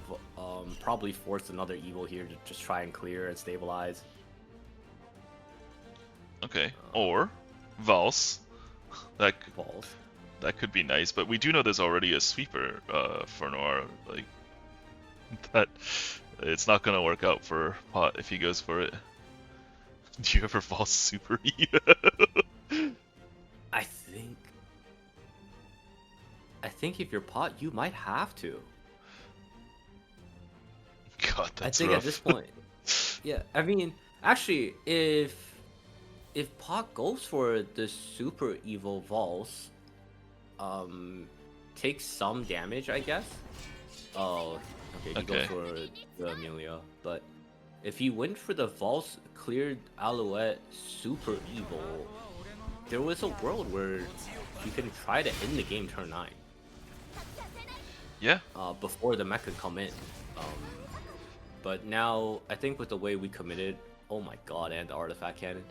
Probably force another Evo here to just try and clear and stabilize. Okay, or Valse. That Balls. That could be nice, but we do know there's already a sweeper for Noire. Like that, it's not gonna work out for Pot if he goes for it. Do you ever fall super Evo? I think if you're Pot, you might have to. God, that's I think rough. at this point, yeah. I mean, actually, if Pot goes for the super evil Valse, takes some damage, I guess. Oh, okay. He goes for the Amelia, but if he went for the Valse cleared Alouette super evil, there was a world where you can try to end the game turn 9. Yeah. Before the mech could come in. But now, I think with the way we committed, oh my god, and the artifact cannon.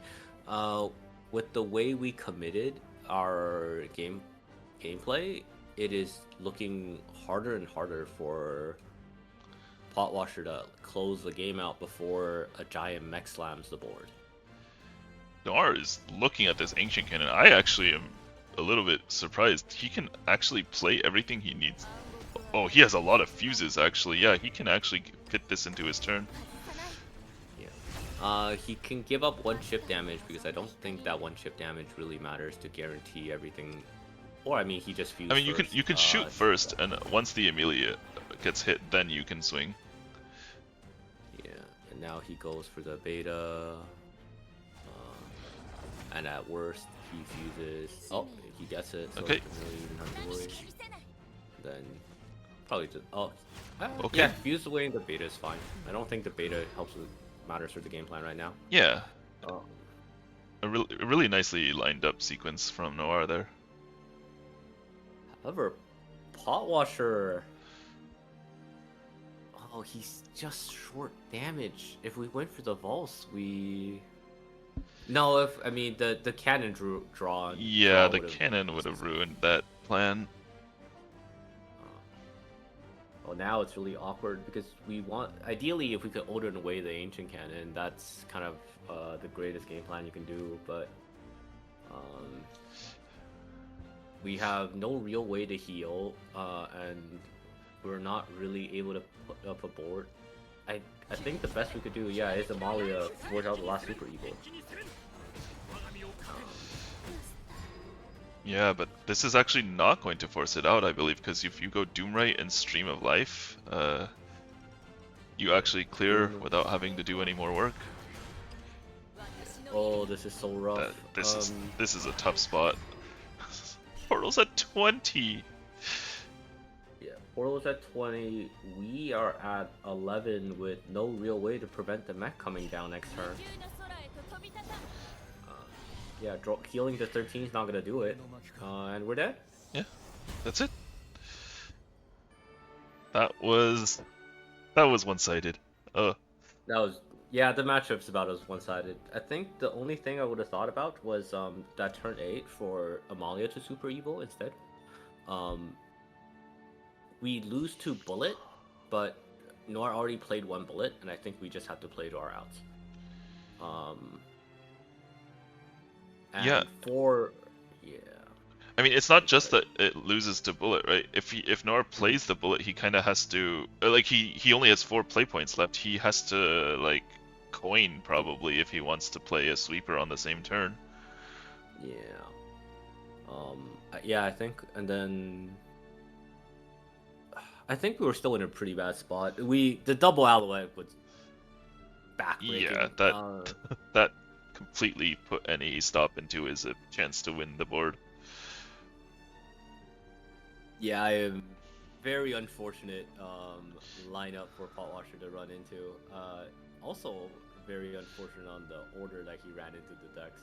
With the way we committed our gameplay, it is looking harder and harder for Potwasher to close the game out before a giant mech slams the board. Noire is looking at this Ancient Cannon. I actually am a little bit surprised. He can actually play everything he needs. Oh, he has a lot of fuses, actually. Yeah, he can actually fit this into his turn. Yeah. He can give up 1 chip damage, because I don't think that 1 chip damage really matters to guarantee everything. Or, I mean, he just fuses. I mean, you can shoot first, and once the Amelia gets hit, then you can swing. Yeah, and now he goes for the beta. And at worst, he fuses. Oh, he gets it. So okay. He doesn't really even have to worry. Then probably just okay. Yeah, fuse away in the beta is fine. I don't think the beta matters for the game plan right now. Yeah. A really nicely lined up sequence from Noire there. However, Potwasher. Oh, he's just short damage. If we went for the Vulse, we... No, I mean, the cannon draw... Yeah, the would've- cannon would have ruined that plan. Well, now it's really awkward because we want... Ideally, if we could order away the Ancient Cannon, that's kind of the greatest game plan you can do, but... we have no real way to heal, and we're not really able to put up a board. I think the best we could do, yeah, is Amalia forge out the last Super Evil. Yeah, but this is actually not going to force it out, I believe, because if you go Doomright and Stream of Life, you actually clear without having to do any more work. Oh, this is so rough. This is a tough spot. Portal's at 20. Yeah, Portal's at 20. We are at 11 with no real way to prevent the mech coming down next turn. Yeah, healing to 13 is not gonna do it, and we're dead. Yeah, that's it. That was one-sided. That was, yeah, the matchup's about as one-sided. I think the only thing I would have thought about was that turn 8 for Amalia to Super Evil instead. We lose to Bullet, but Noire already played 1 Bullet, and I think we just have to play to our outs. And yeah. I mean, it's not just that it loses to Bullet, right? If Noire plays the Bullet, he kind of has to, like, he only has 4 play points left. He has to, like, coin probably if he wants to play a sweeper on the same turn. Yeah. Yeah, I think, and then I think we were still in a pretty bad spot. The double Alouette was backbreaking. Yeah, that completely put any stop into his chance to win the board. Yeah, I am very unfortunate lineup for Potwasher to run into. Also very unfortunate on the order that he ran into the decks.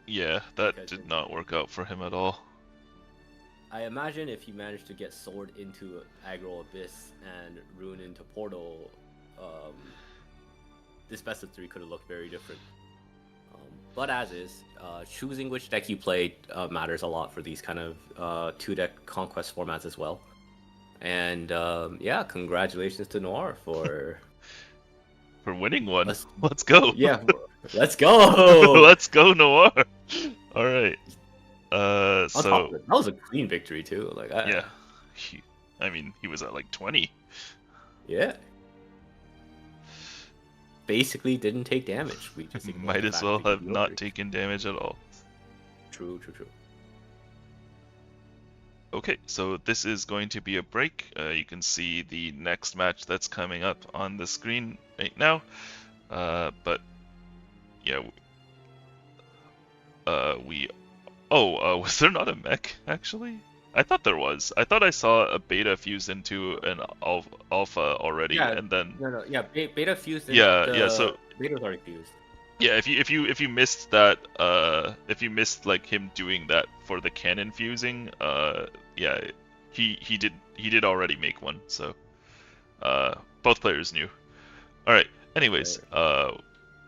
Yeah, that did not work out for him at all. I imagine if he managed to get Sword into Aggro Abyss and Rune into Portal, this best of 3 could have looked very different. But as is, choosing which deck you play matters a lot for these kind of 2-deck conquest formats as well. And yeah, congratulations to Noire for winning one. Let's go. Yeah, let's go. Let's go, Noire. All right. So that was a clean victory too. Like, yeah, I mean, he was at like 20. Yeah. Basically didn't take damage. We just might as well have not taken damage at all. True. Okay, so this is going to be a break. You can see the next match that's coming up on the screen right now. But yeah, was there not a mech actually? I thought there was. I thought I saw a beta fused into an alpha already, and then yeah, beta fused. So beta's already fused. Yeah, if you missed that, if you missed like him doing that for the cannon fusing, yeah, he did already make one. So both players knew. All right. Anyways,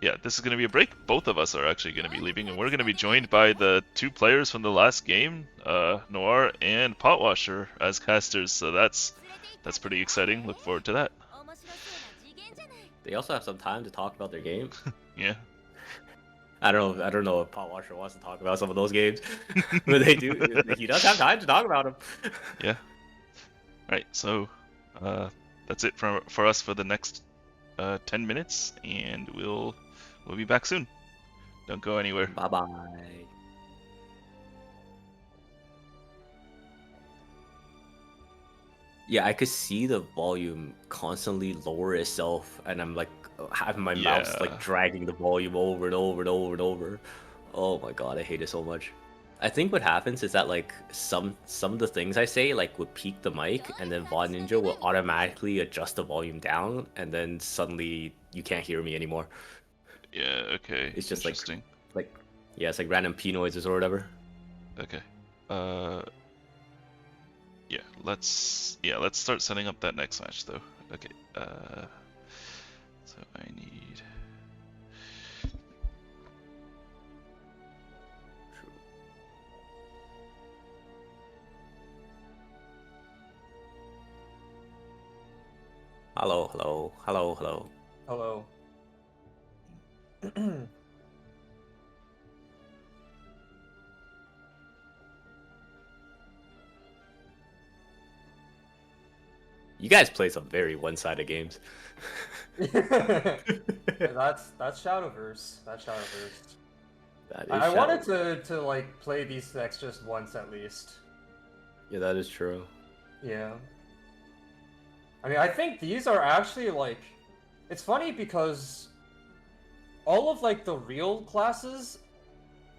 yeah, this is going to be a break. Both of us are actually going to be leaving, and we're going to be joined by the 2 players from the last game, Noire and Potwasher as casters. So that's pretty exciting. Look forward to that. They also have some time to talk about their game. Yeah. I don't know if Potwasher wants to talk about some of those games, but they do. He does have time to talk about them. Yeah. All right. So that's it for us for the next 10 minutes, and we'll be back soon. Don't go anywhere. Bye-bye. Yeah, I could see the volume constantly lower itself, and I'm like having my mouse like dragging the volume over and over and over and over. Oh my god, I hate it so much. I think what happens is that like some of the things I say like would peak the mic, and then VOD Ninja will automatically adjust the volume down, and then suddenly you can't hear me anymore. Yeah, okay. It's just interesting. Like yeah, it's like random P noises or whatever. Okay. Yeah, let's start setting up that next match though. Okay. So I need. Hello, hello, hello, hello. Hello. You guys play some very one-sided games. That's Shadowverse. That's Shadowverse. That is I wanted Shadow. to like play these decks just once at least. Yeah, that is true. Yeah. I mean, I think these are actually like, it's funny because all of like the real classes,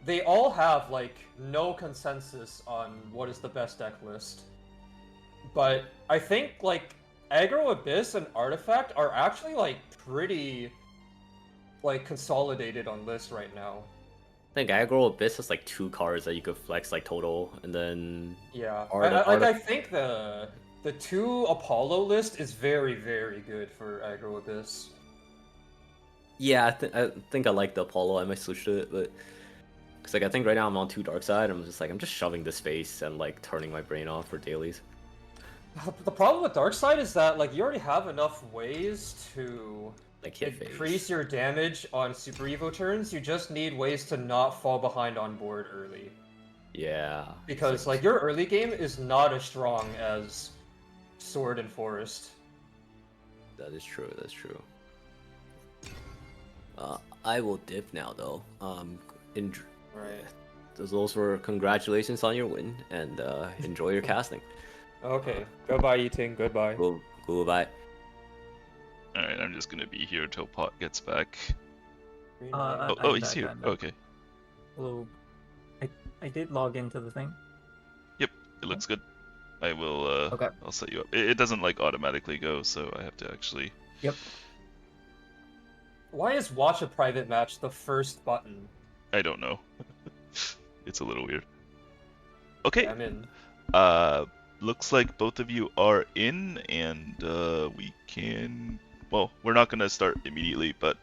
they all have like no consensus on what is the best deck list. But I think like Aggro Abyss and Artifact are actually like pretty like consolidated on lists right now. I think Aggro Abyss has like 2 cards that you could flex like total, and then Yeah, Art I think the 2 Apollo list is very good for Aggro Abyss. yeah, I think I like the Apollo. I might switch to it, but because like I think right now I'm on 2 dark side. I'm just shoving this face and like turning my brain off for dailies. The problem with Darkseid is that like you already have enough ways to Like hit increase face. your damage on Super Evo turns. You just need ways to not fall behind on board early. Yeah. Because like your early game is not as strong as Sword and Forest. That is true. That's true. I will dip now though. Right. Those were congratulations on your win, and enjoy your casting. Okay. Goodbye, Eating. Goodbye. Goodbye. Alright, I'm just gonna be here till Pot gets back. I'm Oh, back, he's here. I'm back. Okay. Hello. I did log into the thing. Yep, it looks good. I will, Okay. I'll set you up. It doesn't, like, automatically go, so I have to actually... Yep. Why is watch a private match the first button? I don't know. It's a little weird. Okay. Yeah, I'm in. Looks like both of you are in, and, we can... Well, we're not gonna start immediately, but,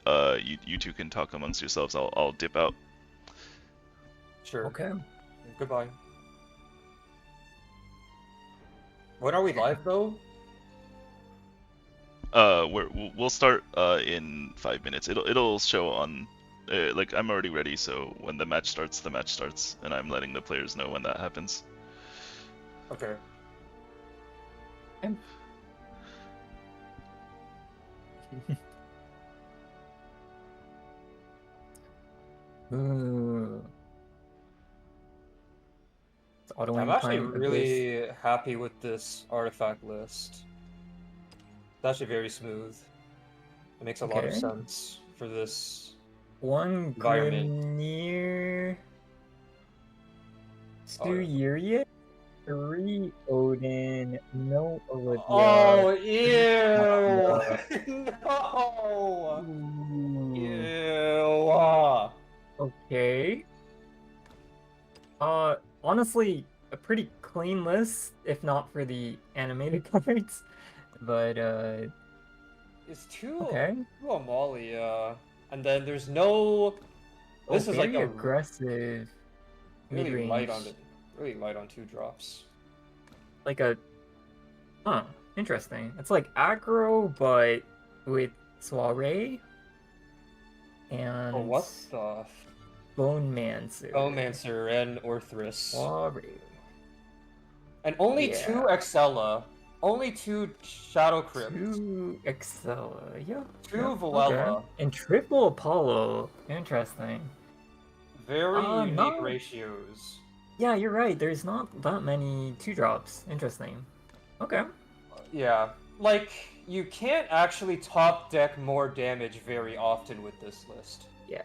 you two can talk amongst yourselves. I'll dip out. Sure. Okay. Goodbye. When are we live though? We'll start in 5 minutes. It'll show on like I'm already ready, so when the match starts, and I'm letting the players know when that happens. Okay. It's Autoaim I'm actually playing Abyss. really happy with this artifact list. It's actually very smooth. It makes a lot of Okay. sense for this. 1 environment. Grineer, 2 Oh, yeah. Yuria, 3 Odin, no Olivia. Oh, ew! No! Ooh. Ew! Okay. Honestly, a pretty clean list, if not for the animated cards. But It's too okay. Amalia, and then there's no. This is like very a aggressive really mid-range. light on the really light on 2 drops. Like a interesting. It's like aggro, but with soiree and Oh, what the? Bone Mancer. Omancer and Orthrus. Soiree. And only Yeah. 2 Exella. Only 2 Shadow Crypt. 2 Excella. Yeah. 2 yeah, Valella. okay. And triple Apollo. Interesting. Very unique not- ratios. Yeah, you're right. There's not that many 2-drops. Interesting. Okay. Yeah. Like, you can't actually top deck more damage very often with this list. Yeah.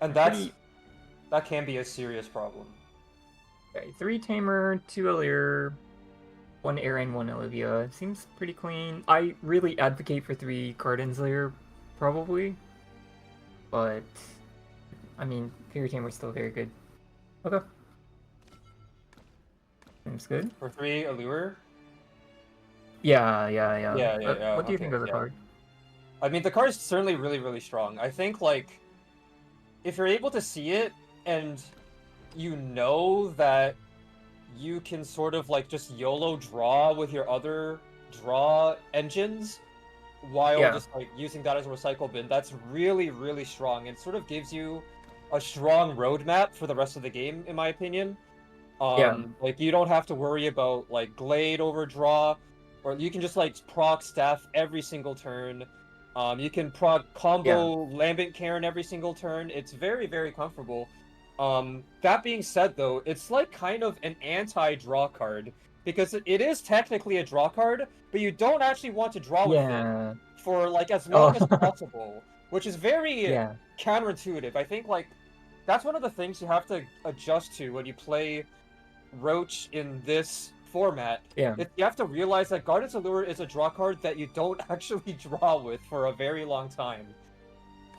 And Pretty- that can be a serious problem. Okay, 3 Tamer, 2 Allure, 1 Aaron, 1 Olivia. Seems pretty clean. I really advocate for 3 Cardins there, probably. But, I mean, Fairy Tamer's still very good. Okay. Seems good. For 3 Allure? Yeah. Yeah. What do you Okay, think of the yeah. card? I mean, the card is certainly really, really strong. I think, like, if you're able to see it and you know that you can sort of, like, just YOLO draw with your other draw engines while Yeah. just, like, using that as a recycle bin, that's really, really strong. It sort of gives you a strong roadmap for the rest of the game, in my opinion. Yeah. Like, you don't have to worry about, like, Glade overdraw, or you can just, like, proc Staff every single turn. You can proc combo Lambent Karen every single turn. It's very, very comfortable. That being said, though, it's, like, kind of an anti-draw card, because it is technically a draw card, but you don't actually want to draw with it Yeah. for, like, as long as Oh. possible, which is very Yeah. counterintuitive. I think, like, that's one of the things you have to adjust to when you play Roach in this format. Yeah. You have to realize that Guardian's Allure is a draw card that you don't actually draw with for a very long time.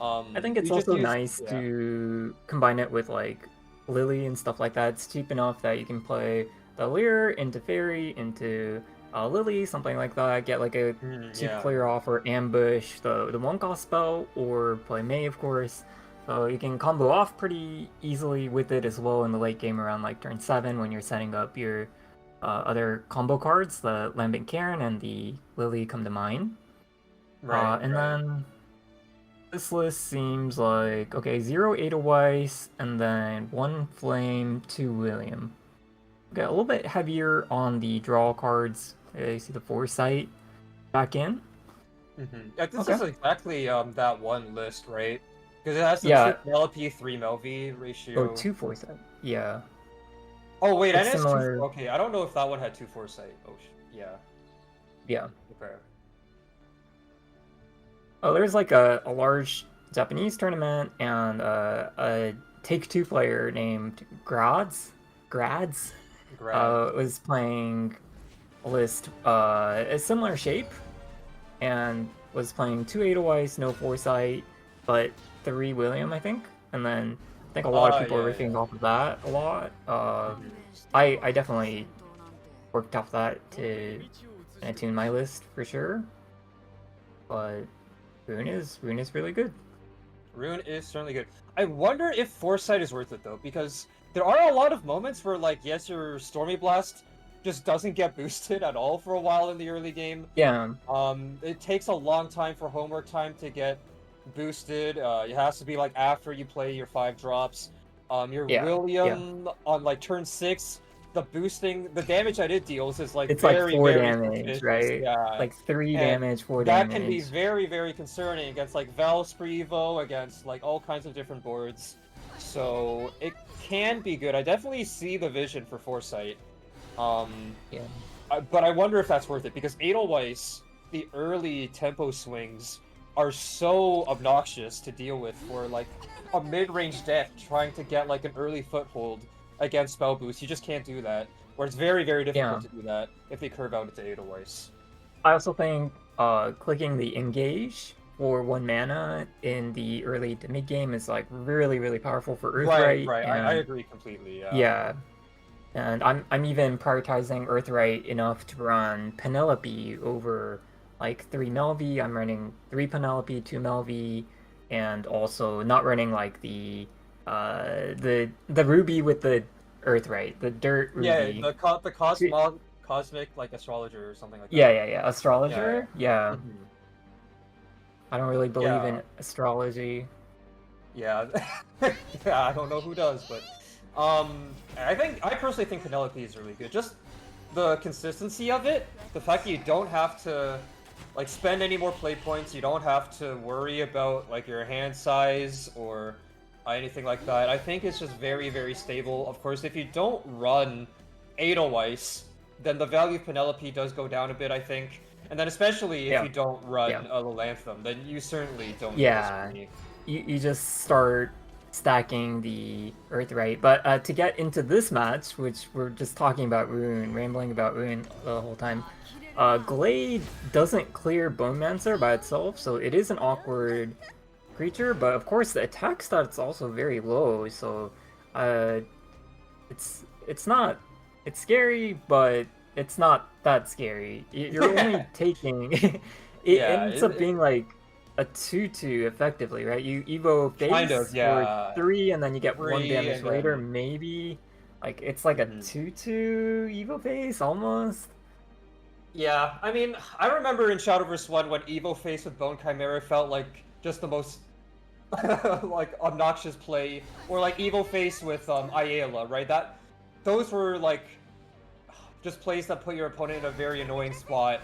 I think it's you just also use- nice yeah. to combine it with like Lily and stuff like that. It's cheap enough that you can play the Leer into Fairy, into Lily, something like that. Get like a cheap Yeah. clear off or ambush the one cost spell, or play May, of course. So you can combo off pretty easily with it as well in the late game around like turn 7 when you're setting up your other combo cards. The Lambent Cairn and the Lily come to mind. And then this list seems like, okay, 0 Edelweiss, and then 1 Flame, 2 William. Okay, a little bit heavier on the draw cards. Okay, you see the Foresight back in. Yeah, this Okay. is exactly that one list, right? Because it has the Yeah. 2 Penelope, 3 Melvi ratio. Oh, 2 Foresight. Yeah. Oh, wait, It's and it's similar. 2... Okay, I don't know if that one had 2 Foresight. Oh, yeah. Yeah. Okay. Oh, there's like a large Japanese tournament, and a Take-Two player named Grads was playing a list a similar shape, and was playing 2 Edelweiss, no Foresight, but 3 William, I think. And then I think a lot of people are riffing off of that a lot. I definitely worked off that to tune my list for sure. But Rune is really good. Rune is certainly good. I wonder if Foresight is worth it, though, because there are a lot of moments where, like, yes, your Stormy Blast just doesn't get boosted at all for a while in the early game. Yeah. It takes a long time for homework time to get boosted. It has to be, like, after you play your 5 drops. Your William on, like, turn 6, the damage that it deals is, like, it's very, like 4 very damage, suspicious. right? Yeah. Like 3 And damage, 4 that damage. can be very, very concerning against, like, Valspree Evo, against, like, all kinds of different boards. So, it can be good. I definitely see the vision for Foresight. Yeah. But I wonder if that's worth it, because Edelweiss, the early tempo swings are so obnoxious to deal with for, like, a mid-range deck trying to get, like, an early foothold against spell boost. You just can't do that. Where it's very, very difficult to do that if they curve out into Edelweiss. I also think clicking the engage for 1 mana in the early to mid game is like really, really powerful for Earthright. Right. And, I agree completely. Yeah. And I'm even prioritizing Earthright enough to run Penelope over like 3 Melvi. I'm running 3 Penelope, 2 Melvi, and also not running like the Ruby with the Earthright, the Dirt Ruby. Yeah, the cosmic like astrologer or something like that. Yeah. Astrologer. Yeah. Mhm. I don't really believe in astrology. Yeah. Yeah, I don't know who does, but I personally think Penelope is really good. Just the consistency of it, the fact that you don't have to like spend any more play points, you don't have to worry about like your hand size or anything like that. I think it's just very, very stable. Of course, if you don't run Edelweiss, then the value of Penelope does go down a bit, I think. And then especially if you don't run Lilanthem, then you certainly don't need this many. You just start stacking the Earthright. But to get into this match, which we're just talking about Rune, rambling about Rune the whole time, Glade doesn't clear Bonemancer by itself, so it is an awkward creature, but of course the attack stat's also very low, so it's scary, but it's not that scary. You're only taking. It Yeah, ends up being like a 2/2 effectively, right? You evo face Kind of, yeah. for 3, and then you get 1 3, damage and later, then- maybe. Like it's like a Mhm. 2/2 evo face almost. Yeah, I mean, I remember in Shadowverse 1 when Evo Face with Bone Chimera felt like just the most like obnoxious play, or like Evo Face with Ayala, right? Those were like just plays that put your opponent in a very annoying spot.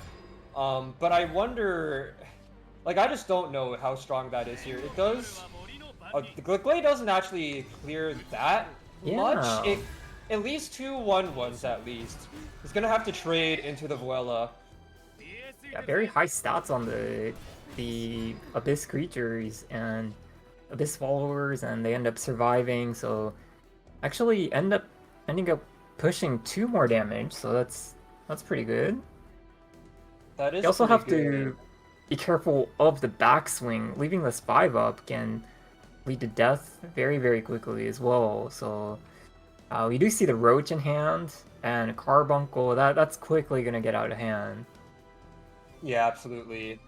But I wonder, like, I just don't know how strong that is here. It does. The Glade doesn't actually clear that much. Yeah. At least 2 1/1s at least. He's gonna have to trade into the Vuela. Yeah, very high stats on the Abyss creatures and Abyss followers, and they end up surviving. So actually ending up pushing 2 more damage. So that's pretty good. That is. You also pretty have good. to be careful of the backswing. Leaving this 5 up can lead to death very, very quickly as well. So we do see the Roach in hand and a Carbuncle. That's quickly gonna get out of hand. Yeah, absolutely.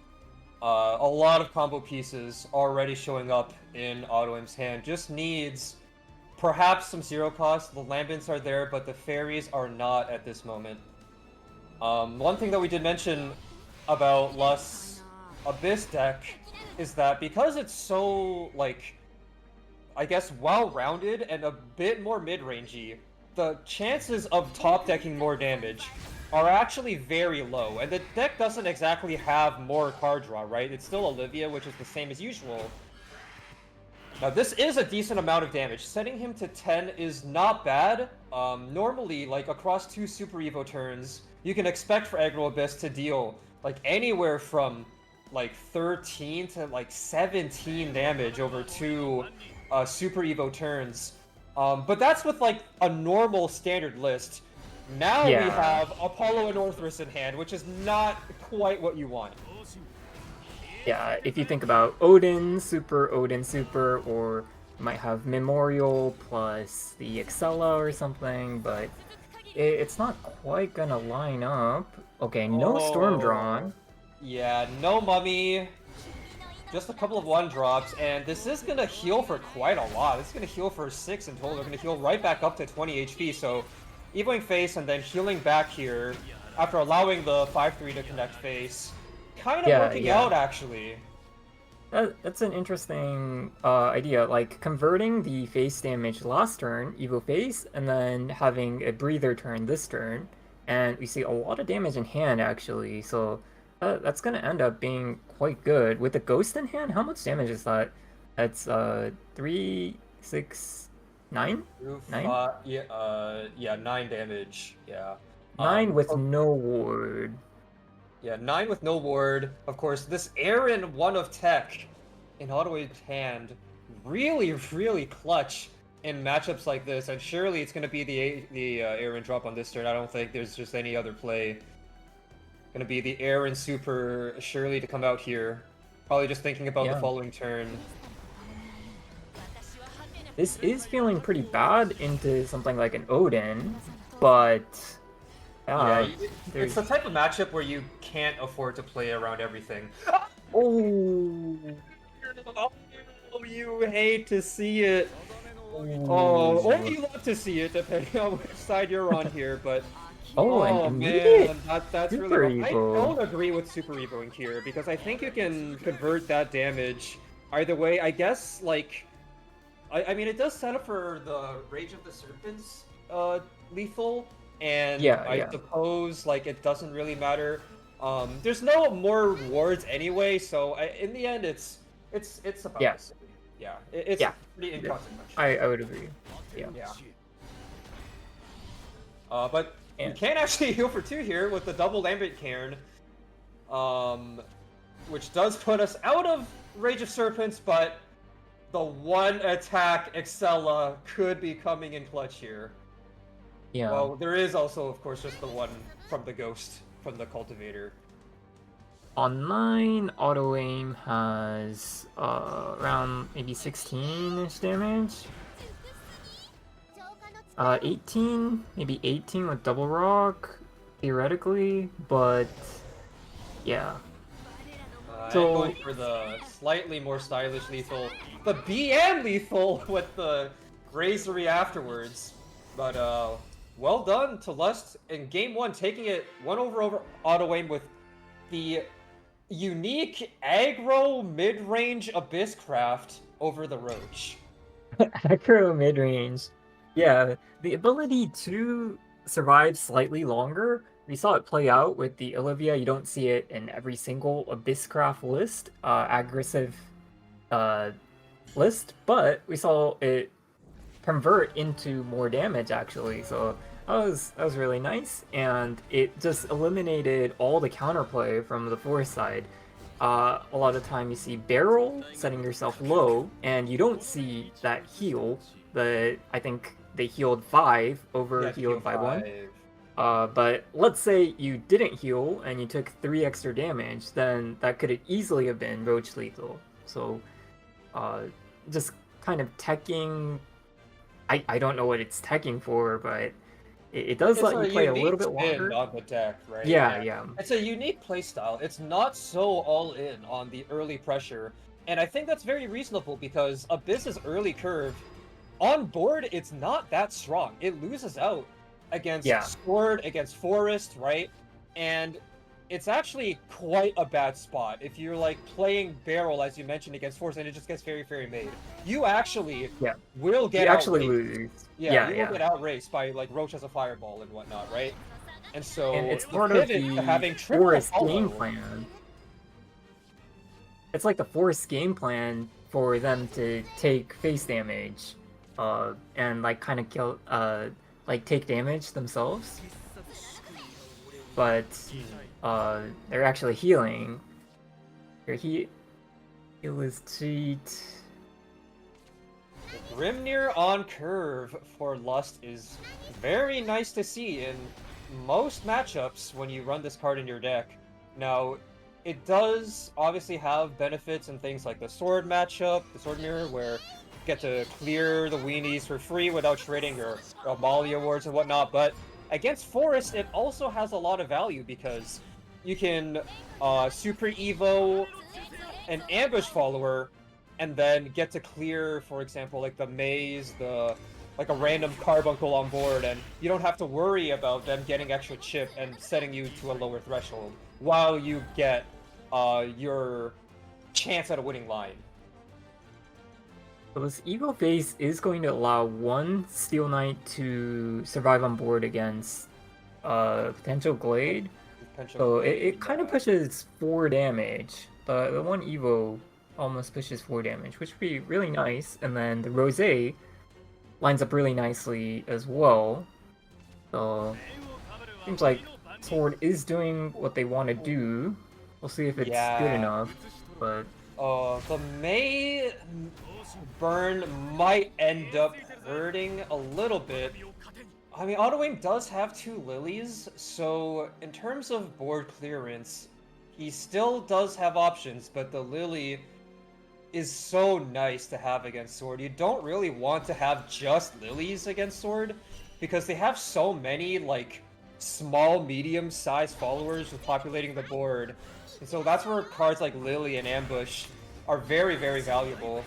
A lot of combo pieces already showing up in Autoaim's hand. Just needs perhaps some zero cost. The Lambents are there, but the fairies are not at this moment. One thing that we did mention about Lust's Abyss deck is that because it's so, like, I guess, well-rounded and a bit more mid-rangey, the chances of top-decking more damage are actually very low, and the deck doesn't exactly have more card draw, right? It's still Olivia, which is the same as usual. Now, this is a decent amount of damage. Setting him to 10 is not bad. Normally, like, across 2 Super Evo turns, you can expect for Aggro Abyss to deal, like, anywhere from, like, 13 to, like, 17 damage over 2 Super Evo turns. But that's with, like, a normal standard list. Now we Yeah. have Apollo and Orthrus in hand, which is not quite what you want. Yeah, if you think about Odin, Super, or you might have Memorial plus the Excella or something, but it's not quite gonna line up. Okay, no Storm Drawn. Yeah, no Mummy. Just a couple of 1-drops, and this is gonna heal for quite a lot. This is gonna heal for 6 in total. They're gonna heal right back up to 20 HP, so evoing face and then healing back here after allowing the 5-3 to connect face. Kind of working out, actually. That's an interesting idea, like converting the face damage last turn, Evo face, and then having a breather turn this turn, and we see a lot of damage in hand actually, so that's gonna end up being quite good. With the ghost in hand, how much damage is that? That's 3, 6, 9? 9? Yeah, 9 damage, yeah. 9 with no ward. Yeah, 9 with no ward. Of course, this Aaron 1 of Tech in Autoaim's hand, really, really clutch in matchups like this, and surely it's going to be the Aaron drop on this turn. I don't think there's just any other play. Going to be the Aaron Super surely to come out here. Probably just thinking about the following turn. This is feeling pretty bad into something like an Odin, but yeah, it's the type of matchup where you can't afford to play around everything. Oh, you hate to see it. Oh, or you love to see it, depending on which side you're on here, but... an immediate that's Super really rough. Evo. I don't agree with Super Evoing here, because I think you can convert that damage either way. I guess, like... I mean, it does set up for the Rage of the Serpents lethal, and I suppose, like, it doesn't really matter. There's no more wards anyway, so in the end, it's about the same. Yeah, it's pretty inconsequential. I would agree. Yeah. But you can actually heal for 2 here with the double Lambent Cairn, which does put us out of Rage of Serpents, but the 1 attack Excella could be coming in clutch here. Yeah. Well, there is also, of course, just the 1 from the Ghost, from the Cultivator. On mine, Autoaim has around maybe 16-ish damage. 18, maybe 18 with Double Rock. theoretically, but yeah. I'm So- going for the slightly more stylish lethal, the BM lethal with the grazery afterwards. But well done to Lust in game 1, taking it 1-over Autoaim with the unique aggro mid-range Abyss Craft over the Roach. Acro mid-range. Yeah, the ability to survive slightly longer. We saw it play out with the Olivia. You don't see it in every single Abysscraft list, aggressive list, but we saw it convert into more damage actually. So that was really nice, and it just eliminated all the counterplay from the forest side. A lot of time you see barrel setting yourself low, and you don't see that heal. I think they healed 5 over Yeah, healed by 1. 5. But let's say you didn't heal and you took 3 extra damage, then that could easily have been Roach lethal. So just kind of teching. I don't know what it's teching for, but it does let you play a little bit longer. On the deck, right? Yeah. It's a unique playstyle. It's not so all in on the early pressure, and I think that's very reasonable because Abyss's early curve on board, it's not that strong. It loses out against Sword, against Forest, right? And it's actually quite a bad spot if you're like playing barrel, as you mentioned, against Forest, and it just gets very, very made. You actually will get you actually outraced. lose. You will get outraced by like Roach as a fireball and whatnot, right? And so And it's the part of pivot the to having triple Forest follow- game plan. It's like the Forest game plan for them to take face damage, and like kind of kill, like take damage themselves. But they're actually healing. Their heal is cheat. Grimnir on curve for Lust is very nice to see in most matchups when you run this card in your deck. Now, it does obviously have benefits in things like the sword matchup, the sword mirror, where you get to clear the weenies for free without trading your Molly awards and whatnot, but against Forest, it also has a lot of value because you can Super Evo an ambush follower and then get to clear, for example, like the maze, like a random carbuncle on board, and you don't have to worry about them getting extra chip and setting you to a lower threshold while you get your chance at a winning line. So this Evo phase is going to allow one Steel Knight to survive on board against potential Glade. So it kind of pushes 4 damage. The one Evo almost pushes 4 damage, which would be really nice. And then the Rosé lines up really nicely as well. So seems like Sword is doing what they want to do. We'll see if it's good enough. But the May burn might end up hurting a little bit. I mean, Autoaim does have 2 lilies, so in terms of board clearance, he still does have options, but the lily is so nice to have against Sword. You don't really want to have just lilies against Sword, because they have so many, like, small, medium-sized followers with populating the board. And so that's where cards like Lily and Ambush are very, very valuable.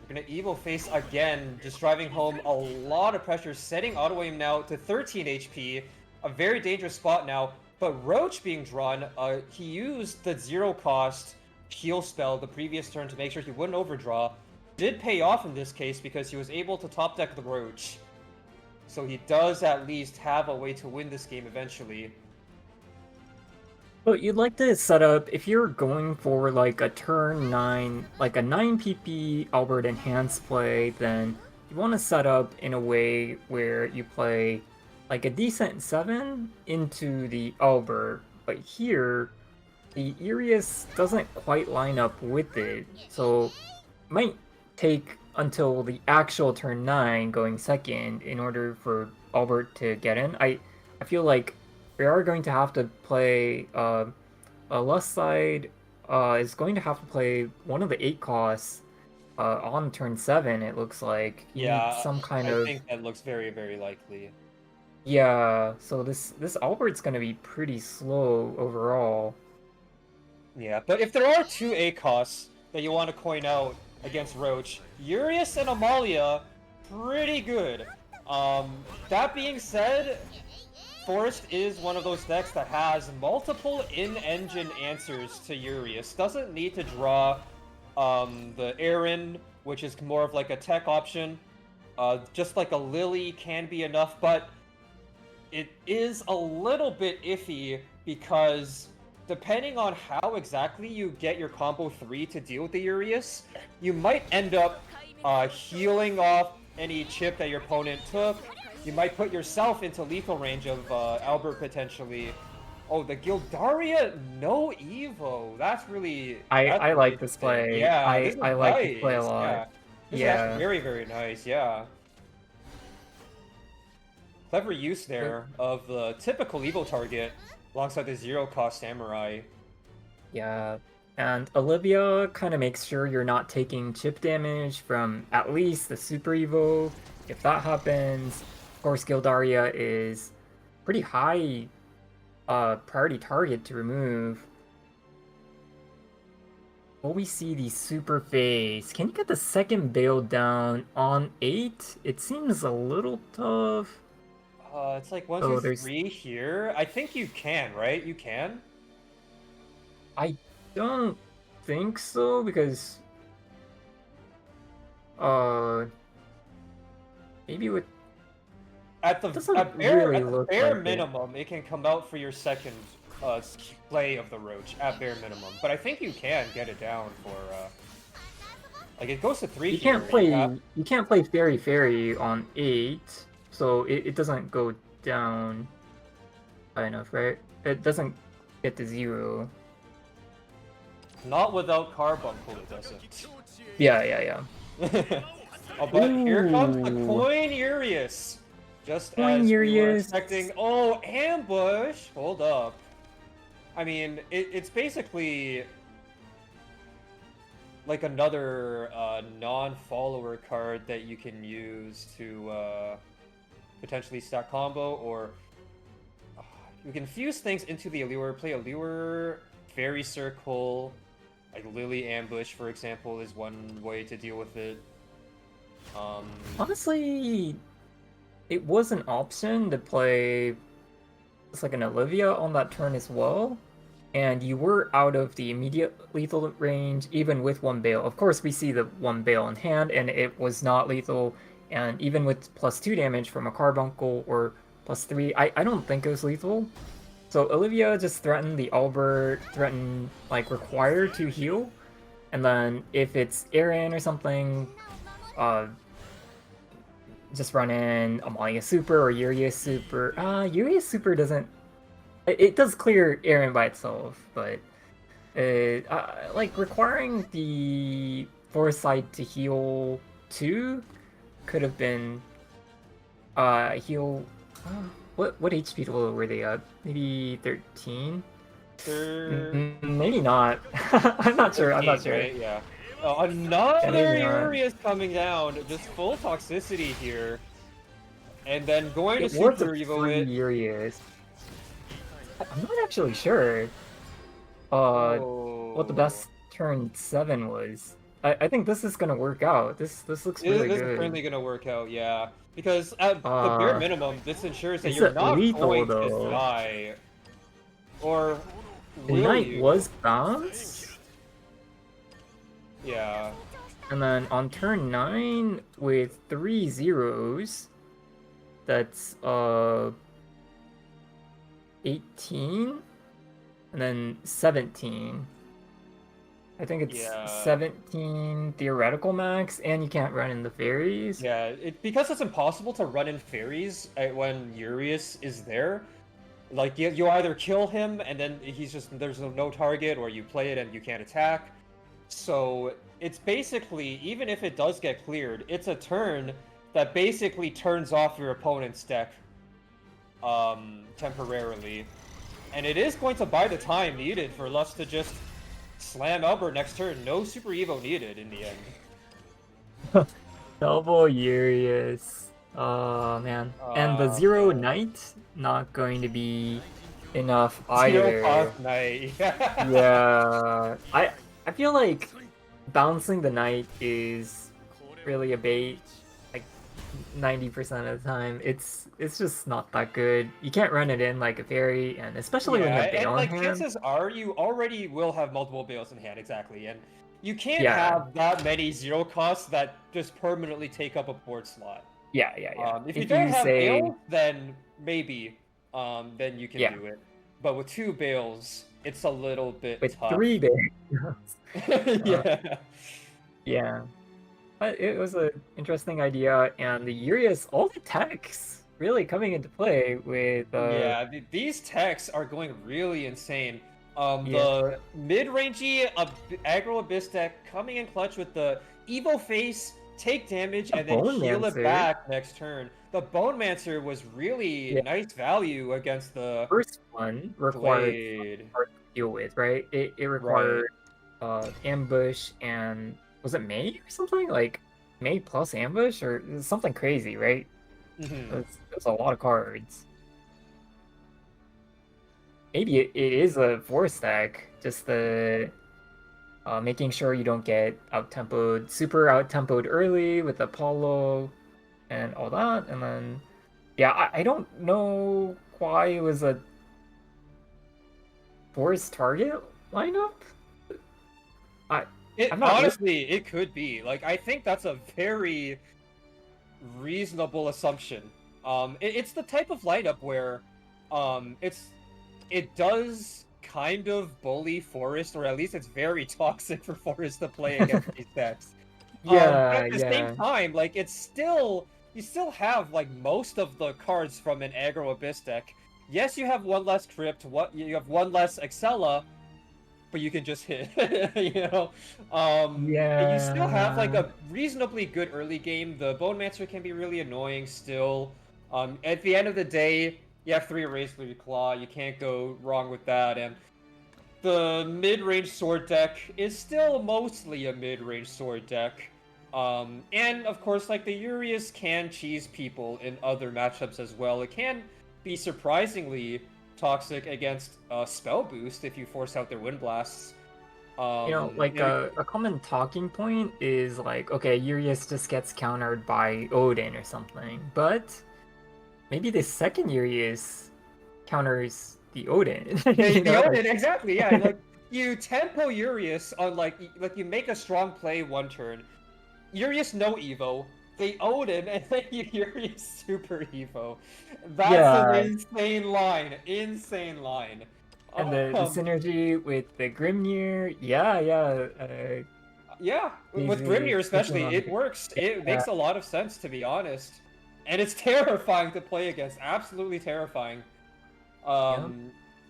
Gonna Evo face again, just driving home a lot of pressure, setting Autoaim now to 13 HP, a very dangerous spot now, but Roach being drawn, he used the 0-cost heal spell the previous turn to make sure he wouldn't overdraw. Did pay off in this case because he was able to top deck the Roach. So he does at least have a way to win this game eventually. But you'd like to set up, if you're going for like a turn 9, like a 9 PP Albert enhanced play, then you want to set up in a way where you play like a decent 7 into the Albert, but here the Irius doesn't quite line up with it, so it might take until the actual turn 9 going second in order for Albert to get in. I feel like we are going to have to play Lust side is going to have to play one of the 8 costs on turn 7, it looks like. You need some kind I of... think that looks very, very likely. Yeah, so this Albert's gonna be pretty slow overall. Yeah, but if there are two ACOS that you want to coin out against Roach, Urius and Amalia, pretty good. That being said, Forest is one of those decks that has multiple in-engine answers to Urius. Doesn't need to draw the Aaron, which is more of like a tech option. Just like a Lily can be enough, but it is a little bit iffy because depending on how exactly you get your combo 3 to deal with the Urius, you might end up healing off any chip that your opponent took. You might put yourself into lethal range of Albert potentially. Oh, the Gildaria no Evo. That's really. I like this play. Yeah, this is I like this play a nice. lot. Yeah. This is actually very, very nice. Yeah. Clever use there of the typical Evo target alongside the zero-cost Samurai. Yeah, and Olivia kind of makes sure you're not taking chip damage from at least the Super Evo. If that happens, of course, Gildaria is pretty high priority target to remove. Will we see the Super Phase? Can you get the second bail down on 8? It seems a little tough. It's like 1, Oh, 2, 3 here. I think you can, right? You can? I don't think so, because maybe with At the doesn't really look bare like it. minimum, it can come out for your second play of the Roach, at bare minimum. But I think you can get it down for, like, it goes to 3 You here. can't play Fairy Fairy on 8, so it doesn't go down high enough, right? It doesn't get to 0. Not without Carbuncle, it doesn't. Yeah. Oh, but here comes the Ooh. Coin Urius. Just Coin as we were Urius. expecting. Oh, ambush! Hold up. I mean, it's basically like another non-follower card that you can use to potentially stack combo, or you can fuse things into the Allure. Play Allure, Fairy Circle, like Lily Ambush, for example, is one way to deal with it. Honestly, it was an option to play it's like an Olivia on that turn as well, and you were out of the immediate lethal range even with 1 bail. Of course, we see the 1 bail in hand, and it was not lethal, and even with +2 damage from a Carbuncle or +3, I don't think it was lethal. So Olivia just threatened the Albert, threatened, like, required to heal, and then if it's Aaron or something, just run in Amalia Super or Urius Super. Urius Super doesn't... It does clear Aaron by itself, but... like, requiring the Foresight to heal 2 could have been... heal... what HP total were they at? Maybe 13? Maybe not. I'm not sure. Right? Yeah. Another Urius coming down, just full toxicity here, and then going to Super Evo it. Urius. I'm not actually sure. What the best turn 7 was. I think this is gonna work out. This looks really good. This is currently gonna work out, yeah. Because at the bare minimum, this ensures that you're not lethal, going though. to die. Or The will Knight you? was bounced. Yeah. And then on turn 9 with 3 zeros, that's 18 and then 17. I think it's 17 theoretical max, and you can't run in the fairies. Yeah, because it's impossible to run in fairies when Urius is there. Like, you either kill him and then there's no target, or you play it and you can't attack. So it's basically, even if it does get cleared, it's a turn that basically turns off your opponent's deck temporarily. And it is going to buy the time needed for us to just slam Albert next turn. No Super Evo needed in the end. Double Urius. Oh man. And the zero knight not going to be enough Zero either. cost knight. Yeah. I feel like bouncing the knight is really a bait. Like 90% of the time. It's just not that good. You can't run it in like a fairy, and especially when you have and bail in like hand. chances are you already will have multiple bales in hand, exactly, and you can't Yeah. have that many zero costs that just permanently take up a board slot. Yeah. If you don't have say bales, then maybe, then you can Yeah. do it. But with 2 bales, it's a little bit with tough. 3 bails. Yeah. Yeah. But it was an interesting idea, and the Urias, all the techs really coming into play with Yeah, these techs are going really insane. Yeah. The mid-rangey aggro abyss deck coming in clutch with the Evo face, take damage, The and then Bone heal it Mancer. back next turn. The Bone Mancer was really Yeah. nice value against the first one required Blade. hard to deal with, right? It required ambush and was it May or something? Like May plus ambush or something crazy, right? Mhm. That's a lot of cards. Maybe it is a force deck, just the making sure you don't get out-tempoed, super out-tempoed early with Apollo and all that, and then yeah, I don't know why it was a force target lineup. I'm not Honestly, it could be. Like, I think that's a very reasonable assumption. It's the type of lineup where, it does kind of bully Forest, or at least it's very toxic for Forest to play against these decks. Yeah, But at the same time, like, it's still, you still have, like, most of the cards from an aggro Abyss deck. Yes, you have one less Crypt, you have one less Excella, but you can just hit, you know? And you still have, like, a reasonably good early game. The Bone Mancer can be really annoying still. At the end of the day, you have 3 Razor Claw, you can't go wrong with that, and the mid-range sword deck is still mostly a mid-range sword deck. And, of course, like, the Urias can cheese people in other matchups as well. It can be surprisingly toxic against Spell Boost if you force out their Wind Blasts. like a common talking point is like, okay, Urias just gets countered by Odin or something, but maybe the second Urias counters the Odin. The Odin, exactly, yeah. Like, you tempo Urias on, like you make a strong play one turn. Urias no Evo. They Odin, and then Urias super Evo. That's an insane line. Insane line. And the synergy with the Grimnir, yeah. Yeah, with Grimnir especially, it works. It makes a lot of sense, to be honest. And it's terrifying to play against. Absolutely terrifying. Yeah,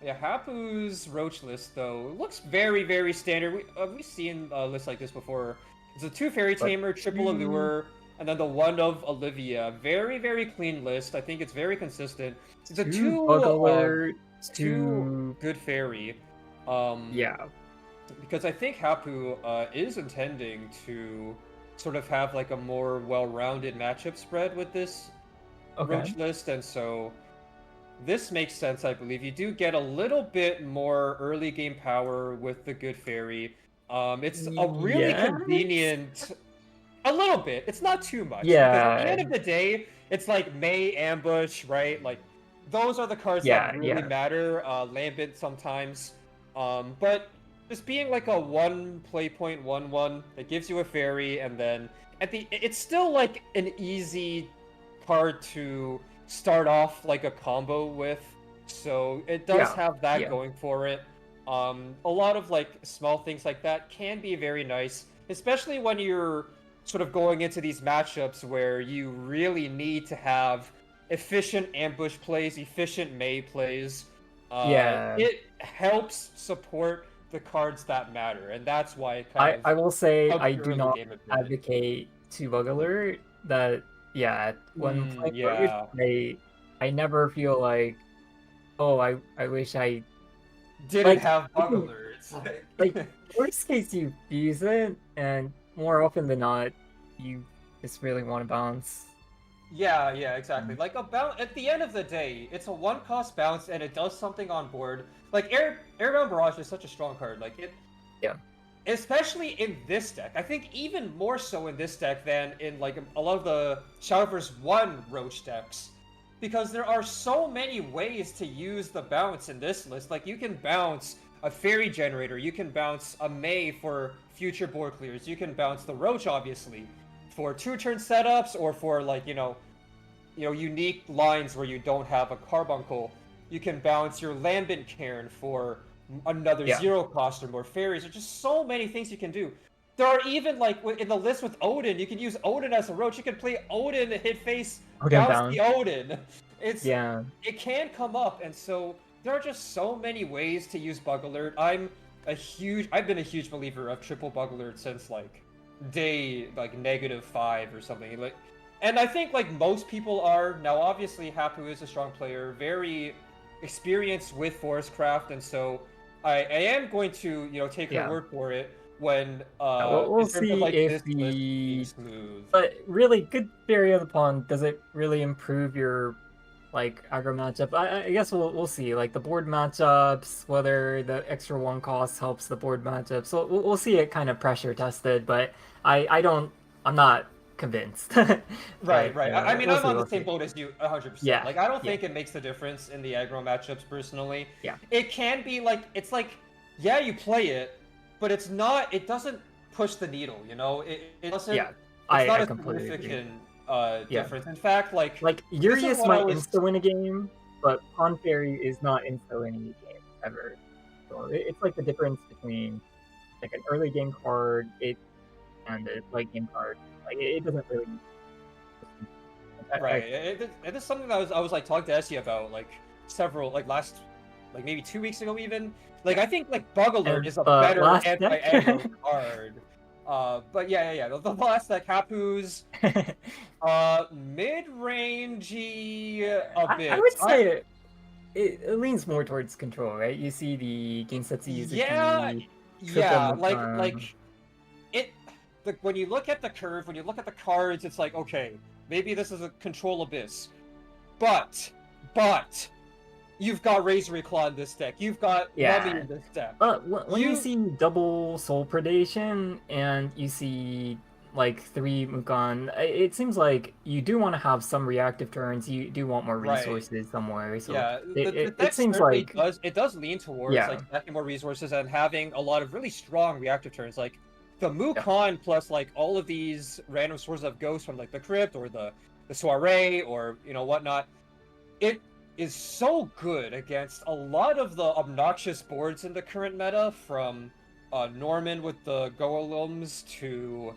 Happu's Roach list, though, looks very, very standard. We've seen a list like this before. It's a 2 Fairy Tamer, triple Allure, and then the 1 of Olivia. Very, very clean list. I think it's very consistent. It's a 2 Bug Alert, 2 Good Fairy. Because I think Happu is intending to sort of have like a more well-rounded matchup spread with this Roach list, and so this makes sense, I believe. You do get a little bit more early game power with the Good Fairy. It's a really convenient... A little bit. It's not too much. Because at the end of the day, it's like May, Ambush, right? Like, those are the cards that really matter. Lambent sometimes. But just being like a 1 play point 1/1 that gives you a fairy, and then it's still like an easy card to start off like a combo with. So it does have that going for it. A lot of like small things like that can be very nice, especially when you're sort of going into these matchups where you really need to have efficient ambush plays, efficient May plays. It helps support the cards that matter, and that's why it kind of... I will say I do early not game a bit. advocate to Bug Alert that when playing Roach, I never feel like, oh, I wish I didn't have Bug Alerts. Like, worst case you use it, and more often than not, you just really want to bounce Yeah, exactly. Like a bounce. At the end of the day, it's a one-cost bounce, and it does something on board. Like Airbound Barrage is such a strong card. Like it. Yeah. Especially in this deck, I think even more so in this deck than in like a lot of the Shadowverse 1 Roach decks, because there are so many ways to use the bounce in this list. Like you can bounce a Fairy Generator, you can bounce a May for future board clears, you can bounce the Roach obviously for 2-turn setups or for like unique lines where you don't have a Carbuncle. You can bounce your Lambent Cairn for another 0 cost or more fairies. There's just so many things you can do. There are even like in the list with Odin, you can use Odin as a roach. You can play Odin, hit face, bounce the Odin. It can come up, and so there are just so many ways to use Bug Alert. I've been a huge believer of triple Bug Alert since like day like -5 or something. Like, and I think like most people are now. Obviously, Happu is a strong player, very experienced with Forestcraft, and so I am going to take her word for it when we'll see if smooth. But really, good Fairy of the Pond, does it really improve your like aggro matchup? I guess we'll see. Like the board matchups, whether the extra 1 cost helps the board matchup. So we'll see it kind of pressure tested, but I'm not convinced. Right. But, I mean, I'm on the same see. boat as you 100%. Yeah. Like, I don't think it makes the difference in the aggro matchups, personally. Yeah. It can be, like, it's like, yeah, you play it, but it doesn't push the needle, It doesn't, Yeah, it's not I a completely significant difference. In fact, like Urius might insta-win a game, but Pond Fairy is not insta-winning a game, ever. So it's like the difference between, like, an early game card and a late game card. Like, it doesn't really... Right. It is something that I was like talking to Essie about like several like maybe 2 weeks ago even. Like I think like Bug Alert is a better anti-aggro card. But yeah. The last deck Happu's mid-rangey a bit. I would say it leans more towards control, right? You see the game sets use when you look at the curve, when you look at the cards, it's like, okay, maybe this is a control abyss, but you've got Razor Claw in this deck, you've got Mummy in this deck. When you see double Soul Predation and you see like 3 Mukon, it seems like you do want to have some reactive turns. You do want more resources somewhere. So yeah, it seems like it does lean towards like stacking more resources and having a lot of really strong reactive turns, like. The Mukon plus like all of these random sources of ghosts from like the crypt or the soiree or whatnot, it is so good against a lot of the obnoxious boards in the current meta, from Norman with the Golems to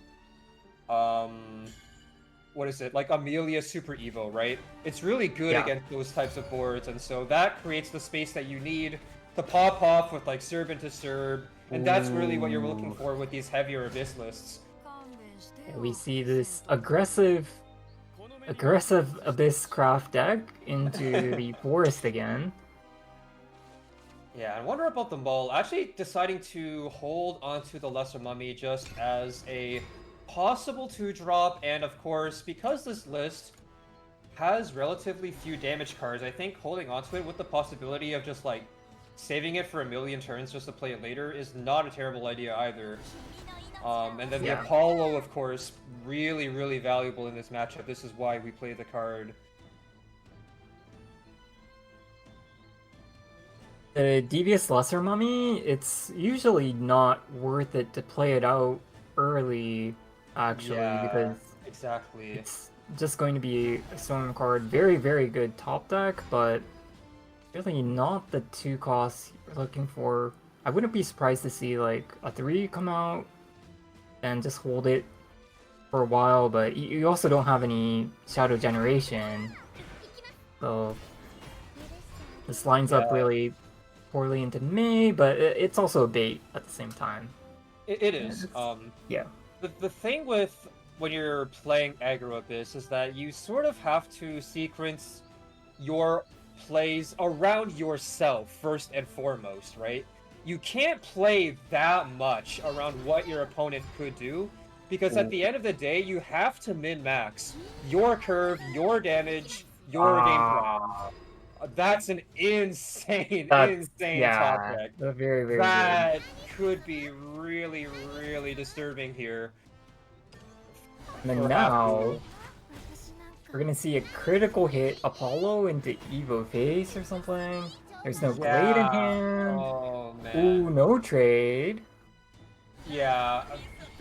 what is it, like Amelia Super Evo, right? It's really good against those types of boards, and so that creates the space that you need to pop off with like Serb into Serb. And that's really what you're looking for with these heavier Abyss lists. We see this aggressive Abyss Craft deck into the Forest again. Yeah, I wonder about the Mull. Actually deciding to hold onto the Lesser Mummy just as a possible 2-drop, and of course, because this list has relatively few damage cards, I think holding onto it with the possibility of just like saving it for a million turns just to play it later is not a terrible idea either. And then the Apollo, of course, really, really valuable in this matchup. This is why we play the card. The Devious Lesser Mummy, it's usually not worth it to play it out early, actually, because exactly. It's just going to be a Storm card. Very, very good top deck, but really not the 2 costs you're looking for. I wouldn't be surprised to see like a 3 come out and just hold it for a while, but you also don't have any Shadow Generation, so this lines up really poorly into May, but it's also a bait at the same time. It is. The thing with when you're playing Aggro Abyss is that you sort of have to sequence your plays around yourself first and foremost, right? You can't play that much around what your opponent could do, because at the end of the day, you have to min-max your curve, your damage, your game plan. That's an insane top yeah, deck. very, very good. That could be really, really disturbing here. And then for now, Happu. we're gonna see a critical hit Apollo into Evo face or something. There's no Glade in hand. Oh man. Ooh, no trade. Yeah.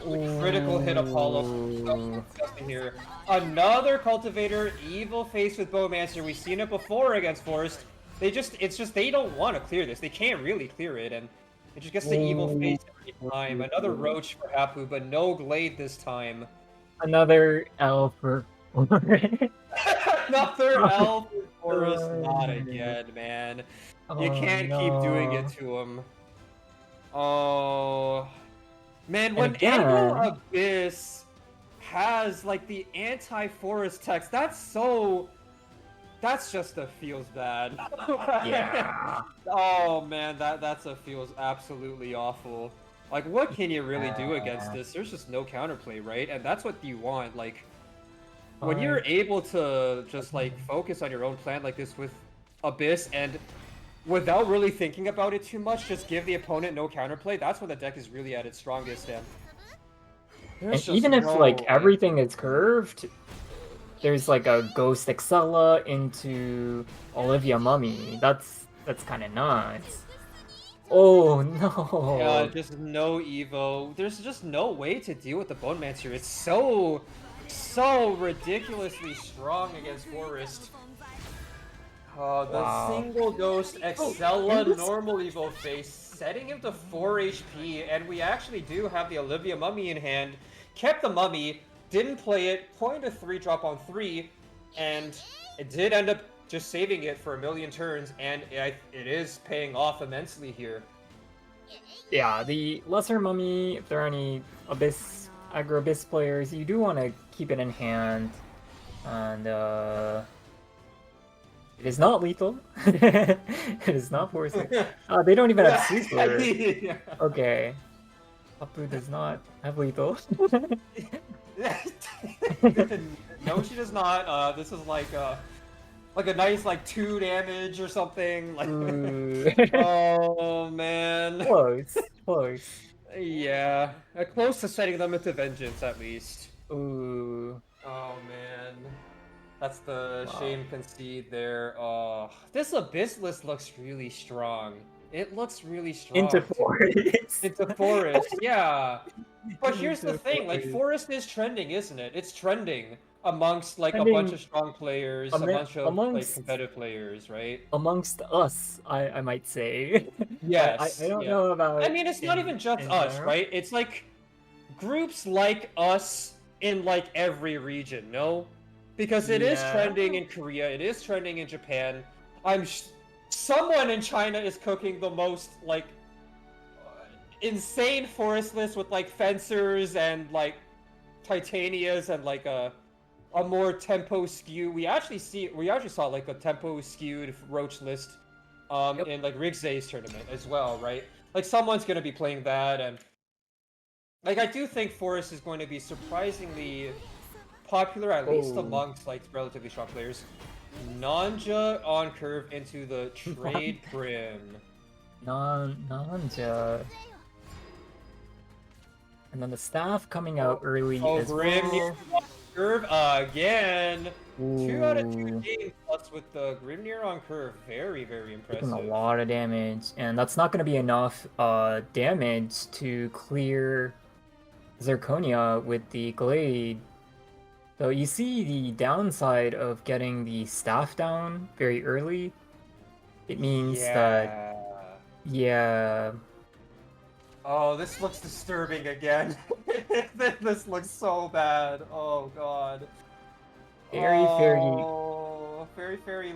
Critical hit Apollo. So disgusting here. Another Cultivator, Evil face with Bowmancer. We've seen it before against Forest. It's just they don't want to clear this. They can't really clear it, and it just gets the Evil face every time. Another Roach for Happu, but no Glade this time. Another L for Another L for Forest. Not again, man. You can't keep doing it to him. Oh. Man, when Anvil Abyss has, like, the anti-forest text, that's just a feels bad. Yeah. Oh, man, that's a feels absolutely awful. Like, what can you really do against this? There's just no counterplay, right? And that's what you want, like, when you're able to just, like, focus on your own plan like this with Abyss and without really thinking about it too much, just give the opponent no counterplay. That's when the deck is really at its strongest. And even if like everything is curved, there's like a Ghost Excella into Olivia Mummy. That's kind of nuts. Oh no! Yeah, just no Evo. There's just no way to deal with the Bone Mancer. It's so ridiculously strong against Forest. The single Ghost Excella normal Evo face, setting him to 4 HP, and we actually do have the Olivia Mummy in hand. Kept the Mummy, didn't play it, point a 3-drop on 3, and it did end up just saving it for a million turns, and it is paying off immensely here. Yeah, the Lesser Mummy, if there are any Aggro Abyss players, you do want to keep it in hand, and it is not lethal. It is not forcing. They don't even have super. Yeah. Okay. Happu does not have lethal. No, she does not. This is like a nice 2 damage or something. Like, oh man. Close. Yeah, close to setting them into vengeance at least. Ooh. Oh man. That's the shame concede there. Oh, this Abyss list looks really strong. It looks really strong. Into Forest. Into Forest, yeah. But here's the thing, like, Forest is trending, isn't it? It's trending amongst, like, a bunch of strong players, a bunch of, like, competitive players, right? Amongst us, I might say. Yes. I don't know about... I mean, it's not even just us, right? It's, like, groups like us in, like, every region, no? Because it is trending in Korea, it is trending in Japan. Someone in China is cooking the most, like, insane forest list with, like, fencers and, like, titanias and, like, a more tempo skew. We actually saw, like, a tempo skewed roach list in, like, Rigzay's tournament as well, right? Like, someone's gonna be playing that, and, like, I do think Forest is going to be surprisingly popular, at least amongst, like, relatively strong players. Nanja on curve into the trade Brim. Nanja. And then the staff coming out early as Brim well. Curve again. Ooh. 2 out of 2 games plus with the Grimnir on curve. Very, very impressive. Taking a lot of damage, and that's not going to be enough damage to clear Zirconia with the Glade. So you see the downside of getting the staff down very early. It means that, yeah. Oh, this looks disturbing again. This looks so bad. Oh god. Very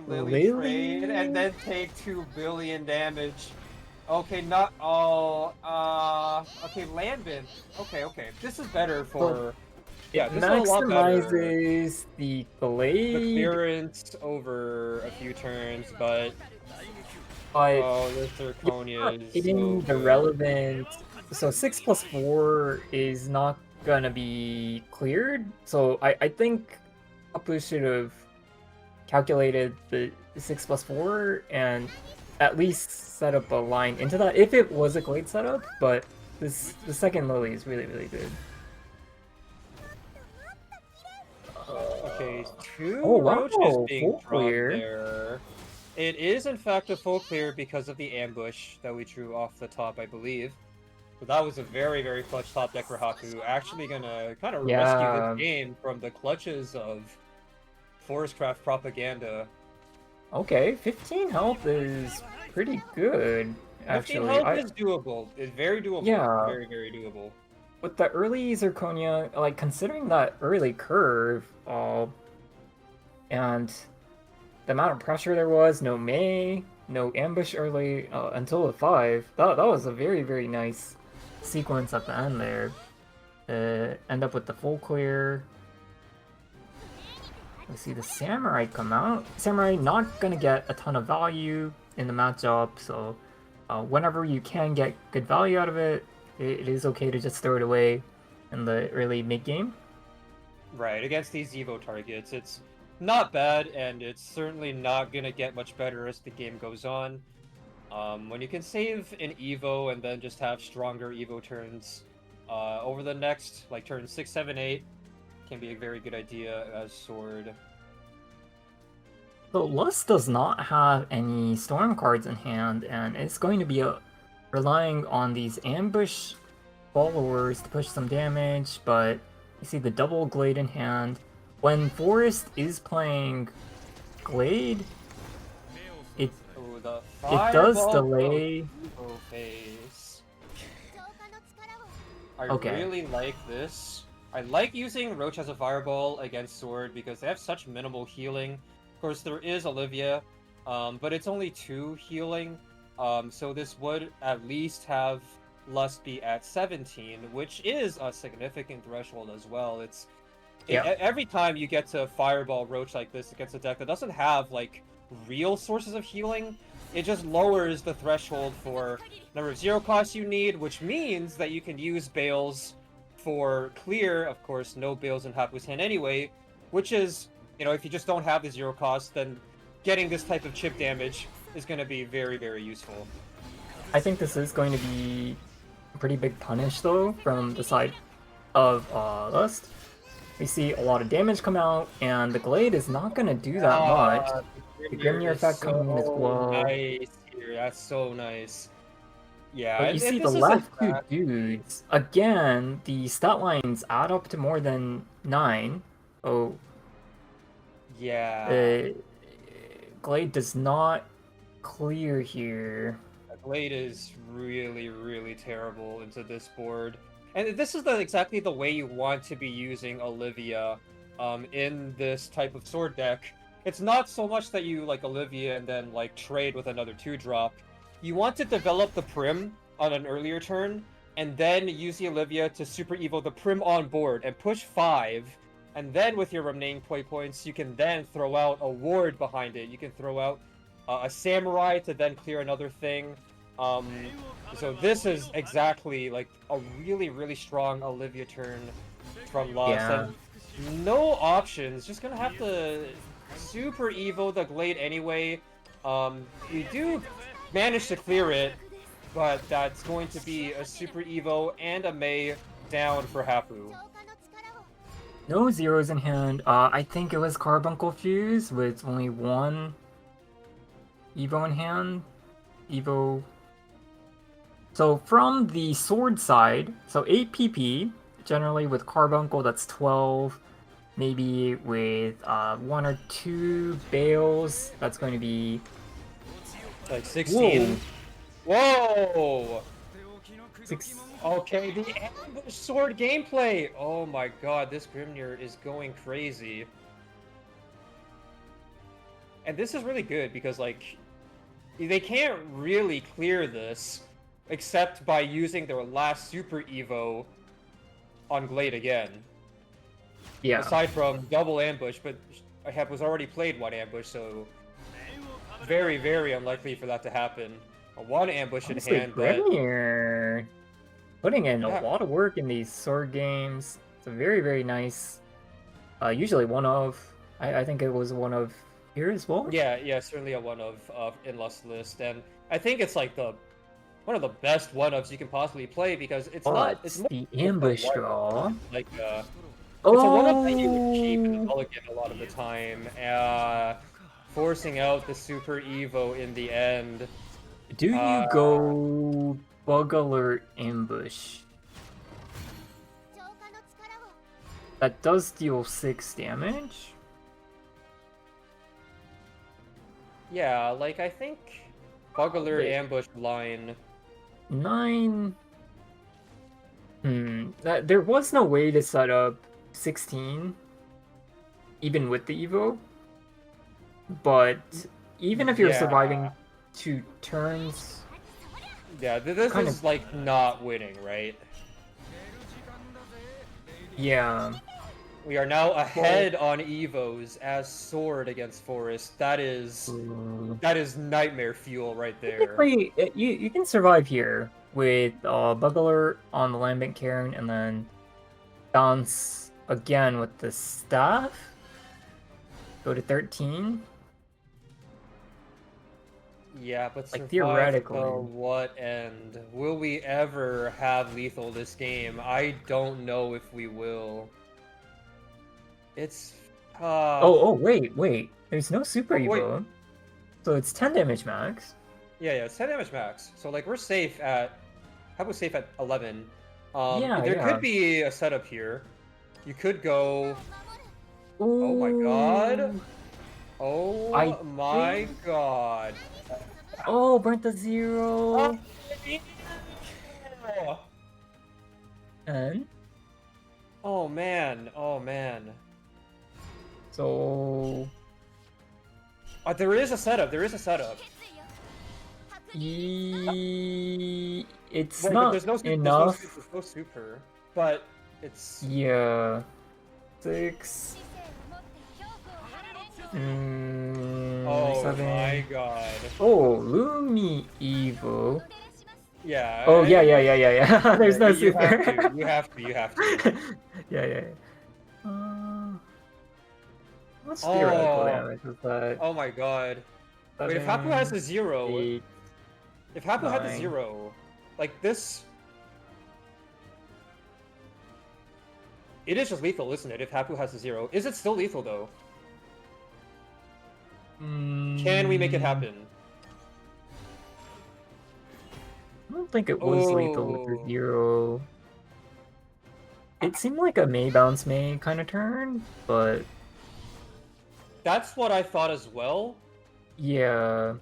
Lily trade, and then take 2 billion damage. Okay, not okay, Landbin. Okay. This is better for. Yeah, this maximizes is the Glade. The clearance over a few turns, but oh, this Zirconia is hitting so the relevant. So 6+4 is not gonna be cleared. So I think Happu should have calculated the 6+4 and at least set up a line into that if it was a Glade setup, but the second Lily is really, really good. Okay, two Oh, wow, roaches being full drawn clear. there. It is in fact a full clear because of the ambush that we drew off the top, I believe. So that was a very, very clutch top deck for Happu. Actually gonna kind of rescue Yeah. this game from the clutches of Forestcraft propaganda. Okay, 15 health is pretty good, 15 actually. health is doable. It's very doable. Yeah. Very, very doable. With the early Zirconia, like considering that early curve, and the amount of pressure there was, no May, no ambush early until the 5, that was a very, very nice sequence at the end there. End up with the full clear. We see the Samurai come out. Samurai not gonna get a ton of value in the matchup, so whenever you can get good value out of it, it is okay to just throw it away in the early mid-game. Right, against these Evo targets, it's not bad, and it's certainly not gonna get much better as the game goes on. When you can save an Evo and then just have stronger Evo turns over the next, like, turn 6, 7, 8, can be a very good idea as Sword. So Lust does not have any Storm cards in hand, and it's going to be relying on these ambush followers to push some damage, but you see the double Glade in hand. When Forest is playing Glade, it does delay. Evo phase. I Okay. really like this. I like using Roach as a fireball against Sword because they have such minimal healing. Of course, there is Olivia, but it's only 2 healing. So this would at least have Lust be at 17, which is a significant threshold as well. Every time you get to fireball Roach like this against a deck that doesn't have like real sources of healing, it just lowers the threshold for number of 0 costs you need, which means that you can use Bales for clear. Of course, no Bales in Happu's hand anyway, which is, if you just don't have the 0 cost, then getting this type of chip damage is going to be very, very useful. I think this is going to be a pretty big punish, though, from the side of Lust. We see a lot of damage come out, and the Glade is not going to do that much. The Grimnir effect coming in as well. Nice here. That's so nice. Yeah, But you see the left 2 dudes, again, the stat lines add up to more than 9. Oh. Yeah. Glade does not clear here. Glade is really, really terrible into this board. And this is exactly the way you want to be using Olivia in this type of sword deck. It's not so much that you like Olivia and then like trade with another 2-drop. You want to develop the Prim on an earlier turn, and then use the Olivia to Super Evo the Prim on board and push 5. And then with your remaining play points, you can then throw out a ward behind it. You can throw out a Samurai to then clear another thing. So this is exactly like a really, really strong Olivia turn from Lust. Yeah. And no options, just gonna have to Super Evo the Glade anyway. We do manage to clear it, but that's going to be a Super Evo and a Mei down for Happu. No zeros in hand. I think it was Carbuncle Fuse with only 1 Evo in hand. Evo. So from the sword side, so 8 PP, generally with Carbuncle that's 12. Maybe with 1 or 2 Bales, that's going to be like 16. Whoa! 6. Okay, the ambush sword gameplay! Oh my god, this Grimnir is going crazy. And this is really good because, like, they can't really clear this except by using their last Super Evo on Glade again. Yeah. Aside from double ambush, but Happu's already played 1 ambush, so very, very unlikely for that to happen. A 1 ambush in hand. Grimnir. putting in Yeah. a lot of work in these sword games. It's a very, very nice. Usually one of. I think it was one of here as well. Yeah, certainly a one of in Lust list, and I think it's like one of the best one-ofs you can possibly play because it's not. But It's more the just a ambush one-of. draw. Like it's a one-up that you would keep in Oh, mulligan a lot of the time, forcing out the super Evo in the end. do you Uh, go bug alert ambush? That does deal 6 damage. Yeah, like I think Bug Alert Wait. ambush line. 9. There was no way to set up 16, even with the Evo. But even if you're Yeah. surviving 2 turns, Yeah, this Kind is of- like not winning, right? yeah. We are now ahead on Evos as Sword against Forest. That is nightmare fuel right there. Technically, you can survive here with Bug Alert on the Lambent Cairn and then bounce again with the staff. Go to 13. Yeah, but Like, survive theoretically. to what end? Will we ever have lethal this game? I don't know if we will. It's Oh, wait. There's no Super Oh, wait. Evo. So it's 10 damage max. yeah, it's 10 damage max. So like we're safe at Happu's safe at 11. Yeah, There yeah. could be a setup here. You could go. Oh my god. Ooh. Oh I my god. Oh, burnt the 0. Oh, And oh man. Oh man. so There is a setup. There is a setup. it's Wait, but not there's no enough. There's no super. But it's. Yeah. 6. Oh 7. my god. Oh, Lumi Evo. Yeah. Oh, yeah. There's no You super. have to. You have to. yeah. What's theoretical Oh. damage with that? Oh my god. Wait, if Happu has a 0, 8. if Happu had a 9. 0, like this, it is just lethal, isn't it? If Happu has a 0, is it still lethal though? Can we make it happen? I don't think it was lethal with the Oh. 0. It seemed like a May bounce May kind of turn, but That's what I thought as well. yeah.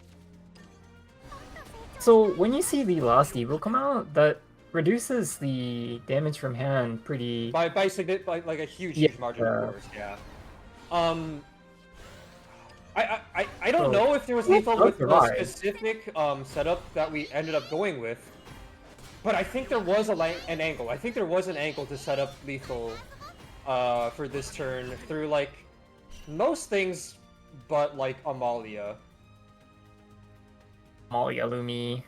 So when you see the last Evo come out, that reduces the damage from hand pretty. By like a huge Yeah. margin, of course. Yeah. I don't So, know if there was we'll lethal with the survive. specific setup that we ended up going with, but I think there was an angle. I think there was an angle to set up lethal for this turn through like most things, but like Amalia. Amalia Lumi.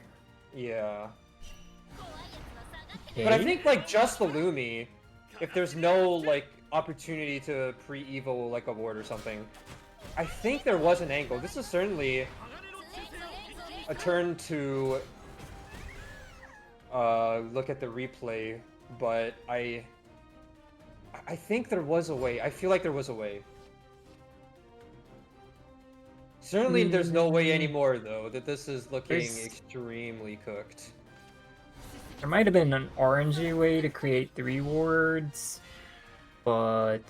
Yeah. Okay. But I think like just the Lumi, if there's no like opportunity to pre-evo like a ward or something, I think there was an angle. This is certainly a turn to look at the replay, but I think there was a way. I feel like there was a way. Certainly, there's no way anymore though that this is looking There's- extremely cooked. There might have been an orangey way to create 3 wards, but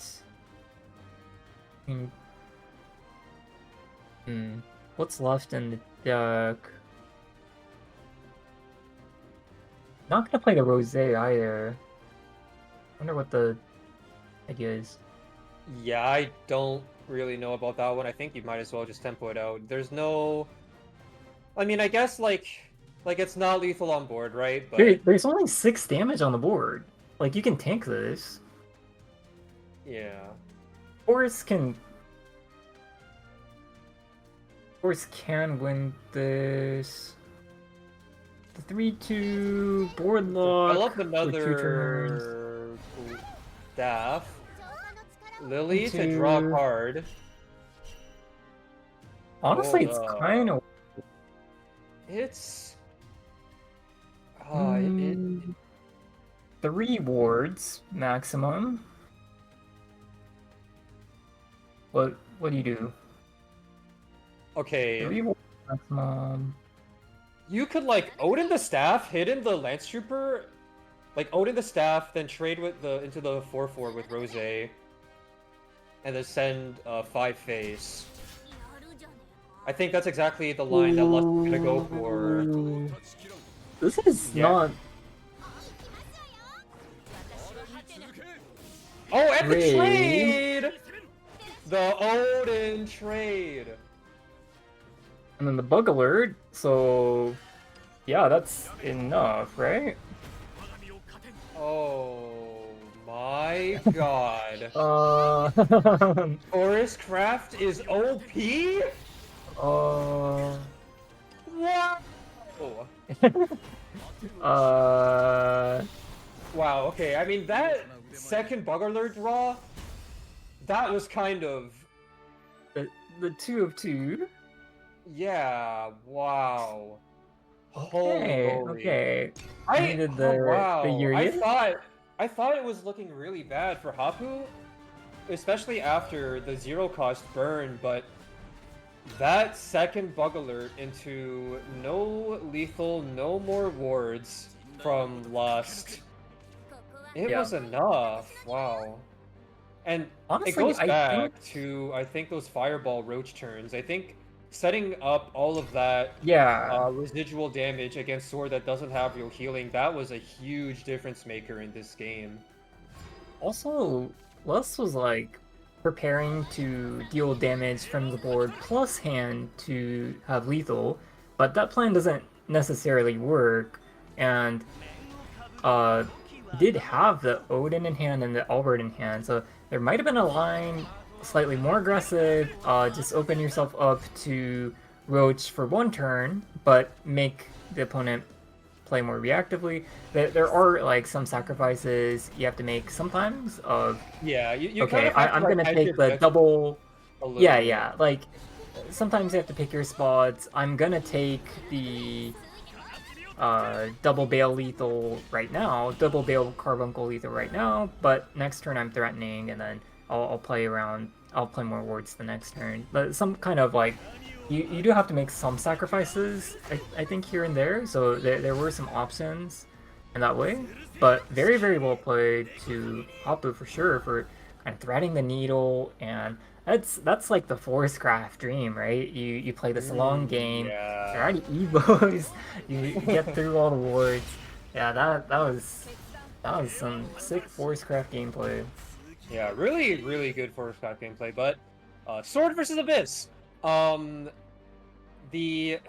what's left in the deck? Not gonna play the Rose either. Wonder what the idea is. Yeah, I don't really know about that one. I think you might as well just tempo it out. There's no. I mean, I guess like it's not lethal on board, right? But There's only 6 damage on the board. Like, you can tank this. yeah. Force can win this. the 3/2 board lock. Develop with 2 turns. another staff. Lily to draw a 2. card. Honestly, Hold it's up. kind of. It's. Mm, 3 wards maximum. What do you do? Okay. 3 wards maximum. You could like Odin the staff, hidden the Lance Trooper, like Odin the staff, then trade with the into the 4/4 with Rose, and then send 5 face. I think that's exactly the line that Lust is gonna go for. Ooh. This is Yeah. not Oh, and the Trade. trade! The Odin trade. and then the bug alert. So yeah, that's enough, right? Oh my god. Forest Craft is OP? uh, Wow! Wow, okay, I mean, that second bug alert draw, that was kind of... the 2 of 2. Yeah, wow. Okay, Holy moly. okay. I needed the wow. Urian? I thought it was looking really bad for Happu, especially after the 0 cost burn, but that second bug alert into no lethal, no more wards from Lust, it Yeah. was enough. Wow. And Honestly, it goes I back think- to, I think, those Fireball Roach turns. I think setting up all of that Yeah. residual damage against sword that doesn't have real healing, that was a huge difference maker in this game. Also, Lust was like preparing to deal damage from the board plus hand to have lethal, but that plan doesn't necessarily work, and did have the Odin in hand and the Albert in hand, so there might have been a line slightly more aggressive, just open yourself up to Roach for 1 turn, but make the opponent play more reactively. There are like some sacrifices you have to make sometimes of, Yeah, you okay, kind of have I'm to, like, gonna hedge take your the bets double, a little yeah, bit. yeah, like sometimes you have to pick your spots. I'm gonna take the double bail lethal right now, double bail carbuncle lethal right now, but next turn I'm threatening, and then I'll play around, I'll play more wards the next turn. But some kind of like, you do have to make some sacrifices, I think, here and there, so there were some options in that way, but very, very well played to Happu for sure, for kind of threading the needle, and that's like the Forest Craft dream, right? You play this long game, Yeah. you're already evos, you get through all the wards. Yeah, that was some sick Forest Craft gameplay. Yeah, really, really good Forest Craft gameplay, but Sword versus Abyss. The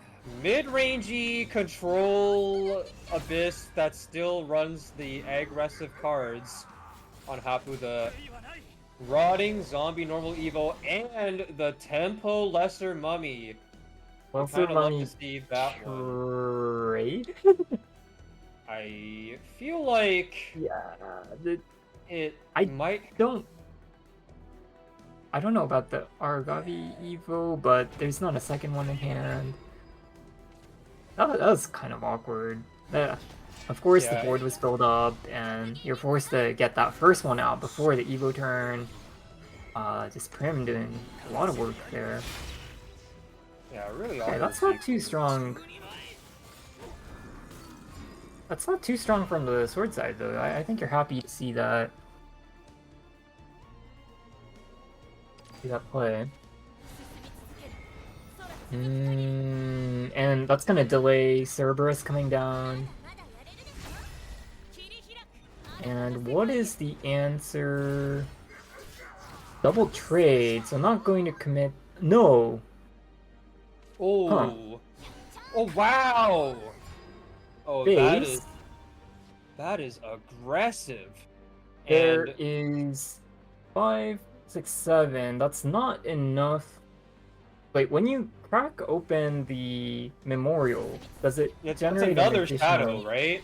mid-rangey control Abyss that still runs the aggressive cards on Happu, the Rotting Zombie Normal Evo, and the Tempo Lesser Mummy. Well, Kind of love Mummy to see that one. trade? I feel like Yeah, I don't know about the Argavi Evo, but there's not a second one in hand. That was kind of awkward. Of course, Yeah. the board was filled up, and you're forced to get that first one out before the Evo turn. Just Prim doing a lot of work there. Yeah, really Okay, awkward. that's not too strong. That's not too strong from the sword side, though. I think you're happy to see that. See that play. And that's gonna delay Cerberus coming down. And what is the answer? Double trade, so not going to commit. No! Oh. Huh. Oh wow. Oh, Base. that is aggressive. There And is 5, 6, 7. That's not enough. Wait, when you crack open the memorial, does it That's generate an another additional... shadow, right?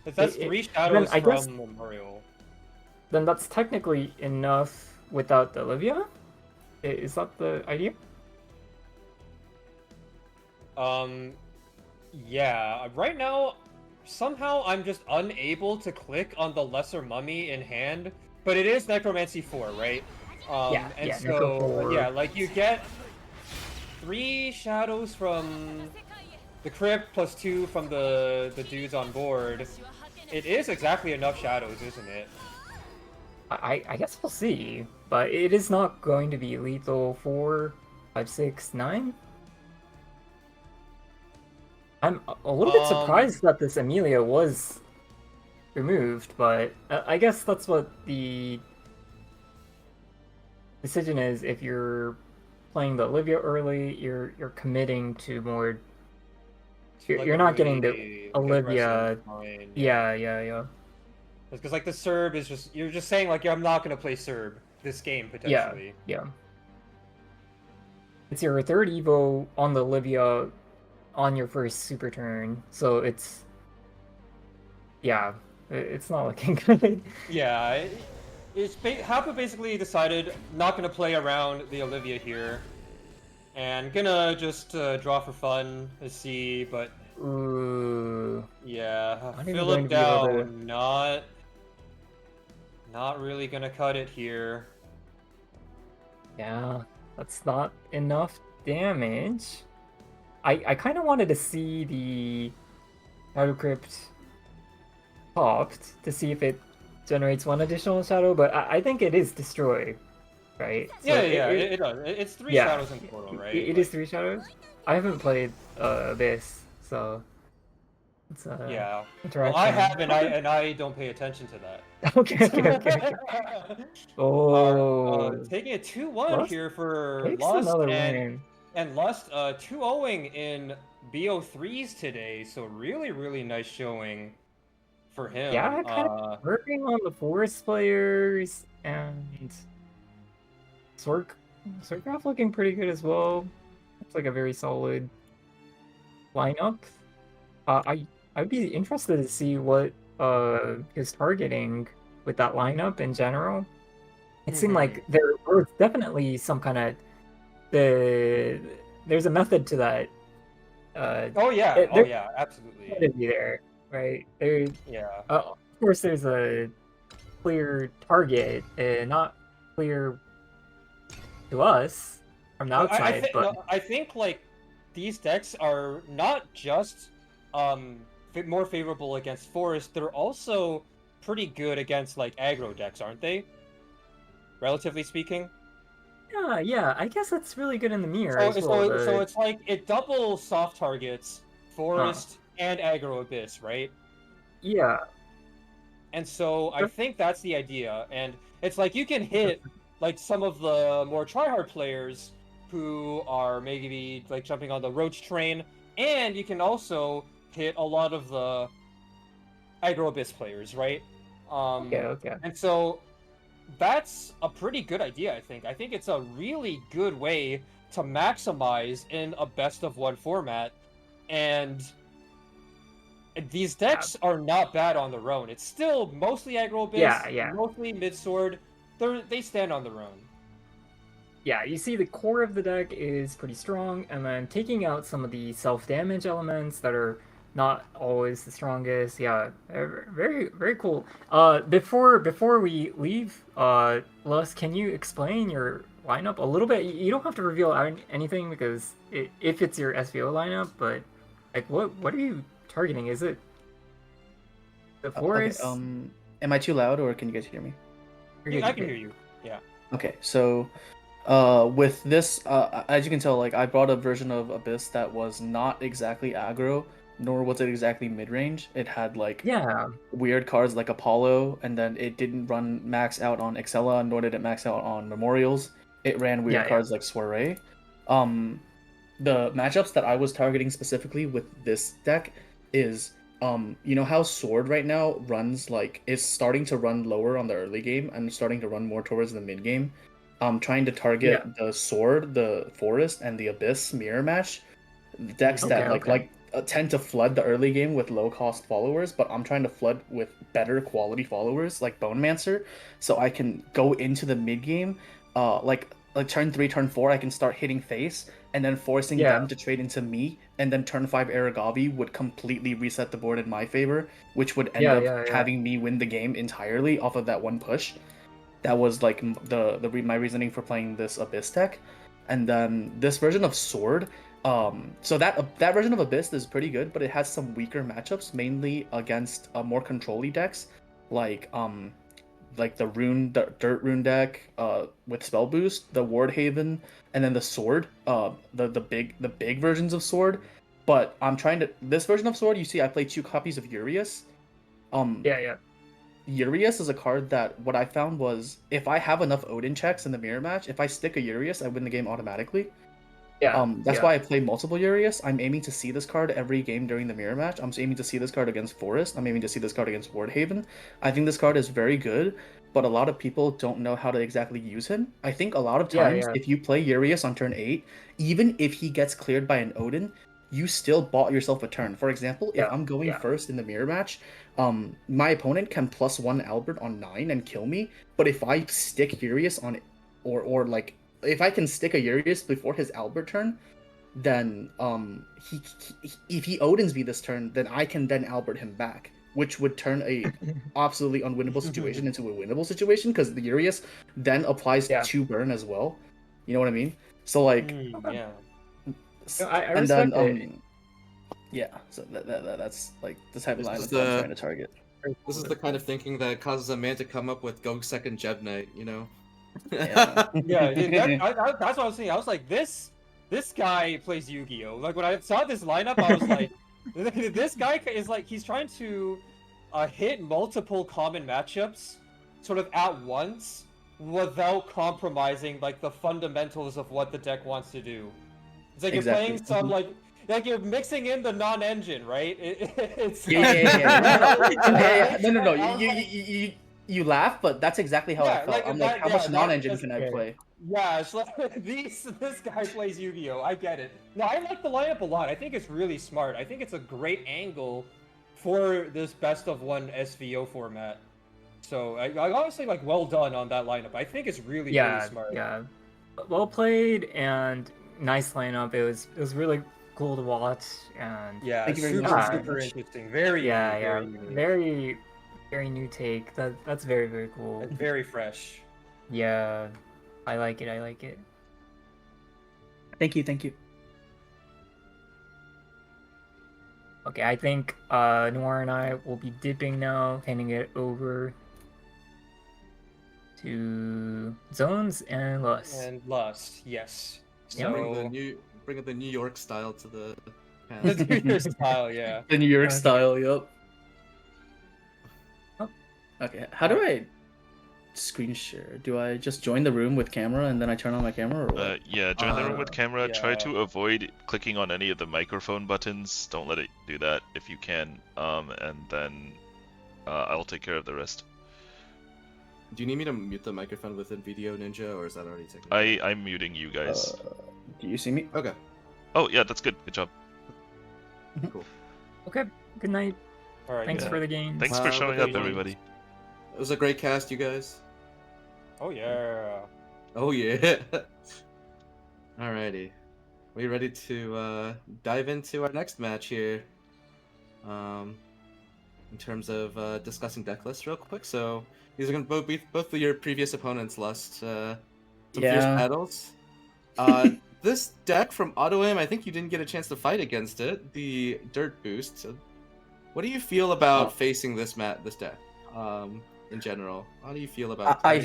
That's It- 3 then shadows I guess- from Memorial. Then that's technically enough without the Olivia? Is that the idea? Yeah. Right now, somehow I'm just unable to click on the Lesser Mummy in hand, but it is Necromancy 4, right? Yeah, And yeah, so, Necro 4. yeah, like you get 3 shadows from the crypt plus 2 from the dudes on board. It is exactly enough shadows, isn't it? I guess we'll see, but it is not going to be lethal 4, 5, 6, 9. I'm a little bit surprised that this Amelia was removed, but I guess that's what the decision is. If you're playing the Olivia early, you're committing to more. You're not getting the Olivia. Yeah. Because like the Serb is just you're just saying like I'm not gonna play Serb this game potentially. Yeah. It's your third Evo on the Olivia on your first super turn, so it's not looking good. Yeah, Happu basically decided not gonna play around the Olivia here, and gonna just draw for fun to see, but Ooh. yeah, Not even fill going it to be able to- down, not really gonna cut it here. Yeah, that's not enough damage. I kind of wanted to see the Shadow Crypt popped to see if it generates one additional shadow, but I think it is destroy, right? So it does. It's 3 shadows in total, right? It is 3 shadows. I haven't played Abyss, so it's Yeah. interaction. Well, I have, and I don't pay attention to that. Okay. Oh, Taking a 2-1 Lust here for takes Lust, another and win. Lust 2-0ing in BO3s today, so really nice showing for him. Yeah, kind of working on the forest players, and Swordcraft looking pretty good as well. Looks like a very solid lineup. I'd be interested to see what is targeting with that lineup in general. It seemed like there was definitely some kind of there's a method to that. Oh yeah, absolutely. Should be there, right? There. Yeah. Of course, there's a clear target, not clear to us from the outside. I think like these decks are not just more favorable against forest, they're also pretty good against like aggro decks, aren't they? Relatively speaking. Yeah, I guess that's really good in the mirror. So it's like it double soft targets forest and aggro abyss, right? Yeah. And so I think that's the idea, and it's like you can hit like some of the more tryhard players who are maybe like jumping on the roach train, and you can also hit a lot of the aggro abyss players, right? Okay. And so that's a pretty good idea, I think. I think it's a really good way to maximize in a best-of-1 format, and these decks are not bad on their own. It's still mostly aggro abyss, mostly mid-sword. They stand on their own. Yeah, you see the core of the deck is pretty strong, and then taking out some of the self-damage elements that are not always the strongest. Yeah, very cool. Before we leave, Lus, can you explain your lineup a little bit? You don't have to reveal anything because if it's your SVO lineup, but like what are you targeting? Is it the forest? Okay, am I too loud, or can you guys hear me? I can hear you. Yeah. Okay, so with this, as you can tell, like I brought a version of Abyss that was not exactly aggro, nor was it exactly mid-range. It had like weird cards like Apollo, and then it didn't run max out on Excella, nor did it max out on Memorials. It ran weird cards like Soiree. The matchups that I was targeting specifically with this deck is, you know how Sword right now runs like is starting to run lower on the early game and starting to run more towards the mid game. I'm trying to target the sword, the forest, and the abyss mirror match decks that tend to flood the early game with low cost followers, but I'm trying to flood with better quality followers like Bone Mancer, so I can go into the mid game, like turn 3, turn 4, I can start hitting face and then forcing them to trade into me, and then turn 5 Aragavi would completely reset the board in my favor, which would end up having me win the game entirely off of that one push. That was like my reasoning for playing this Abyss deck. And then this version of Sword, so that version of Abyss is pretty good, but it has some weaker matchups, mainly against more control-y decks, like the Dirt Rune deck with Spell Boost, the Ward Haven, and then the Sword, the big versions of Sword. But this version of Sword, you see, I play 2 copies of Urias. Urias is a card that what I found was if I have enough Odin checks in the mirror match, if I stick a Urias, I win the game automatically. That's why I play multiple Urias. I'm aiming to see this card every game during the mirror match. I'm aiming to see this card against Forest. I'm aiming to see this card against Wardhaven. I think this card is very good, but a lot of people don't know how to exactly use him. I think a lot of times, if you play Urias on turn 8, even if he gets cleared by an Odin, you still bought yourself a turn. For example, if I'm going first in the mirror match, my opponent can +1 Albert on 9 and kill me, but if I stick Urias on, or like, if I can stick a Urias before his Albert turn, then if he Odins me this turn, then I can then Albert him back, which would turn a absolutely unwinnable situation into a winnable situation, because the Urias then applies to burn as well. You know what I mean? So like, I respect it. Yeah, so that's like the type of lineup I'm trying to target. This is the kind of thinking that causes a man to come up with go second Jeb Knight, you know? That's what I was saying. I was like, this guy plays Yu-Gi-Oh! Like, when I saw this lineup, I was like, this guy is like, he's trying to hit multiple common matchups sort of at once without compromising, like, the fundamentals of what the deck wants to do. It's like you're playing some, like you're mixing in the non-engine, right? It's No. You laugh, but that's exactly how I felt. Like, I'm like, how much non-engine can I play? Yeah, it's like, this guy plays Yu-Gi-Oh! I get it. No, I like the lineup a lot. I think it's really smart. I think it's a great angle for this best of one SVO format. So I honestly, like, well done on that lineup. I think it's really smart. Yeah, well played and nice lineup. It was really cool to watch, and super interesting. Very very new take. That's very, very cool. And very fresh. Yeah, I like it. Thank you. Okay, I think Noire and I will be dipping now, handing it over to Zones and Lust. Yes. So bring the New York style to the panel. The New York style, yeah. The New York style, yep. Okay, how do I screen share? Do I just join the room with camera and then I turn on my camera? Or what? Yeah, join the room with camera. Try to avoid clicking on any of the microphone buttons. Don't let it do that if you can. And then I'll take care of the rest. Do you need me to mute the microphone within Video Ninja, or is that already taken? I'm muting you guys. Do you see me? Okay. Oh yeah, that's good. Good job. Cool. Okay. Good night. All right. Thanks for the game. Thanks for showing up, everybody. It was a great cast, you guys. Oh yeah. Oh yeah. Alrighty. We ready to dive into our next match here? In terms of discussing deck lists real quick. So these are going to be both of your previous opponents' Lust. Some fierce battles. This deck from Autoaim, I think you didn't get a chance to fight against it. The Dirt Boost. So what do you feel about facing this deck? In general, how do you feel about it? I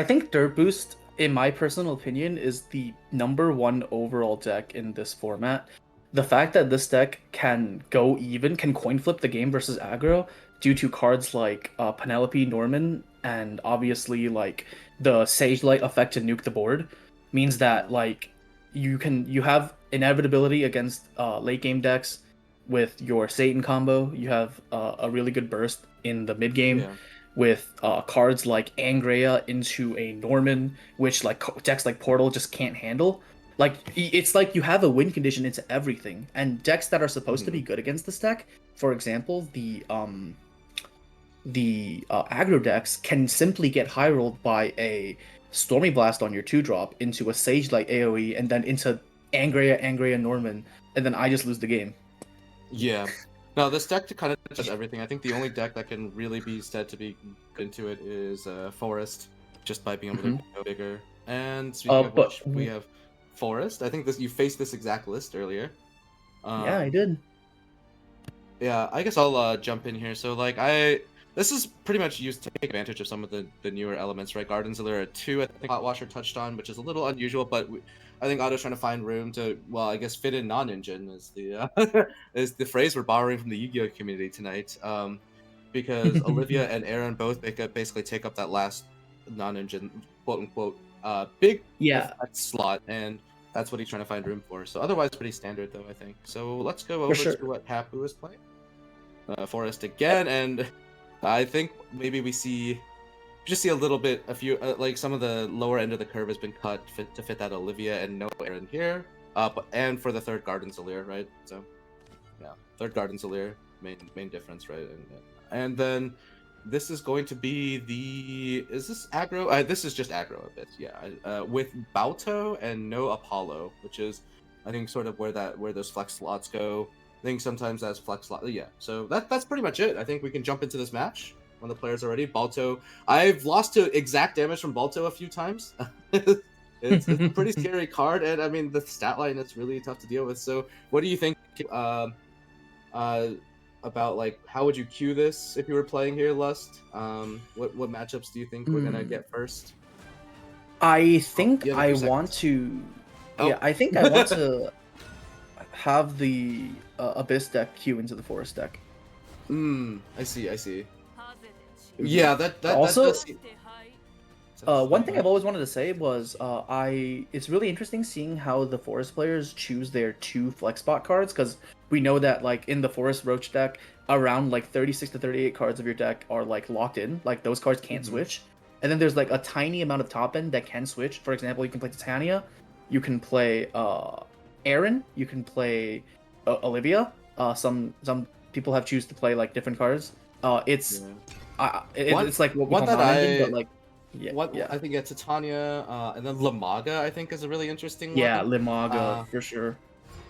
think Dirt Boost, in my personal opinion, is the #1 overall deck in this format. The fact that this deck can go even, can coin flip the game versus aggro, due to cards like Penelope Norman and obviously like the Sage Light effect to nuke the board, means that like you have inevitability against late game decks with your Satan combo. You have a really good burst in the mid game. with cards like Angrea into a Norman, which like decks like Portal just can't handle. Like it's like you have a win condition into everything, and decks that are supposed to be good against this deck, for example, the aggro decks can simply get high rolled by a Stormy Blast on your 2-drop into a Sage Light AoE and then into Angrea Norman, and then I just lose the game. Yeah. No, this deck kind of does everything. I think the only deck that can really be said to be good into it is Forest, just by being able to go bigger. And speaking of which, we have Forest. I think you faced this exact list earlier. Yeah, I did. Yeah, I guess I'll jump in here. So like this is pretty much used to take advantage of some of the newer elements, right? Gardens are 2, I think Potwasher touched on, which is a little unusual, but I think Otto's trying to find room to, well, I guess fit in non-engine is the is the phrase we're borrowing from the Yu-Gi-Oh community tonight. Because Olivia and Aaron both basically take up that last non-engine, quote unquote, big slot, and that's what he's trying to find room for. So otherwise, pretty standard though, I think. So let's go over to what Happu is playing. Forest again, and I think maybe we just see a little bit, a few, like some of the lower end of the curve has been cut to fit that Olivia and no Aaron here. And for the third Garden Zalir, right? So, yeah, third Garden Zalir, main difference, right? And then this is going to be is this aggro? This is just aggro a bit, yeah. With Balto and no Apollo, which is, I think, sort of where those flex slots go. I think sometimes that's flex slot. Yeah, so that's pretty much it. I think we can jump into this match when the players are ready. Balto, I've lost to exact damage from Balto a few times. it's a pretty scary card, and I mean the stat line is really tough to deal with. So, what do you think about like how would you queue this if you were playing here, Lust? What matchups do you think we're gonna get first? I think I want to. Yeah, I think I want to have the Abyss deck queue into the Forest deck. I see. Yeah, that also. That one thing I've always wanted to say was it's really interesting seeing how the Forest players choose their 2 flex spot cards, because we know that like in the Forest Roach deck, around like 36 to 38 cards of your deck are like locked in, like those cards can't switch. And then there's like a tiny amount of top end that can switch. For example, you can play Titania, you can play Aaron, you can play Olivia. Some people have choose to play like different cards. It's like what we call non-ending, but like I think it's Titania, and then Lamaga I think is a really interesting one. Yeah, Lamaga for sure.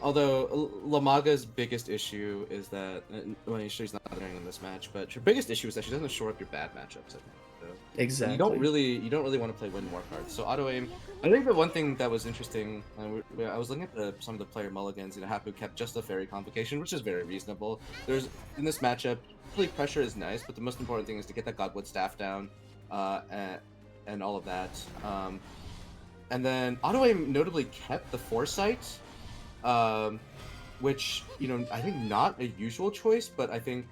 Although Lamaga's biggest issue is that, well, she's not entering in this match, but her biggest issue is that she doesn't shore up your bad matchups. I think. So exactly. You don't really want to play win more cards. So Autoaim, I think the one thing that was interesting, I was looking at some of the player mulligans. Happu kept just a Fairy Convocation, which is very reasonable. There's in this matchup, really pressure is nice, but the most important thing is to get that Godwood staff down, and all of that. And then Autoaim notably kept the Foresight, which, I think not a usual choice, but I think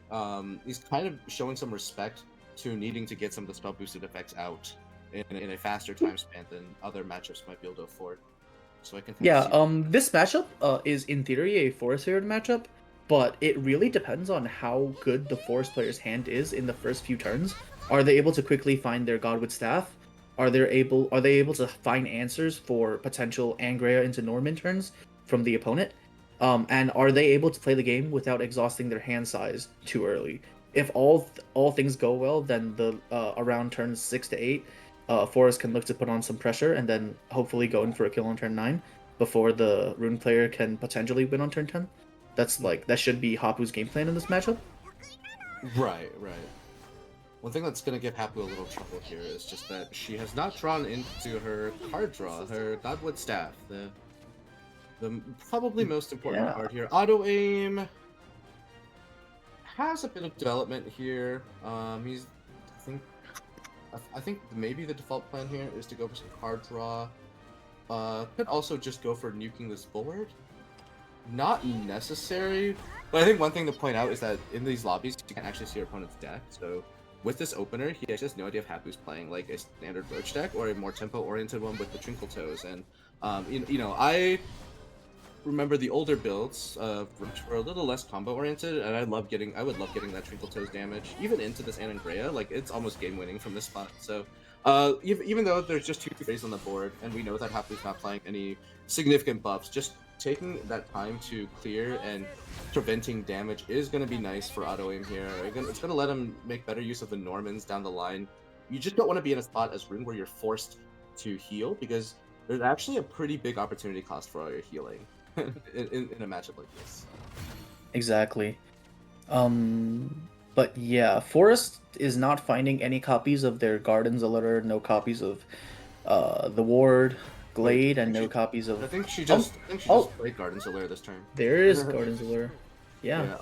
he's kind of showing some respect to needing to get some of the spell boosted effects out in a faster time span than other matchups might be able to afford. So I can this matchup is in theory a Forest favored matchup, but it really depends on how good the Forest player's hand is in the first few turns. Are they able to quickly find their Godwood staff? Are they able to find answers for potential Angrea into Norman turns from the opponent? And are they able to play the game without exhausting their hand size too early? If all things go well, then the around turns 6 to 8, Forest can look to put on some pressure and then hopefully go in for a kill on turn 9 before the Rune player can potentially win on turn 10. That should be Happu's game plan in this matchup. Right. One thing that's going to give Happu a little trouble here is just that she has not drawn into her card draw, her Godwood Staff, the probably most important card here. Autoaim has a bit of development here. I think maybe the default plan here is to go for some card draw. Could also just go for nuking this board. Not necessary, but I think one thing to point out is that in these lobbies you can actually see your opponent's deck. So with this opener, he has no idea if Happu's playing like a standard Roach deck or a more tempo-oriented one with the Twinkle Toes. And I remember the older builds, which were a little less combo oriented, and I would love getting that Twinkle Toes damage, even into this Anangrea, like it's almost game winning from this spot. So, even though there's just 2 phase on the board, and we know that Happu's not playing any significant buffs, just taking that time to clear and preventing damage is going to be nice for Autoaim here. It's going to let him make better use of the Normans down the line. You just don't want to be in a spot as Rune where you're forced to heal, because there's actually a pretty big opportunity cost for all your healing in a matchup like this. Exactly. But yeah, Forest is not finding any copies of their Garden's Allure, no copies of the Ward, Glade, and no copies of... I think she just played Garden's Allure this turn. There is Garden's Allure. Yeah.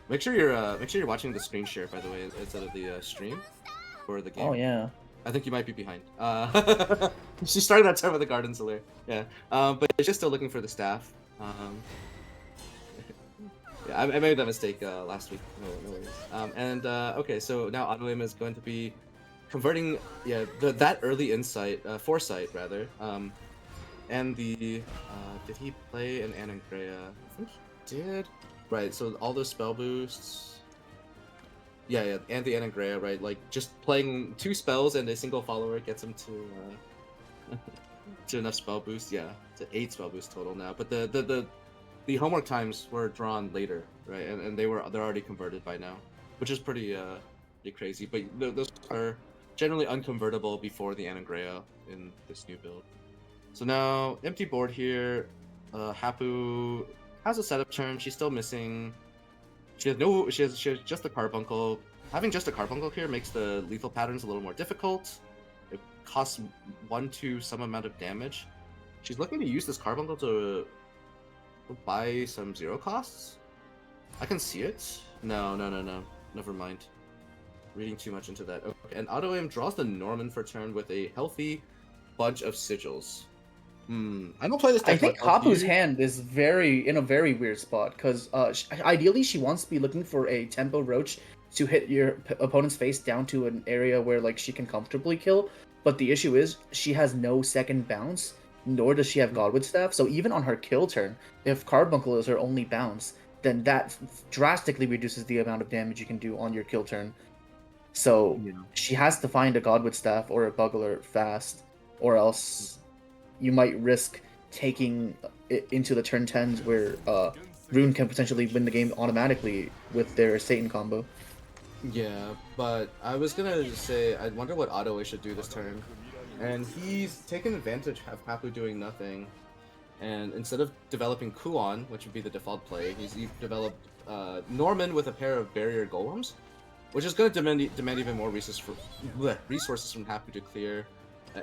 Make sure you're watching the screen share, by the way, instead of the stream for the game. Oh yeah. I think you might be behind. She started that turn with the Garden's Allure. Yeah. But she's still looking for the staff. Yeah, I made that mistake last week. No worries. Okay, so now Autoaim is going to be converting that early foresight rather. And the did he play an Anangrea? I think he did. Right, so all those spell boosts. Yeah, and the Anangrea, right? Like just playing 2 spells and a single follower gets him to to enough spell boost. Yeah, to 8 spell boost total now. But the homework times were drawn later, right? And they're already converted by now, which is pretty crazy. But those are generally unconvertible before the Anangrea in this new build. So now empty board here. Happu has a setup turn. She's still missing. She has just a Carbuncle. Having just a Carbuncle here makes the lethal patterns a little more difficult. It costs 1 to some amount of damage. She's looking to use this Carbuncle to buy some 0 costs. I can see it. No. Never mind. Reading too much into that. Okay. And Autoaim draws the Norman for turn with a healthy bunch of sigils. I don't play this deck. I think Happu's hand is in a very weird spot, because ideally she wants to be looking for a tempo roach to hit your opponent's face down to an area where like she can comfortably kill. But the issue is she has no second bounce, nor does she have Godwood Staff. So even on her kill turn, if Carbuncle is her only bounce, then that drastically reduces the amount of damage you can do on your kill turn. So she has to find a Godwood Staff or a Bugler fast, or else you might risk taking it into the turn 10s where Rune can potentially win the game automatically with their Satan combo. Yeah, but I was gonna say, I wonder what Autoaim should do this turn. And he's taken advantage of Happu doing nothing. And instead of developing Kuon, which would be the default play, he's developed Norman with a pair of Barrier Golems, which is going to demand even more resources from Happu to clear.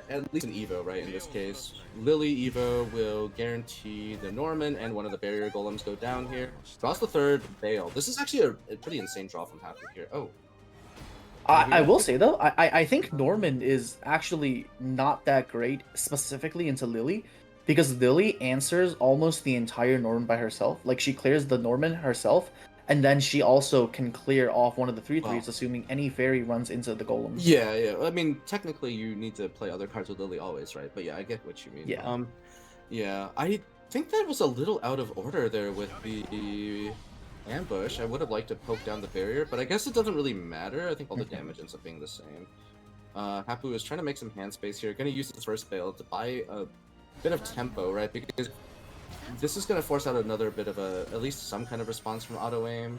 At least an Evo, right, in this case. Lily Evo will guarantee the Norman and one of the Barrier Golems go down here. Draws the 3rd Veil. This is actually a pretty insane draw from Happu here. Oh. I will say, though, I think Norman is actually not that great, specifically into Lily, because Lily answers almost the entire Norman by herself. Like, she clears the Norman herself, and then she also can clear off one of the 3/3s, assuming any fairy runs into the golems. Yeah. I mean, technically, you need to play other cards with Lily always, right? But yeah, I get what you mean. Yeah. Yeah, I think that was a little out of order there with the ambush. I would have liked to poke down the barrier, but I guess it doesn't really matter. I think all the damage ends up being the same. Happu is trying to make some hand space here. Going to use the first Veil to buy a bit of tempo, right? Because this is going to force out another bit of at least some kind of response from Autoaim.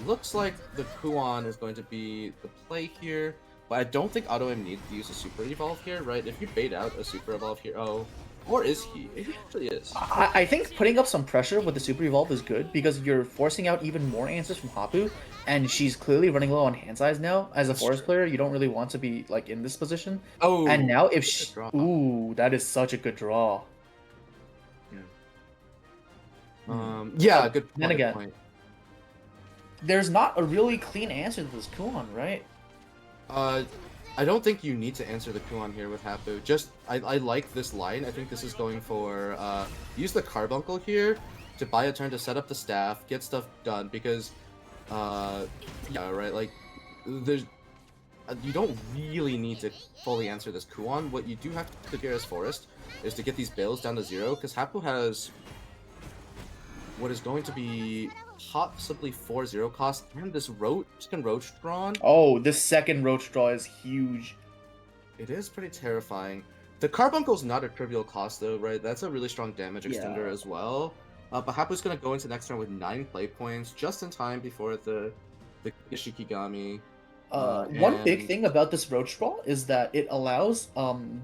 Looks like the Kuon is going to be the play here, but I don't think Autoaim needs to use a Super Evolve here, right? If you bait out a Super Evolve here, or is he? He actually is. I think putting up some pressure with the Super Evolve is good, because you're forcing out even more answers from Happu, and she's clearly running low on hand size now. As a Forest player, you don't really want to be like in this position. Oh, and now if she... Ooh, that is such a good draw. Yeah, good point. Then again, there's not a really clean answer to this Kuon, right? I don't think you need to answer the Kuon here with Happu. I like this line. I think this is going for use the Carbuncle here to buy a turn to set up the staff, get stuff done, because yeah, right, like there's you don't really need to fully answer this Kuon. What you do have to do here as Forest is to get these Bales down to 0, because Happu has what is going to be possibly 4-0 cost, and this second Roach drawn. Oh, this second Roach draw is huge. It is pretty terrifying. The Carbuncle's not a trivial cost though, right? That's a really strong damage extender as well. But Happu's gonna go into next turn with 9 play points, just in time before the Ishikigami. One big thing about this Roach draw is that it allows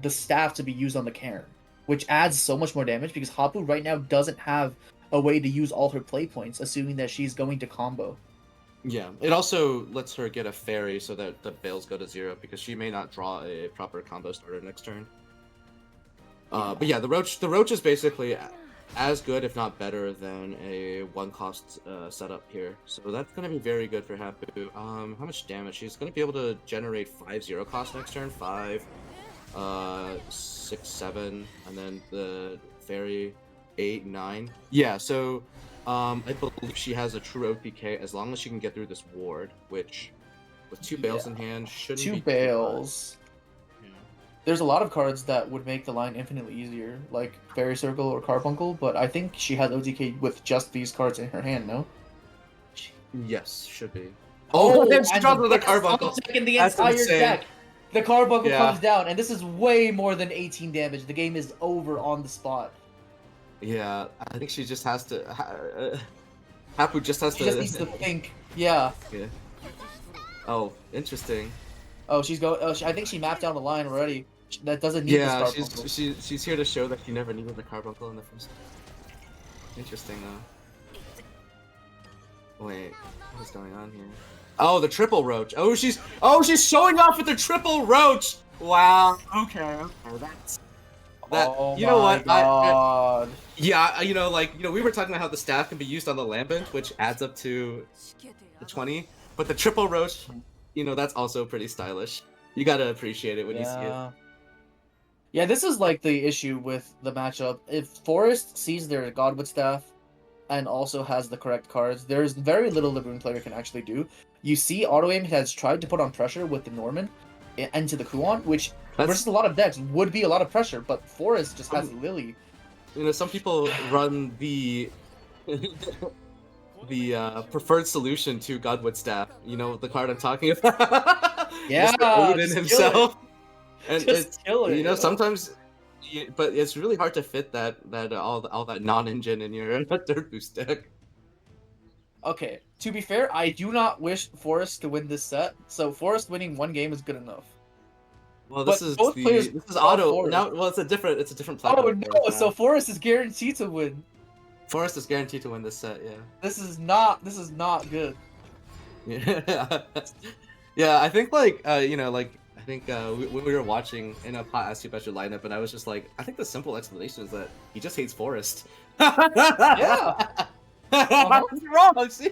the staff to be used on the Cairn, which adds so much more damage because Happu right now doesn't have a way to use all her play points, assuming that she's going to combo. Yeah, it also lets her get a fairy so that the bails go to 0 because she may not draw a proper combo starter next turn. But yeah, the Roach is basically as good, if not better, than a 1-cost setup here. So that's going to be very good for Happu. How much damage? She's going to be able to generate 5 0-cost next turn. 5, 6, 7, and then the fairy 8, 9. Yeah, so I believe she has a true OTK as long as she can get through this ward, which with 2 bails in hand shouldn't be 2 bails. There's a lot of cards that would make the line infinitely easier, like Fairy Circle or Carbuncle, but I think she has OTK with just these cards in her hand, no? Yes, should be. Oh, and she draws with a Carbuncle. In the entire deck. The Carbuncle comes down, and this is way more than 18 damage. The game is over on the spot. Yeah, I think she just has to... Happu just has to... She just needs to think. Yeah. Oh, interesting. Oh, she's going... Oh, I think she mapped down the line already. That doesn't need this Carbuncle. She's here to show that she never needed the Carbuncle in the first... Interesting, though. Wait, what is going on here? Oh, the triple Roach. Oh, she's showing off with the triple Roach! Wow, okay, that's... That, you know what? God. We were talking about how the staff can be used on the Lambent, which adds up to the 20. But the triple Roach, that's also pretty stylish. You gotta appreciate it when you see it. Yeah, this is like the issue with the matchup. If Forest sees their Godwood staff and also has the correct cards, there's very little the Rune player can actually do. You see, Autoaim has tried to put on pressure with the Norman into the Kuon, which versus a lot of decks would be a lot of pressure, but Forest just has Lily. Some people run the preferred solution to Godwood staff. The card I'm talking about. Yeah, Mr. Odin himself. And just kill it. Sometimes, but it's really hard to fit that all that non-engine in your third boost deck. Okay, to be fair, I do not wish Forest to win this set, so Forest winning 1 game is good enough. Well, this is auto. Forest. Now, well, it's a different platform. Oh no! So Forest is guaranteed to win. Forest is guaranteed to win this set. Yeah. This is not good. Yeah. Yeah. I think when we were watching, Pot asked you about your lineup, and I was just like, I think the simple explanation is that he just hates Forest. Yeah. What's wrong? See?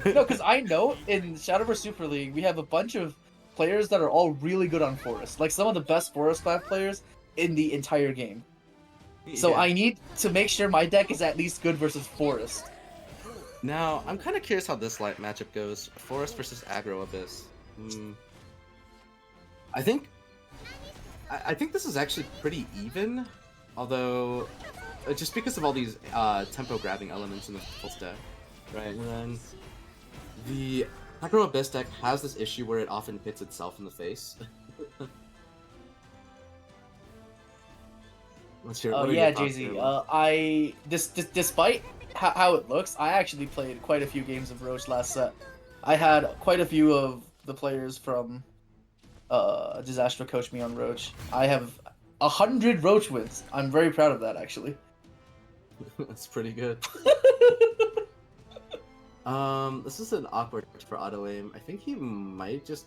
No, because I know in Shadowverse Super League we have a bunch of players that are all really good on Forest, like some of the best Forest class players in the entire game. So I need to make sure my deck is at least good versus Forest. Now, I'm kind of curious how this matchup goes. Forest versus Aggro Abyss. I think this is actually pretty even, although just because of all these tempo grabbing elements in the full stack, right? And then the Aggro Abyss deck has this issue where it often hits itself in the face. JZ. Despite how it looks, I actually played quite a few games of Roach last set. I had quite a few of the players from Disaster coach me on Roach. I have 100 Roach wins. I'm very proud of that, actually. That's pretty good. This is an awkward for Autoaim. I think he might just...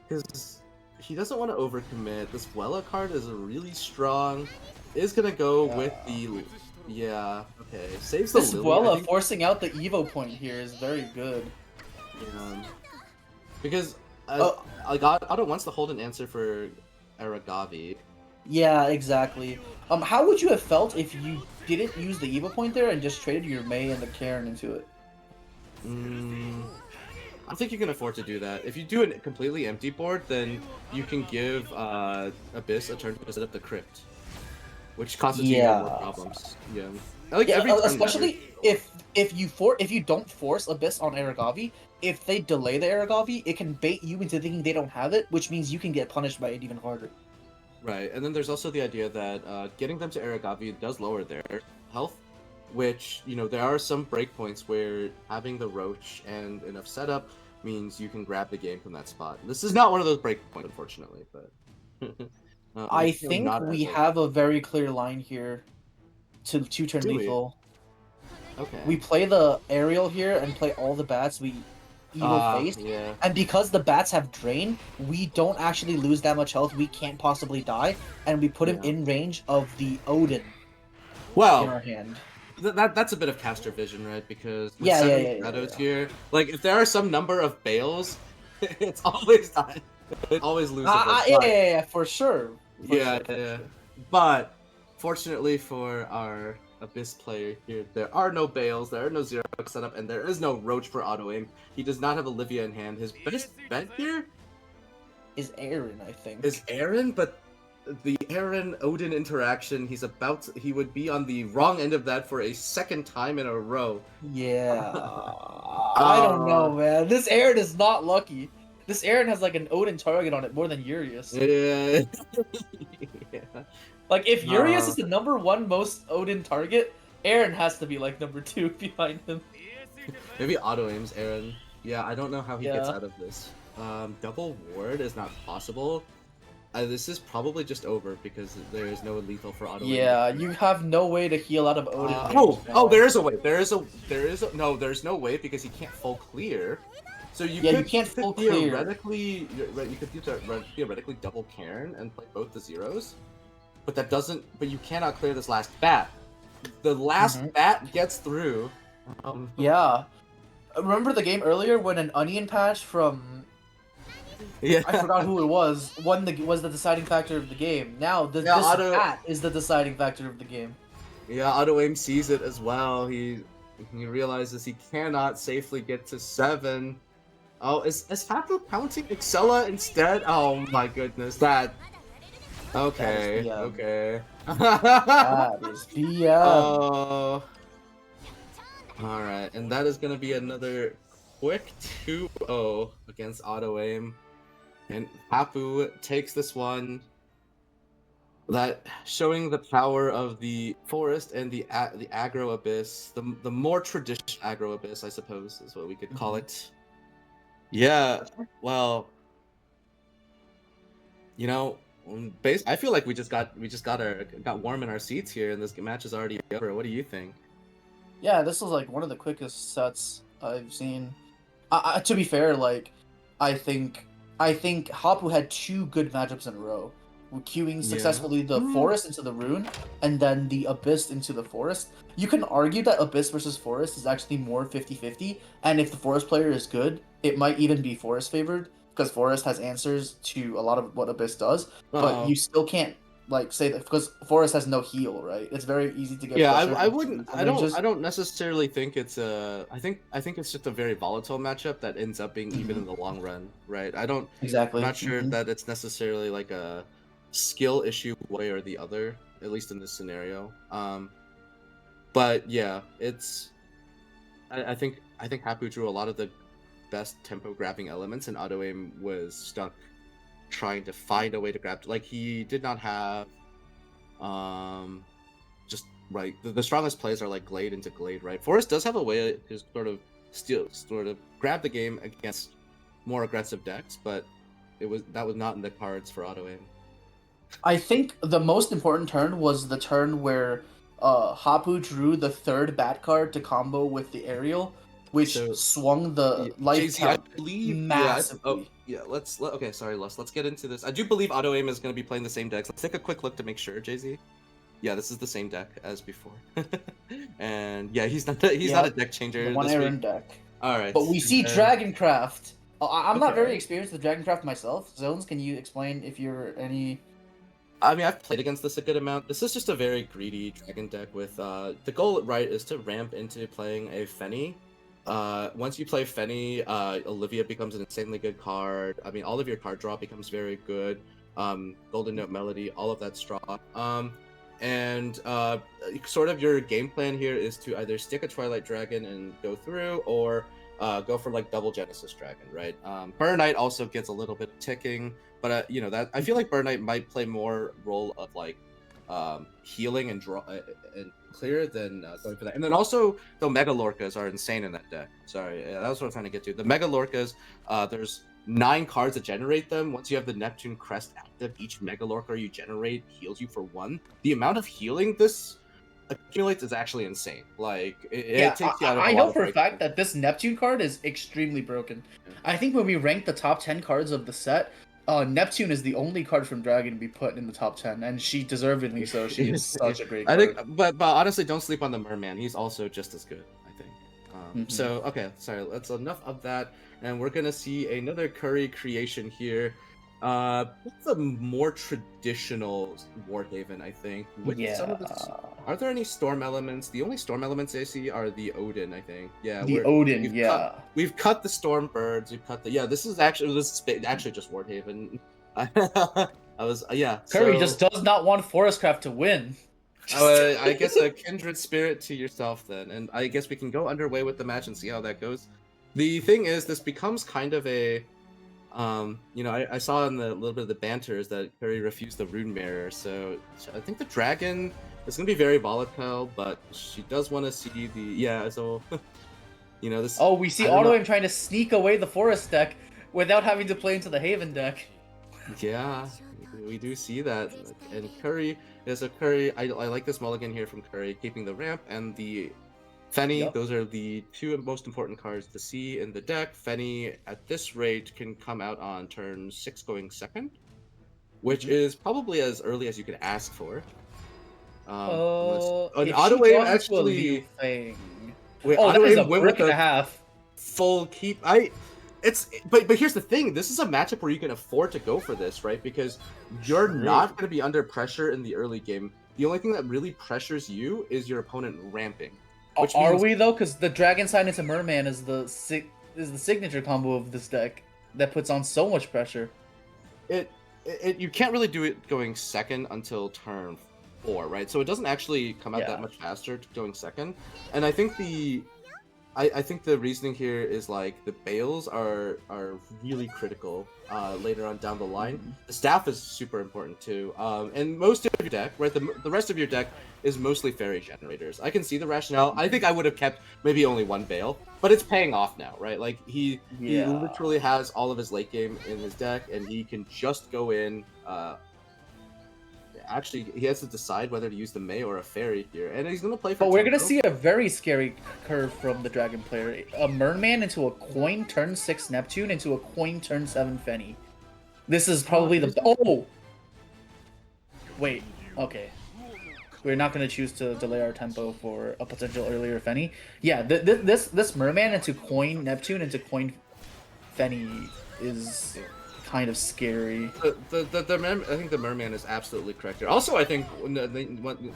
because he doesn't want to overcommit. This Wella card is really strong. Is gonna go with the... Yeah, okay. Saves the Lily, Wella forcing out the Evo point here is very good. Because Otto wants to hold an answer for Aragavi. Yeah, exactly. How would you have felt if you didn't use the Evo point there and just traded your Mei and the Karen into it? I think you can afford to do that. If you do a completely empty board, then you can give Abyss a turn to set up the Crypt, which causes you more problems. Yeah. like every turn especially if you don't force Abyss on Aragavi, if they delay the Aragavi, it can bait you into thinking they don't have it, which means you can get punished by it even harder. Right, and then there's also the idea that getting them to Aragavi does lower their health, which, you know, there are some breakpoints where having the Roach and enough setup means you can grab the game from that spot. This is not one of those breakpoints, unfortunately, but... I think we have a very clear line here to two-turn lethal. Okay. We play the aerial here and play all the bats we evil face, yeah. and because the bats have drain, we don't actually lose that much health. We can't possibly die, and we put him in range of the Odin. Well, in our hand. That's a bit of caster vision, right? Because with shadows here, like if there are some number of bales, it's always die. It always loses. Yeah, for sure. Yeah. But fortunately for our Abyss player here, there are no bales, there are no zero setup, and there is no Roach for Autoaim. He does not have Olivia in hand. His best bet here is Aaron, I think. Is Aaron, but the Aaron-Odin interaction, he would be on the wrong end of that for a second time in a row. Yeah. I don't know, man. This Aaron is not lucky. This Aaron has like an Odin target on it more than Urius. Yeah. Yeah. Like if Urius is the #1 most Odin target, Aaron has to be like #2 behind him. Maybe Autoaim's Aaron. Yeah, I don't know how he gets out of this. Double ward is not possible. This is probably just over because there is no lethal for Autoaim. Yeah, you have no way to heal out of Odin. There is a way. There's no way because he can't full clear. So you can't full theoretically, you could theoretically double Cairn and play both the zeros, but that doesn't. But you cannot clear this last bat. The last bat gets through. Yeah, remember the game earlier when an onion patch from I forgot who it was was the deciding factor of the game. Now this bat is the deciding factor of the game. Yeah, Autoaim sees it as well. He realizes he cannot safely get to 7. Oh, is Happu counting Excella instead? Oh my goodness, that... Okay, okay. That is BM. Oh. Alright, and that is gonna be another quick 2-0 against Autoaim. And Happu takes this one. That showing the power of the forest and the aggro abyss, the more traditional aggro abyss, I suppose, is what we could call it. Yeah, well, you know, I feel like we just got warm in our seats here, and this match is already over. What do you think? Yeah, this was like one of the quickest sets I've seen. To be fair, like, I think Happu had 2 good matchups in a row. Queuing successfully the forest into the rune, and then the abyss into the forest. You can argue that abyss versus forest is actually more 50-50, and if the forest player is good, it might even be forest favored, because forest has answers to a lot of what abyss does, but you still can't like say that because forest has no heal, right? It's very easy to get. Yeah, I don't necessarily think it's I think it's just a very volatile matchup that ends up being even in the long run, right? I'm not sure that it's necessarily like a skill issue one way or the other, at least in this scenario. But yeah, it's I think Happu drew a lot of the best tempo grabbing elements, and Autoaim was stuck trying to find a way to grab. Like, he did not have just right the strongest plays are like Glade into Glade, right? Forest does have a way to sort of grab the game against more aggressive decks, but that was not in the cards for Autoaim. I think the most important turn was the turn where Happu drew the 3rd bat card to combo with the aerial, which swung the life count massively. Let's get into this. I do believe Autoaim is going to be playing the same decks. Let's take a quick look to make sure, JZ. Yeah, this is the same deck as before. And yeah, he's not a deck changer. The one Aaron deck. All right. But we see Dragoncraft. I'm not very experienced with Dragoncraft myself. Zones, can you explain if you're any... I mean, I've played against this a good amount. This is just a very greedy dragon deck with the goal, right, is to ramp into playing a Fenny. Once you play Fenny, Olivia becomes an insanely good card. I mean, all of your card draw becomes very good. Golden Note Melody, all of that's strong. And sort of your game plan here is to either stick a Twilight Dragon and go through, or go for like double Genesis Dragon, right? Burn Knight also gets a little bit ticking, but you know, that I feel like Burn Knight might play more role of like healing and draw and clear than going for that. And then also the Mega Lorcas are insane in that deck. Sorry, that was what I'm trying to get to. The Mega Lorcas, there's 9 cards that generate them. Once you have the Neptune Crest active, each Mega Lorca you generate heals you for 1. The amount of healing this accumulates is actually insane. Like, it takes you out of I a know lot for of a fact that this Neptune card is extremely broken. I think when we rank the top 10 cards of the set, Neptune is the only card from Dragon to be put in the top 10, and she deservedly so. She is such a great card. I think, but honestly, don't sleep on the Merman. He's also just as good, I think. So, okay, sorry, that's enough of that. And we're gonna see another Kuri creation here. It's a more traditional Warhaven, I think. With some of the, are there any storm elements? The only storm elements I see are the Odin, I think. Yeah, the Odin. We've cut the storm birds. We've cut the this is actually just Warhaven. I was Kuri just does not want Forestcraft to win. I guess a kindred spirit to yourself then, and I guess we can go underway with the match and see how that goes. The thing is, this becomes kind of a, you know, I saw in the little bit of the banters that Kuri refused the Rune Mirror, so I think the dragon is going to be very volatile, but she does want to see the, so, you know, this... Oh, we see Autoaim trying to sneak away the Forest deck without having to play into the Haven deck. Yeah, we do see that, and Kuri is a Kuri. I like this mulligan here from Kuri, keeping the ramp and the Fenny. Yep. Those are the 2 most important cards to see in the deck. Fenny, at this rate, can come out on turn 6 going second, which is probably as early as you could ask for. An Autoaim actually... Wait, that is a brick and a half. Full keep... But here's the thing, this is a matchup where you can afford to go for this, right? Because you're not going to be under pressure in the early game. The only thing that really pressures you is your opponent ramping. Are we though? Because the Dragon Sign into Merman is the signature combo of this deck that puts on so much pressure. You can't really do it going second until turn 4, right? So it doesn't actually come out that much faster to going second. And I think I think the reasoning here is like the Bales are really critical later on down the line. The staff is super important too, and most of your deck, right? The rest of your deck is mostly fairy generators. I can see the rationale. I think I would have kept maybe only 1 Bale, but it's paying off now, right? Like he literally has all of his late game in his deck, and he can just go in. Actually, he has to decide whether to use the May or a Fairy here, and he's going to play for... But we're going to see a very scary curve from the Dragon player. A Merman into a coin turn 6 Neptune into a coin turn 7 Fenny. This is probably the... Oh! Wait, okay. We're not going to choose to delay our tempo for a potential earlier Fenny. Yeah, this Merman into coin Neptune into coin Fenny is... kind of scary. I think the Merman is absolutely correct here. Also, I think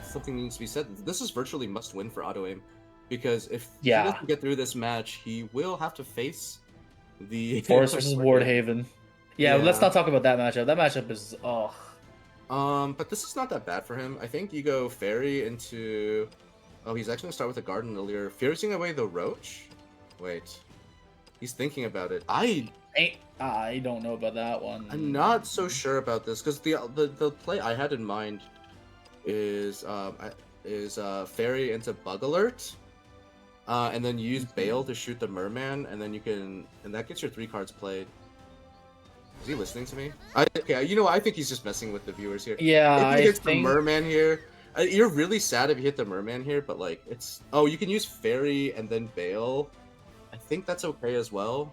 something needs to be said. This is virtually must-win for Autoaim, because if he doesn't get through this match, he will have to face the Forest versus Warhaven. Yeah, let's not talk about that matchup. That matchup is but this is not that bad for him. I think you go Fairy into... Oh, he's actually gonna start with a Garden earlier. Fusing away the Roach. Wait, he's thinking about it. I don't know about that one. I'm not so sure about this, because the play I had in mind is Fairy into Bug Alert, and then use Bale to shoot the Merman, and then and that gets your 3 cards played. Is he listening to me? Okay, you know what? I think he's just messing with the viewers here. Yeah, if he hits the Merman here, you're really sad if you hit the Merman here, but like you can use Fairy and then Bale. I think that's okay as well.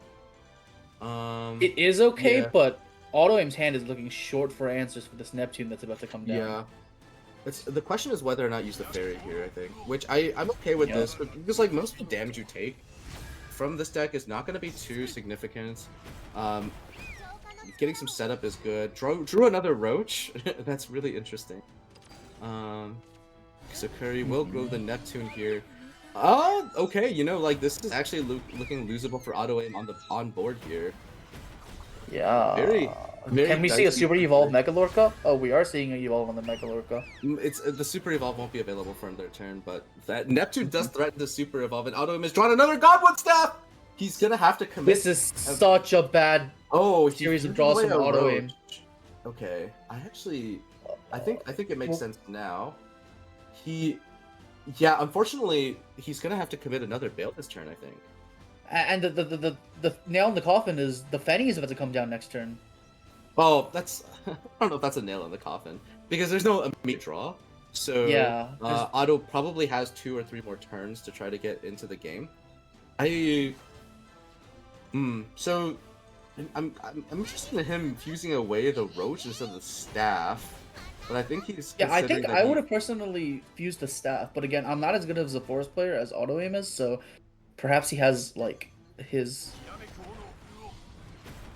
It is okay, but Autoaim's hand is looking short for answers for this Neptune that's about to come down. Yeah. The question is whether or not use the Fairy here, I think. Which I'm okay with this, because like most of the damage you take from this deck is not going to be too significant. Getting some setup is good. Drew another Roach. That's really interesting. So Kuri will grow the Neptune here. Okay, you know, like, this is actually looking losable for Autoaim on board here. Yeah. Can we see a Super Evolve Megalorca? Oh, we are seeing an Evolve on the Megalorca. It's the Super Evolve won't be available for their turn, but that Neptune does threaten the Super Evolve, and Autoaim has drawn another Godwood Staff! He's gonna have to commit. This is such a bad series of draws from Autoaim. Okay, I think it makes sense now. Unfortunately, he's gonna have to commit another Bale this turn, I think. And the nail in the coffin is the Fenny is about to come down next turn. Oh, that's I don't know if that's a nail in the coffin because there's no immediate draw. So yeah, Otto probably has 2 or 3 more turns to try to get into the game. So I'm interested in him fusing away the roach instead of the staff. But I think he's I think I would have personally fused the staff, but again, I'm not as good as a forest player as Autoaim is, so perhaps he has like his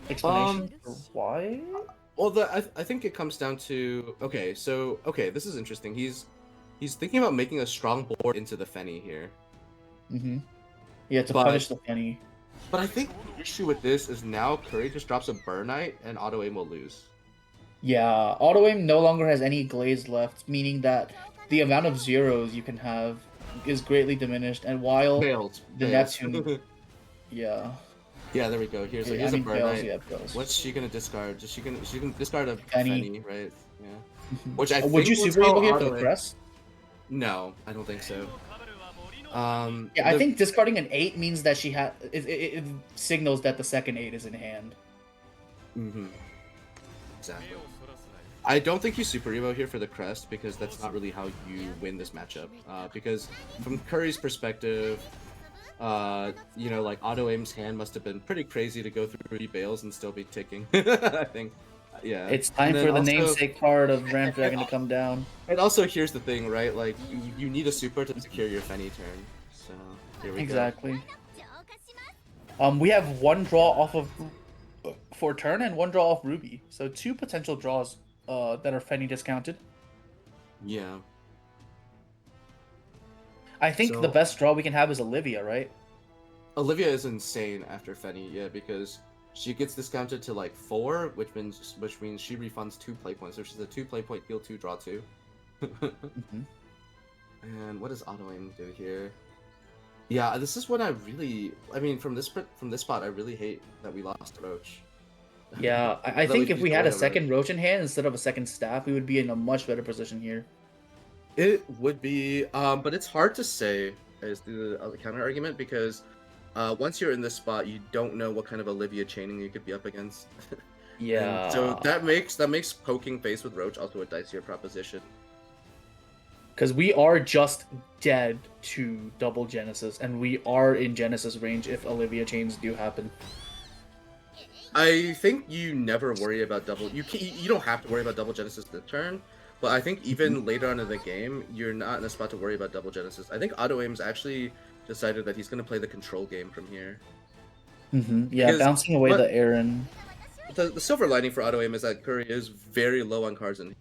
explanation for why. Well, I think it comes down to this is interesting. He's thinking about making a strong board into the Fenny here. Yeah, to punish the Fenny. But I think the issue with this is now Kuri just drops a Burnite and Autoaim will lose. Yeah, Autoaim no longer has any glaze left, meaning that the amount of zeros you can have is greatly diminished, and while the Neptune... Yeah, there we go. Here's a Burnite. What's she gonna discard? She can discard a Fenny, right? Yeah. Which I think would you Super Evo here for the crest? No, I don't think so. I think discarding an 8 means that she had it signals that the second 8 is in hand. Exactly. I don't think you Super Evo here for the crest because that's not really how you win this matchup. Because from Kuri's perspective, like Autoaim's hand must have been pretty crazy to go through 3 bales and still be ticking. I think. Yeah. It's time for the namesake card of Ramp Dragon to come down. And also, here's the thing, right? Like, you need a super to secure your Fenny turn. So, here we go. We have 1 draw off of for turn and 1 draw off Ruby. So 2 potential draws that are Fenny discounted. Yeah. I think the best draw we can have is Olivia, right? Olivia is insane after Fenny, yeah, because she gets discounted to like 4, which means she refunds 2 play points. So she's a 2 play point, heal 2, draw 2. And what does Autoaim do here? Yeah, this is what from this spot, I really hate that we lost Roach. Yeah, I think if we had a second Roach in hand instead of a second staff, we would be in a much better position here. It would be, but it's hard to say as the counter argument because once you're in this spot, you don't know what kind of Olivia chaining you could be up against. Yeah. So that makes poking face with Roach also a dicier proposition. Because we are just dead to double Genesis, and we are in Genesis range if Olivia chains do happen. I think you never worry about double. You don't have to worry about double Genesis this turn, but I think even later on in the game, you're not in a spot to worry about double Genesis. I think Autoaim's actually decided that he's going to play the control game from here. Yeah, bouncing away the Aaron. The silver lining for Autoaim is that Kuri is very low on cards in hand.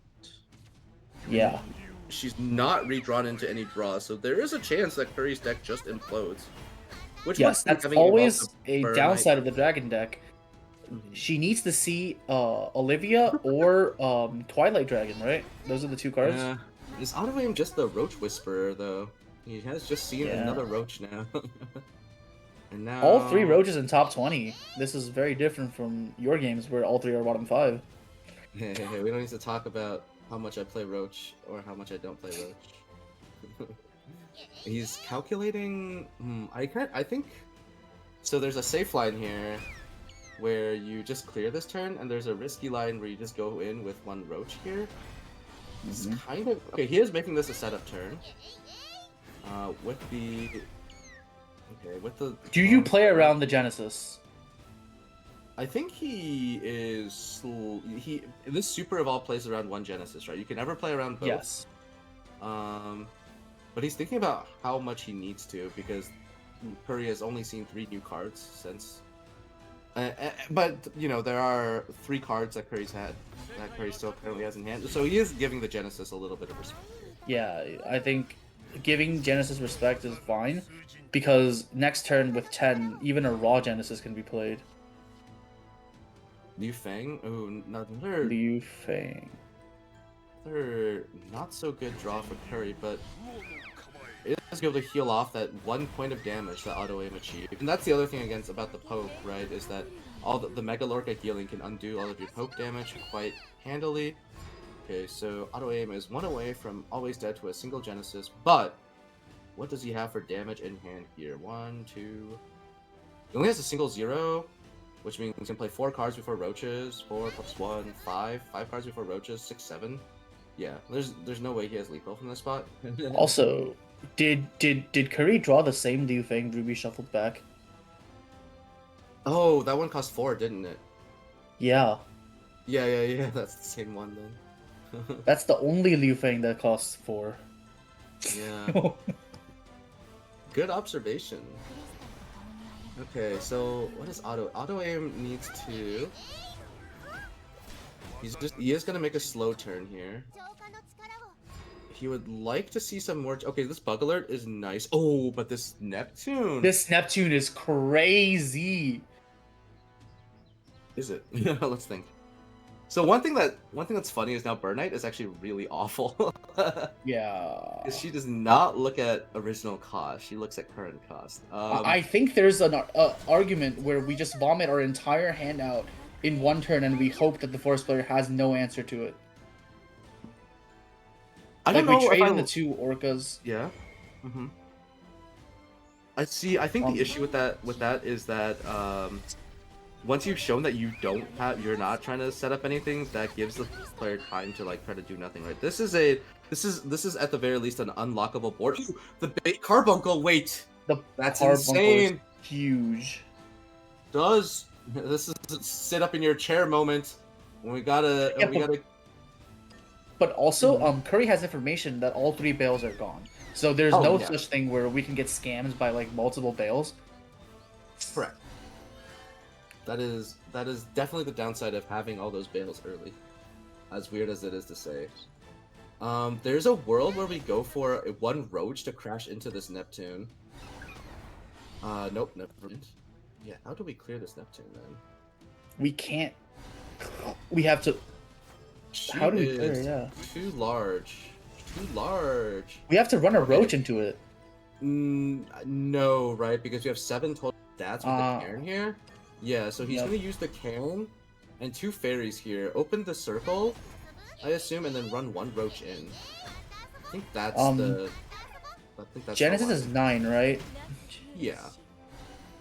Yeah. She's not redrawn into any draws, so there is a chance that Kuri's deck just implodes. Which that's always a downside of the Dragon deck. She needs to see Olivia or Twilight Dragon, right? Those are the 2 cards. Yeah. Is Autoaim just the Roach Whisperer, though? He has just seen another Roach now. And now... All 3 Roaches in top 20. This is very different from your games where all 3 are bottom 5. Hey, we don't need to talk about how much I play Roach or how much I don't play Roach. He's calculating... I think... So there's a safe line here where you just clear this turn, and there's a risky line where you just go in with 1 Roach here. It's kind of... Okay, he is making this a setup turn. With the... Okay, with the... Do you play around the Genesis? I think he is... This Super Evolve plays around 1 Genesis, right? You can never play around both. Yes. But he's thinking about how much he needs to, because Kuri has only seen 3 new cards since... but, there are 3 cards that Kuri still currently has in hand, so he is giving the Genesis a little bit of respect. Yeah, I think giving Genesis respect is fine, because next turn with 10, even a raw Genesis can be played. Liu Fang. Oh, another Liu Fang. not so good draw for Kuri, but it is able to heal off that 1 point of damage that Autoaim achieved. And that's the other thing about the poke, right? Is that all the Mega Lorca healing can undo all of your poke damage quite handily. Okay, so Autoaim is 1 away from always dead to a single Genesis, but what does he have for damage in hand here? 1, 2. He only has a single 0, which means he can play 4 cards before roaches. 4 plus 1, 5. 5 cards before roaches. 6, 7. Yeah, there's no way he has lethal from this spot. Also, did Kuri draw the same Liu Fang Ruby shuffled back? Oh, that one cost 4, didn't it? Yeah. Yeah. That's the same one then. That's the only Liu Fang that costs 4. Yeah. Good observation. Okay, so what is Autoaim needs to... He is gonna make a slow turn here. He would like to see some more... Okay, this Bug Alert is nice. Oh, but this Neptune... This Neptune is crazy! Is it? Let's think. So one thing that's funny is now Burn Knight is actually really awful. Yeah. She does not look at original cost. She looks at current cost. I think there's an argument where we just vomit our entire hand out in one turn and we hope that the forest player has no answer to it. I don't know we trade if in the 2 Orcas. Yeah. Mm-hmm. I think the issue with that is that once you've shown that you're not trying to set up anything, that gives the player time to like try to do nothing. Right. This is at the very least an unlockable board. Ooh, the bait carbuncle. Wait. That's insane. Is huge. This is sit up in your chair moment. We gotta. But also, Kuri has information that all 3 bales are gone. So there's no such thing where we can get scammed by like multiple bales. Correct. That is definitely the downside of having all those bales early. As weird as it is to say. There's a world where we go for 1 roach to crash into this Neptune. Nope, never mind. Yeah, how do we clear this Neptune then? We can't. We have to. How do we clear? Yeah. Too large. Too large. We have to run a roach into it. No, right? Because we have 7 total stats with the cairn here. Yeah, so he's gonna use the cairn and 2 fairies here. Open the circle, I assume, and then run 1 roach in. I think that's Genesis is 9, right? Yeah.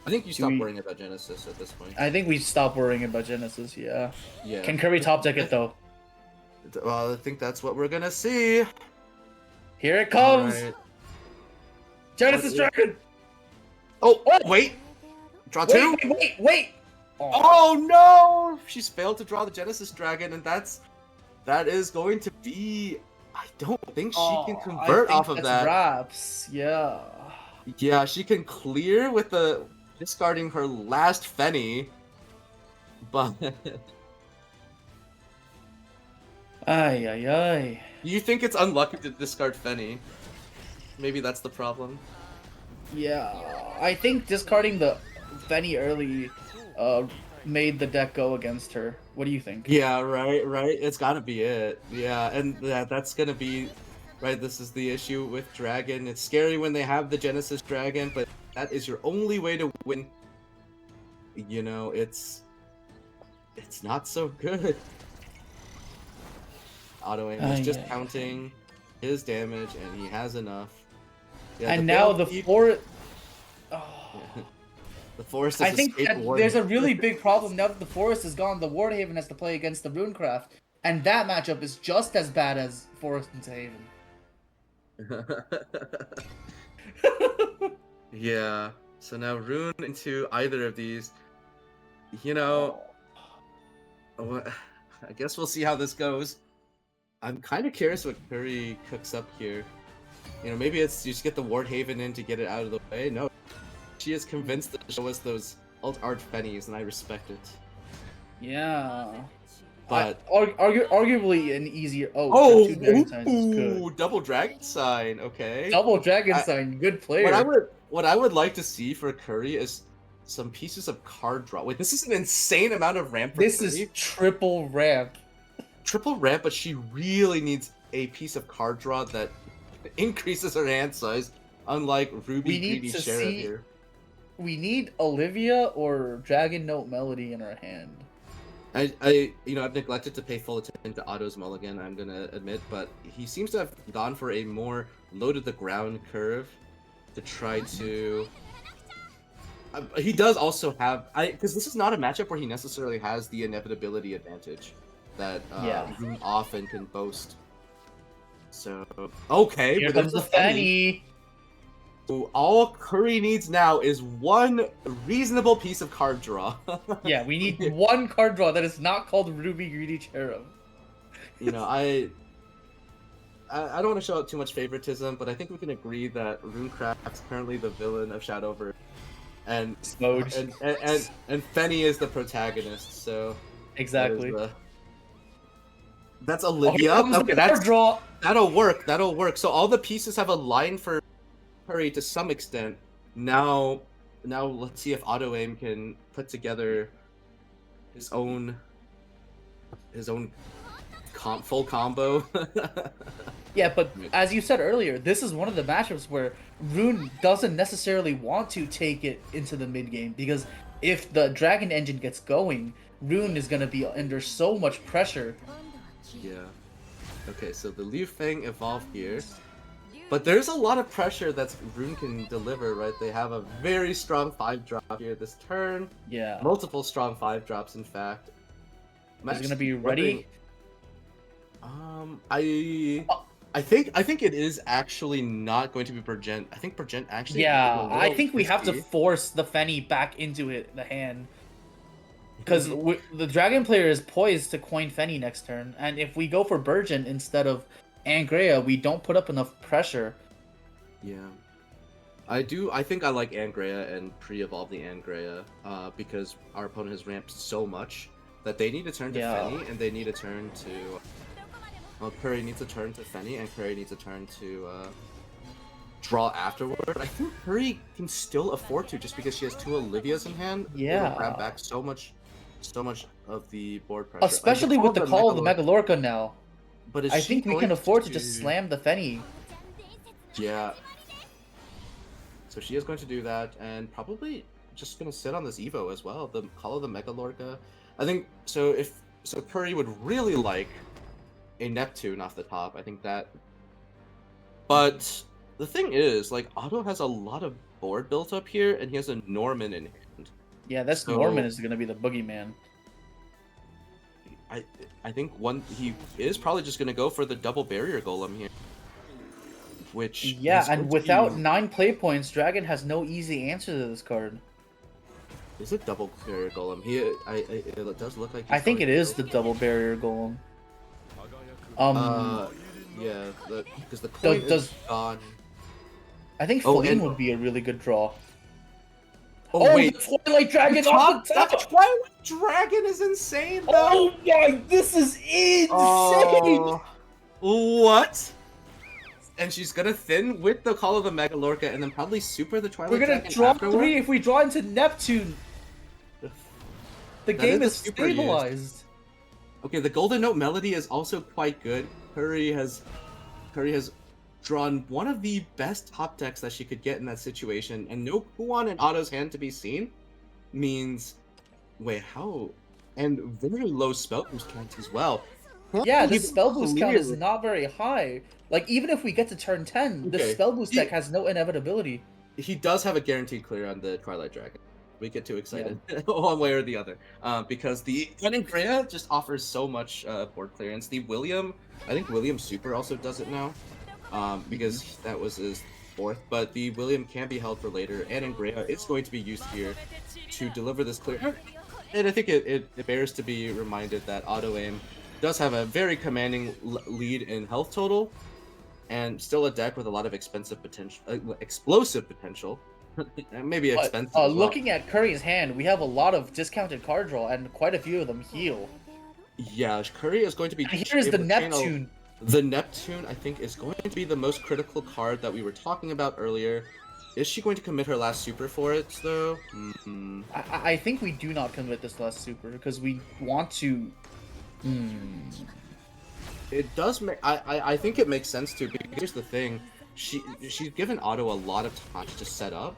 I think you stop worrying about Genesis at this point. I think we stop worrying about Genesis, yeah. Yeah. Can Kuri top deck it though? Well, I think that's what we're gonna see. Here it comes! Right. Genesis Dragon! Oh, wait! Draw 2? Wait! Oh no! She's failed to draw the Genesis Dragon, and that is going to be... I don't think she can convert off of that. Wraps, yeah. Yeah, she can clear with the discarding her last Fenny, but... Ay. You think it's unlucky to discard Fenny? Maybe that's the problem. Yeah, I think discarding the Fenny early made the deck go against her. What do you think? Yeah, right. It's gotta be it. Yeah, and that's gonna be... Right, this is the issue with Dragon. It's scary when they have the Genesis Dragon, but that is your only way to win. You know, it's not so good. Autoaim is just counting his damage, and he has enough. Yeah, and now the forest... The forest I think there's a really big problem now that the forest is gone. The Wardhaven has to play against the Runecraft, and that matchup is just as bad as Forest and Haven. Yeah, so now Rune into either of these. You know, I guess we'll see how this goes. I'm kind of curious what Kuri cooks up here. You know, maybe it's you just get the Wardhaven in to get it out of the way. No, she is convinced to show us those alt art Fennies, and I respect it. Yeah. But arguably an easier. Two Dragon Signs is good. Double Dragon Sign. Okay. Double Dragon Sign. Good player. What I would like to see for Kuri is some pieces of card draw. Wait, this is an insane amount of ramp for This Kuri. is triple ramp. Triple ramp, but she really needs a piece of card draw that increases her hand size, unlike Ruby We need Greedy to Sheriff see- here. We need Olivia or Dragon Note Melody in our hand. I've neglected to pay full attention to Otto's mulligan, I'm gonna admit, but he seems to have gone for a more low to the ground curve to try to. He does also have, because this is not a matchup where he necessarily has the inevitability advantage that Rune often can boast. So okay, Here but comes the Fanny. So all Kuri needs now is one reasonable piece of card draw. Yeah, we need one card draw that is not called Ruby Greedy Cherub. I don't want to show out too much favoritism, but I think we can agree that Runecraft is currently the villain of Shadowverse, and Fenny is the protagonist. So exactly. That's Olivia. Okay, that'll work. That'll work. So all the pieces have a line for Kuri to some extent. Now let's see if Autoaim can put together his own full combo. Yeah, but as you said earlier, this is one of the matchups where Rune doesn't necessarily want to take it into the mid game, because if the Dragon Engine gets going, Rune is going to be under so much pressure. Yeah. Okay, so the Liu Fang evolved here. But there's a lot of pressure that Rune can deliver, right? They have a very strong 5-drop here this turn. Yeah. Multiple strong 5-drops, in fact. Is it gonna be ready? I think it is actually not going to be Pergent. I think Pergent actually. Yeah, I think we have to force the Fenny back into the hand. Because the Dragon player is poised to coin Fenny next turn, and if we go for Burgeon instead of Angrea, we don't put up enough pressure. Yeah. I think I like Angrea and pre-evolve the Angrea, because our opponent has ramped so much that they need to turn to Fenny, and they need to turn to... Well, Kuri needs to turn to Fenny, and Kuri needs to turn to draw afterward. I think Kuri can still afford to, just because she has 2 Olivias in hand. Yeah. It'll grab back so much of the board pressure. Especially with the call of the Megalorca now. But I think we can afford to just slam the Fenny. Yeah. So she is going to do that, and probably just going to sit on this Evo as well. The call of the Megalorca. I think so. Kuri would really like a Neptune off the top. I think that. But the thing is, like, Otto has a lot of board built up here, and he has a Norman in hand. Yeah, this Norman is going to be the boogeyman. I think he is probably just going to go for the double barrier golem here. Which and without 9 play points, Dragon has no easy answer to this card. Is it double barrier golem? It does look like. I think it is the double barrier golem. Yeah, because the coin is gone. I think Flame would be a really good draw. Oh wait, the Twilight Dragon off the top! The Twilight Dragon is insane, though! Oh my, this is insane! What? And she's gonna thin with the Call of the Megalorca, and then probably super the Twilight Dragon. We're gonna draw afterward? 3 if we draw into Neptune. The game is stabilized. Okay, the Golden Note Melody is also quite good. Kuri has drawn one of the best top decks that she could get in that situation, and no Kuon in Otto's hand to be seen means... Wait, how? And very low spell boost count as well. Yeah, the spell boost count is not very high. Like, even if we get to turn 10, the spell boost deck has no inevitability. He does have a guaranteed clear on the Twilight Dragon. We get too excited one way or the other, because the Angrea just offers so much board clearance. The William, I think William Super also does it now, because that was his 4th, but the William can be held for later, and Angrea is going to be used here to deliver this clear. And I think it bears to be reminded that Autoaim does have a very commanding lead in health total, and still a deck with a lot of explosive potential. Maybe expensive. Looking at Kuri's hand, we have a lot of discounted card draw, and quite a few of them heal. Yeah, Kuri is going to be. And here's the Neptune. The Neptune, I think, is going to be the most critical card that we were talking about earlier. Is she going to commit her last super for it, though? I think we do not commit this last super, because we want to... It does make... I think it makes sense to, because here's the thing. She's given Otto a lot of time to set up.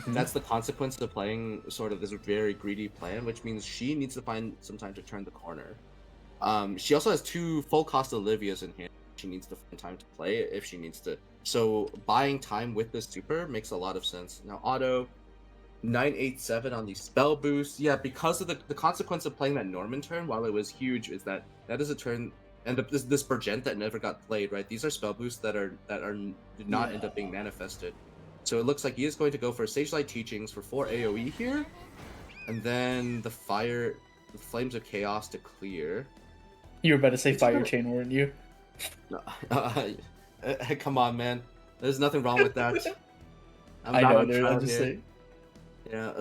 That's the consequence of playing sort of this very greedy plan, which means she needs to find some time to turn the corner. She also has 2 full cost Olivias in hand. She needs to find time to play if she needs to. So buying time with this super makes a lot of sense. Now Otto, 987 on the spell boost. Yeah, because of the consequence of playing that Norman turn, while it was huge, is that is a turn, and this Burgent that never got played, right? These are spell boosts that did not end up being manifested. So it looks like he is going to go for Sage Light Teachings for 4 AoE here, and then the Flames of Chaos to clear. You were about to say Fire Chain, weren't you? No, come on, man. There's nothing wrong with that. I know, I'm just saying. Yeah,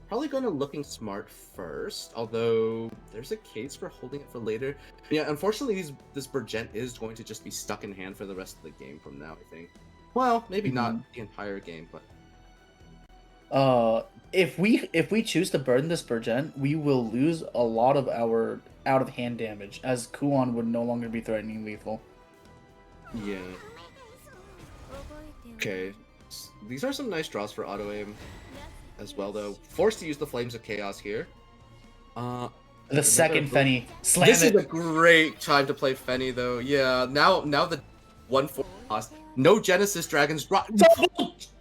probably going to looking smart first, although there's a case for holding it for later. Yeah, unfortunately, this Burgent is going to just be stuck in hand for the rest of the game from now, I think. Well, maybe not the entire game, but... If we choose to burn this Burgent, we will lose a lot of our out-of-hand damage, as Kuon would no longer be threatening lethal. Yeah. Okay. These are some nice draws for Autoaim as well, though. Forced to use the Flames of Chaos here. The second Fenny. Slam this it. is a great time to play Fenny, though. Yeah, now the 1/4 cost. No Genesis Dragons.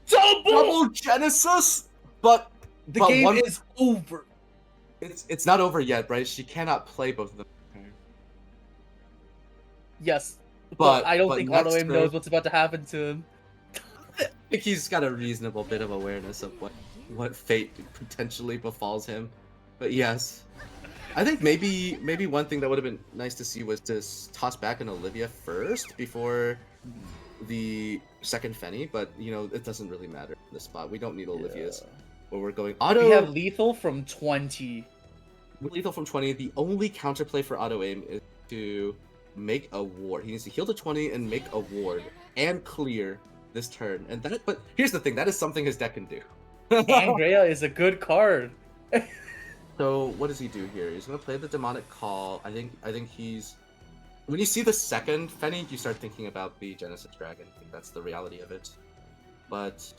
Double Genesis! But the game is over. It's not over yet, right? She cannot play both of them. Yes, but I don't think Autoaim knows what's about to happen to him. I think he's got a reasonable bit of awareness of what fate potentially befalls him. But yes, I think maybe one thing that would have been nice to see was to toss back an Olivia first before the second Fenny, but you know it doesn't really matter in this spot. We don't need Olivias. Where we're going. Auto. We have lethal from 20. Lethal from 20. The only counterplay for Autoaim is to make a ward. He needs to heal to 20 and make a ward and clear this turn. And that, but here's the thing: that is something his deck can do. Angrea is a good card. So what does he do here? He's gonna play the Demonic Call. I think he's. When you see the second Fenny, you start thinking about the Genesis Dragon. I think that's the reality of it. But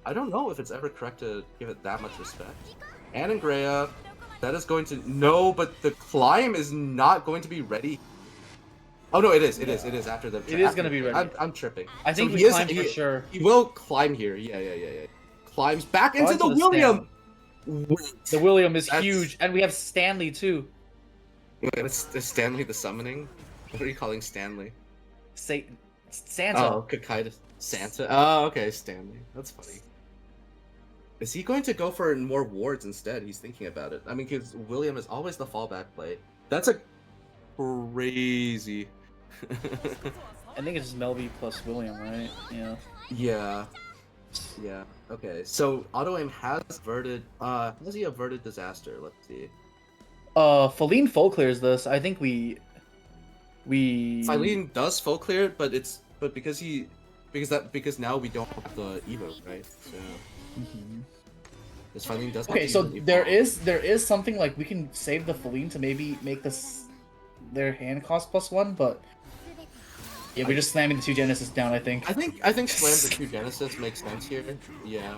I don't know if it's ever correct to give it that much respect. And Angrea, that is going to... No, but the climb is not going to be ready. Oh, no, it is. It is after the... It is going to be ready. I'm tripping. I think we climb for sure. He will climb here. Yeah. Climbs back into the William! The William is huge, and we have Stanley, too. Wait, is Stanley the summoning? What are you calling Stanley? Santa. Oh, Kakaido. Santa? Oh, okay, Stanley. That's funny. Is he going to go for more wards instead? He's thinking about it. I mean, because William is always the fallback play. That's a crazy... I think it's Melby plus William, right? Yeah. Yeah. Okay, so Autoaim has averted... has he averted disaster? Let's see. Feline full clears this. I think we... Feline does full clear it, but because now we don't have the Evo, right? So... This Feline does. Okay, so there is something like we can save the Feline to maybe make their hand cost +1, but yeah, we're just slamming the 2 Genesis down. I think slam the 2 Genesis makes sense here. Yeah.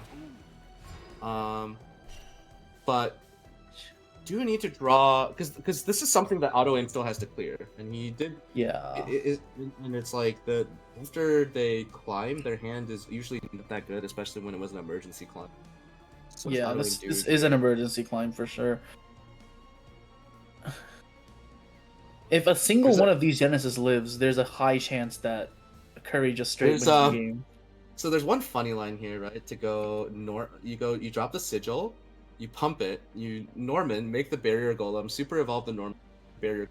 But do you need to draw because this is something that Autoaim still has to clear, and he did. Yeah. And it's like after they climb, their hand is usually not that good, especially when it was an emergency climb. So yeah, this is an emergency climb for sure. If a single one of these Genesis lives, there's a high chance that Kuri just straight wins the game. So there's one funny line here, right? To go you drop the sigil, you pump it, you Norman, make the barrier golem, super evolve the Norman barrier,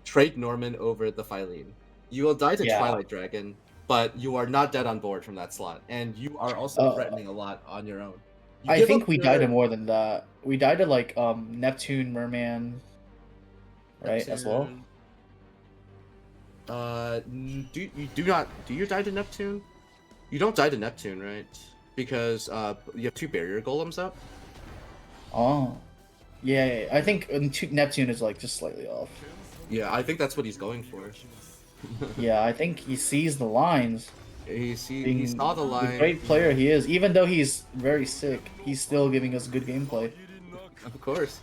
trade Norman over the Feline. You will die to Twilight Dragon, but you are not dead on board from that slot, and you are also threatening a lot on your own. I think we died to more than that. We died to like Neptune, Merman, right? As well. Do you die to Neptune? You don't die to Neptune, right? Because you have 2 barrier golems up. Oh. Yeah. I think Neptune is like just slightly off. Yeah, I think that's what he's going for. Yeah, I think he sees the lines. He saw the line. The great player he is, even though he's very sick, he's still giving us good gameplay. Of course.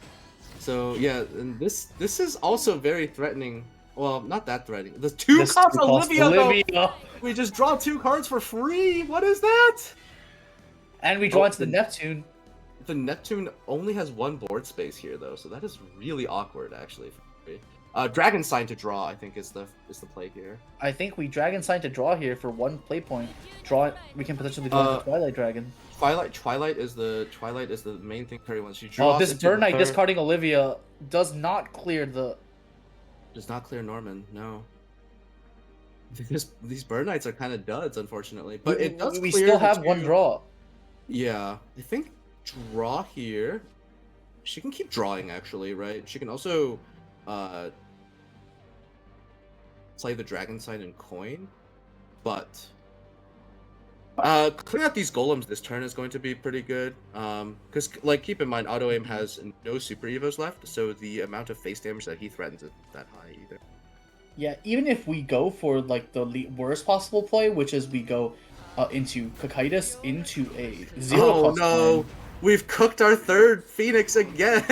So yeah, and this is also very threatening. Well, not that threatening. The 2 cost Olivia, though. We just draw 2 cards for free. What is that? And we draw into the Neptune. The Neptune only has 1 board space here, though, so that is really awkward, actually. Dragon Sign to draw, I think, is the play here. I think we Dragon Sign to draw here for 1 play point. Draw. We can potentially draw the Twilight Dragon. Twilight is the main thing Kuri wants. You draw. Oh, this Burn Knight discarding Olivia does not clear the. Does not clear Norman. No. These Burn Knights are kind of duds, unfortunately. But it does. We still have 1 draw. Yeah, I think draw here. She can keep drawing, actually, right? She can also play the Dragon Sign and coin, but clearing out these golems this turn is going to be pretty good. Because like keep in mind, Autoaim has no super evos left, so the amount of face damage that he threatens isn't that high either. Yeah, even if we go for like the worst possible play, which is we go into Cocytus into a 0 cost no. Plan. We've cooked our 3rd Phoenix again!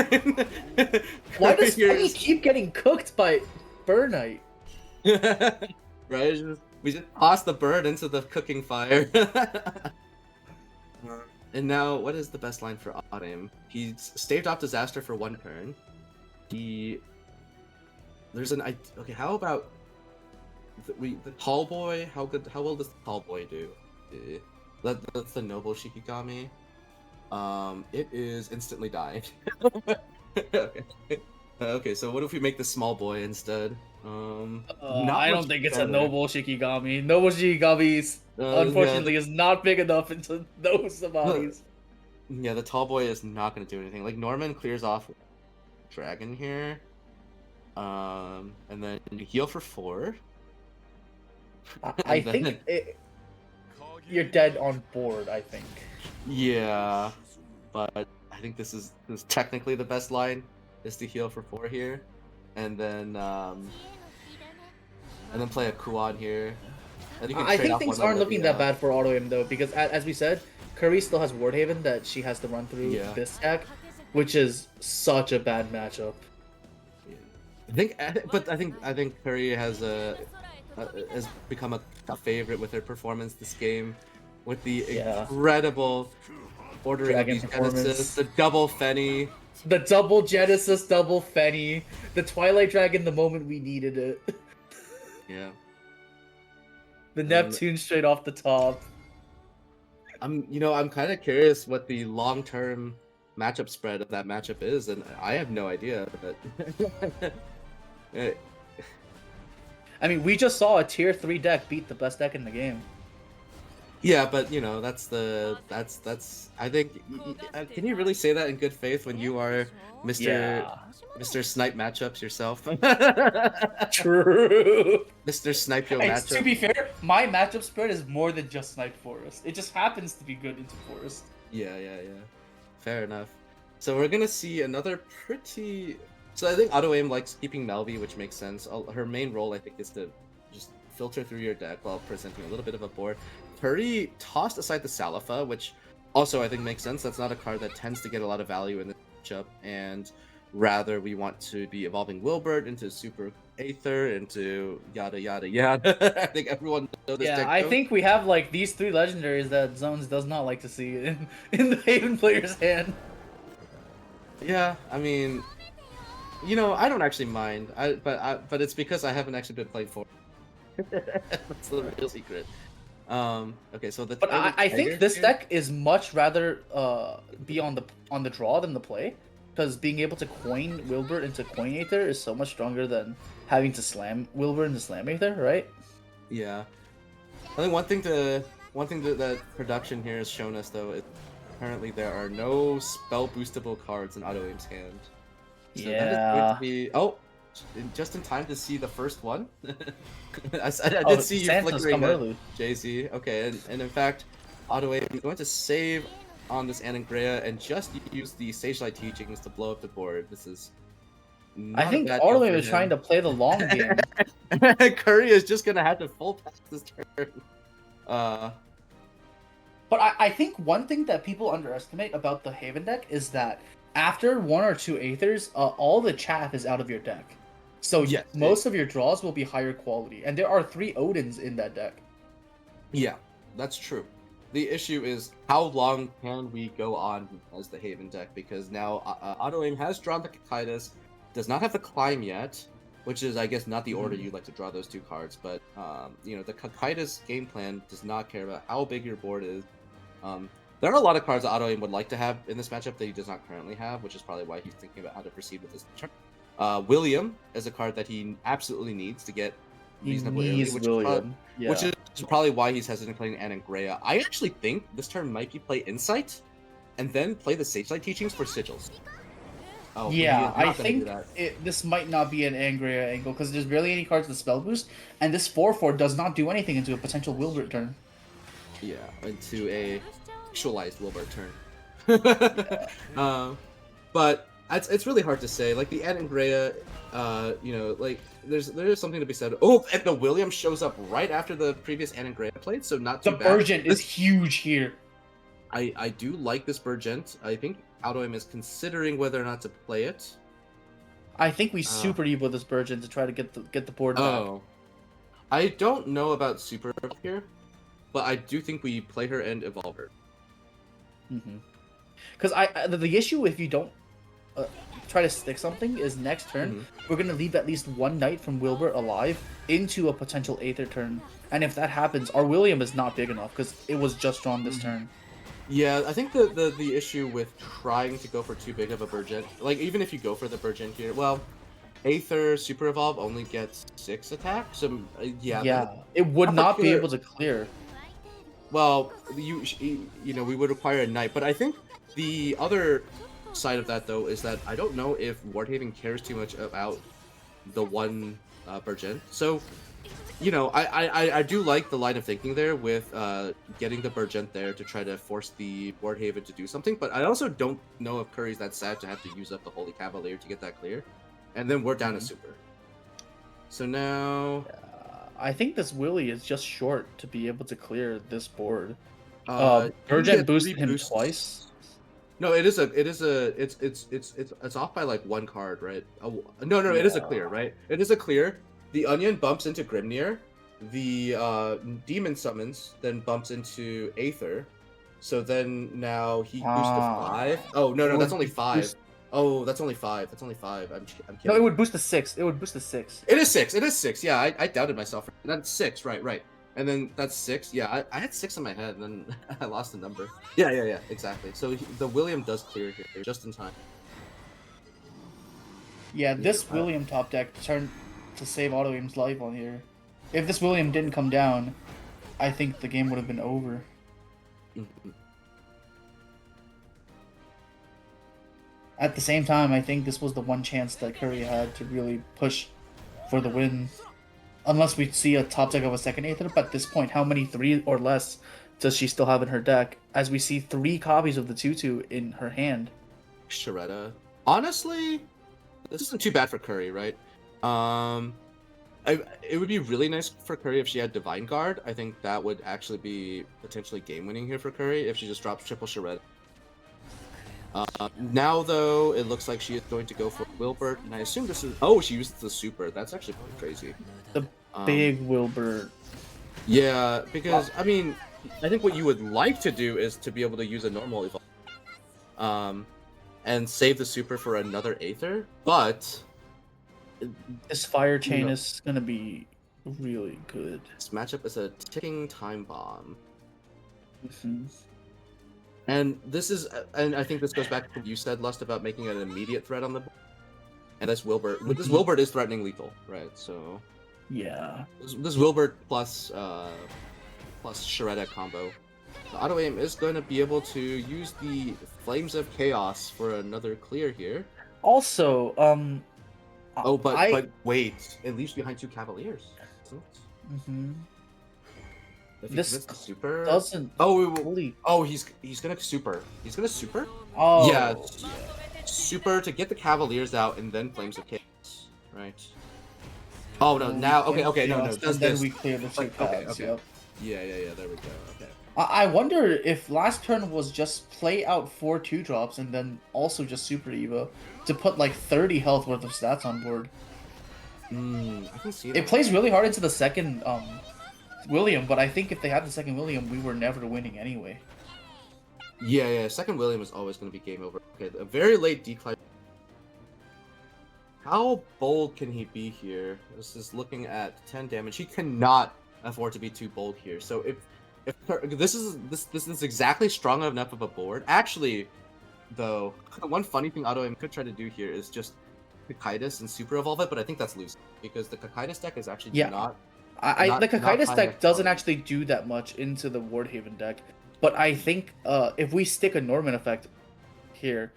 Why does Penny keep getting cooked by Burn Knight? Right? We just toss the bird into the cooking fire. And now, what is the best line for Autoaim? He's staved off disaster for 1 turn. There's an... Okay, how about... The tall boy? How well does the tall boy do? That's the noble Shikigami. It is instantly dying. Okay, so what if we make the small boy instead? I don't think it's a noble Shikigami. Noble Shikigami unfortunately is not big enough into those bodies. Yeah, the tall boy is not going to do anything. Like Norman clears off dragon here, and then you heal for 4. I think you're dead on board. I think. Yeah, but I think this is technically the best line, is to heal for 4 here, and then play a Kuan here. I think things aren't looking that bad for Autoaim though, because as we said, Kuri still has Wardhaven that she has to run through this stack, which is such a bad matchup. I think Kuri has become a favorite with her performance this game, with the incredible ordering Dragon of these Genesis, the double Fenny. The double Genesis, double Fenny, the Twilight Dragon the moment we needed it. Yeah. The Neptune straight off the top. I'm kind of curious what the long-term matchup spread of that matchup is, and I have no idea. But I mean, we just saw a tier 3 deck beat the best deck in the game. Yeah, but that's I think. Can you really say that in good faith when you are Mr. Snipe matchups yourself? True. Mr. Snipe your matchup. To be fair, my matchup spread is more than just Snipe Forest. It just happens to be good into Forest. Yeah. Fair enough. So we're gonna see another pretty. So I think Autoaim likes keeping Melvi, which makes sense. Her main role, I think, is to just filter through your deck while presenting a little bit of a board. Kuri tossed aside the Salafa, which also I think makes sense. That's not a card that tends to get a lot of value in the matchup, and rather we want to be evolving Wilbert into Super Aether, into yada yada yada. I think everyone knows this deck. I think we have like these 3 legendaries that Zones does not like to see in the Haven player's hand. Yeah, I mean, I don't actually mind. But it's because I haven't actually been playing for. That's the real secret. Okay, so but I think this deck is much rather be on the draw than the play, because being able to coin Wilbert into Coin Aether is so much stronger than having to slam Wilbert into Slam Aether, right? Yeah. I think one thing that production here has shown us though is apparently there are no spell boostable cards in Autoaim's hand. So that is going to be... just in time to see the first one. I did see you Santa's flickering come at early. JC. Okay, and in fact, Autoaim is going to save on this Anangrea and just use the Sage Light teachings to blow up the board. This is not I think a bad deal Autoaim for is trying to him. play the long game. Kuri is just gonna have to full pass this turn. But I think one thing that people underestimate about the Haven deck is that after 1 or 2 Aethers, all the chaff is out of your deck. So Yes, most of your draws will be higher quality. And there are 3 Odins in that deck. Yeah, that's true. The issue is how long can we go on as the Haven deck, because now Autoaim has drawn the Kakaitis, does not have the Climb yet, which is, I guess, not the order you'd like to draw those 2 cards, but, you know, the Kakaitis game plan does not care about how big your board is. There are a lot of cards that Autoaim would like to have in this matchup that he does not currently have, which is probably why he's thinking about how to proceed with this turn. William is a card that he absolutely needs to get reasonably early, which is probably why he's hesitant playing Anangrea. I actually think this turn might be play Insight, and then play the Sage Light Teachings for Sigils. Oh, yeah, I think this might not be an Angrea angle, because there's barely any cards with Spell Boost, and this 4/4 does not do anything into a potential Wilbert turn. Yeah, into a actualized Wilbert turn. But it's really hard to say. Like the Anangrea, you know, like there's something to be said. Oh, and the William shows up right after the previous Anangrea played, so not too bad. The Burgent is huge here. I do like this Burgent. I think Autoaim is considering whether or not to play it. I think we Super Evo this Burgent to try to get the board back. Oh, I don't know about Super here, but I do think we play her and evolve her. Because the issue if you don't try to stick something is next turn we're gonna leave at least 1 knight from Wilbert alive into a potential Aether turn, and if that happens, our William is not big enough because it was just drawn this turn. Yeah, I think the issue with trying to go for too big of a Burgent, like even if you go for the Burgent here, well, Aether Super Evolve only gets 6 attack, so yeah, it would not be able to clear. Well, you know, we would require a knight, but I think the other side of that though is that I don't know if Wardhaven cares too much about the one Burgent. So, you know, I do like the line of thinking there with getting the Burgent there to try to force the Wardhaven to do something, but I also don't know if Kuri's that sad to have to use up the Holy Cavalier to get that clear, and then we're down to Super. So now, I think this Willy is just short to be able to clear this board. Burgent boosted him twice. No, it's off by like 1 card, right? Oh, no, it is a clear, right? It is a clear. The Onion bumps into Grimnir. The Demon summons, then bumps into Aether. So then now he boosts to 5. Oh no, that's only 5. Oh, that's only 5. That's only 5. I'm kidding. No, it would boost to 6. It would boost to 6. It is 6. It is 6. Yeah, I doubted myself. That's 6. Right. And then that's 6. Yeah, I had 6 in my head, and then I lost the number. Yeah, exactly. So the William does clear here, just in time. Yeah, this William top deck turned to save Autoaim's life on here. If this William didn't come down, I think the game would have been over. At the same time, I think this was the one chance that Kuri had to really push for the win. Unless we see a top deck of a second Aether, but at this point, how many 3 or less does she still have in her deck? As we see 3 copies of the 2/2 in her hand. Sharetta. Honestly, this isn't too bad for Kuri, right? It would be really nice for Kuri if she had Divine Guard. I think that would actually be potentially game-winning here for Kuri if she just drops triple Sharetta. Now, though, it looks like she is going to go for Wilbert, and I assume this is... Oh, she used the Super. That's actually pretty crazy. The big Wilbert. Yeah, because, I mean, I think what you would like to do is to be able to use a normal Evolve. And save the Super for another Aether, but... This Fire Chain is going to be really good. This matchup is a ticking time bomb. And this is, and I think this goes back to what you said, Lust, about making an immediate threat on the board. And this Wilbert, this Wilbert is threatening lethal, right? So yeah, this Wilbert plus Sharetta combo. So Autoaim is going to be able to use the Flames of Chaos for another clear here. Also, Oh, but wait, it leaves behind 2 Cavaliers. Mm-hmm. If he This commits the super. doesn't. He's gonna super. He's gonna super. Oh. Yeah. Super to get the Cavaliers out and then Flames of Chaos. Right. Oh no! Now okay no. And then we clear the 2 paths. Yep. Yeah. There we go. Okay. I wonder if last turn was just play out 4 2-drops and then also just Super Evo to put like 30 health worth of stats on board. I can see that. It plays really hard into the second William, but I think if they had the second William, we were never winning anyway. Yeah. Second William is always going to be game over. Okay, a very late decline. How bold can he be here? This is looking at 10 damage. He cannot afford to be too bold here. So if this is exactly strong enough of a board. Actually, though, one funny thing Autoaim could try to do here is just Cocytus and Super Evolve it, but I think that's loose because the Cocytus deck is actually not. The Cocytus deck doesn't actually do that much into the Wardhaven deck, but I think if we stick a Norman effect here,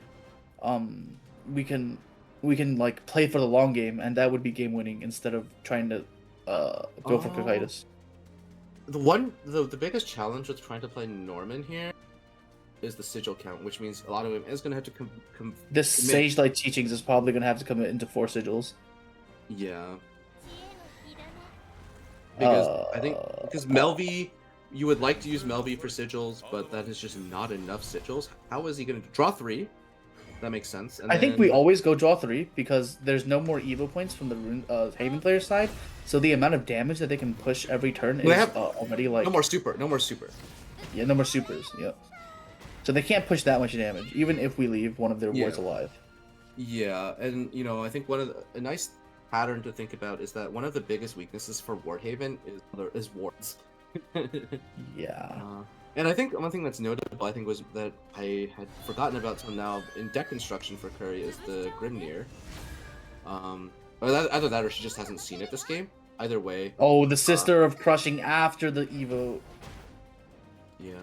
we can like play for the long game, and that would be game winning instead of trying to go for Cocytus. The biggest challenge with trying to play Norman here is the sigil count, which means a lot of him is going to have to This Sage Light Teachings is probably going to have to commit into 4 sigils. Yeah. Because I think Melvi, you would like to use Melvi for sigils, but that is just not enough sigils. How is he going to draw 3? That makes sense. And I think we always go draw 3 because there's no more Evo points from the Haven player side, so the amount of damage that they can push every turn is already like... No more super. Yeah, no more supers, yep. So they can't push that much damage, even if we leave one of their wards alive. Yeah, and I think a nice pattern to think about is that one of the biggest weaknesses for Wardhaven is wards. Yeah. And I think one thing that's notable, I think, was that I had forgotten about till now in deck construction for Kuri is the Grimnir. Either that or she just hasn't seen it this game. Either way. Oh, the Sister of Crushing after the Evo. Yeah.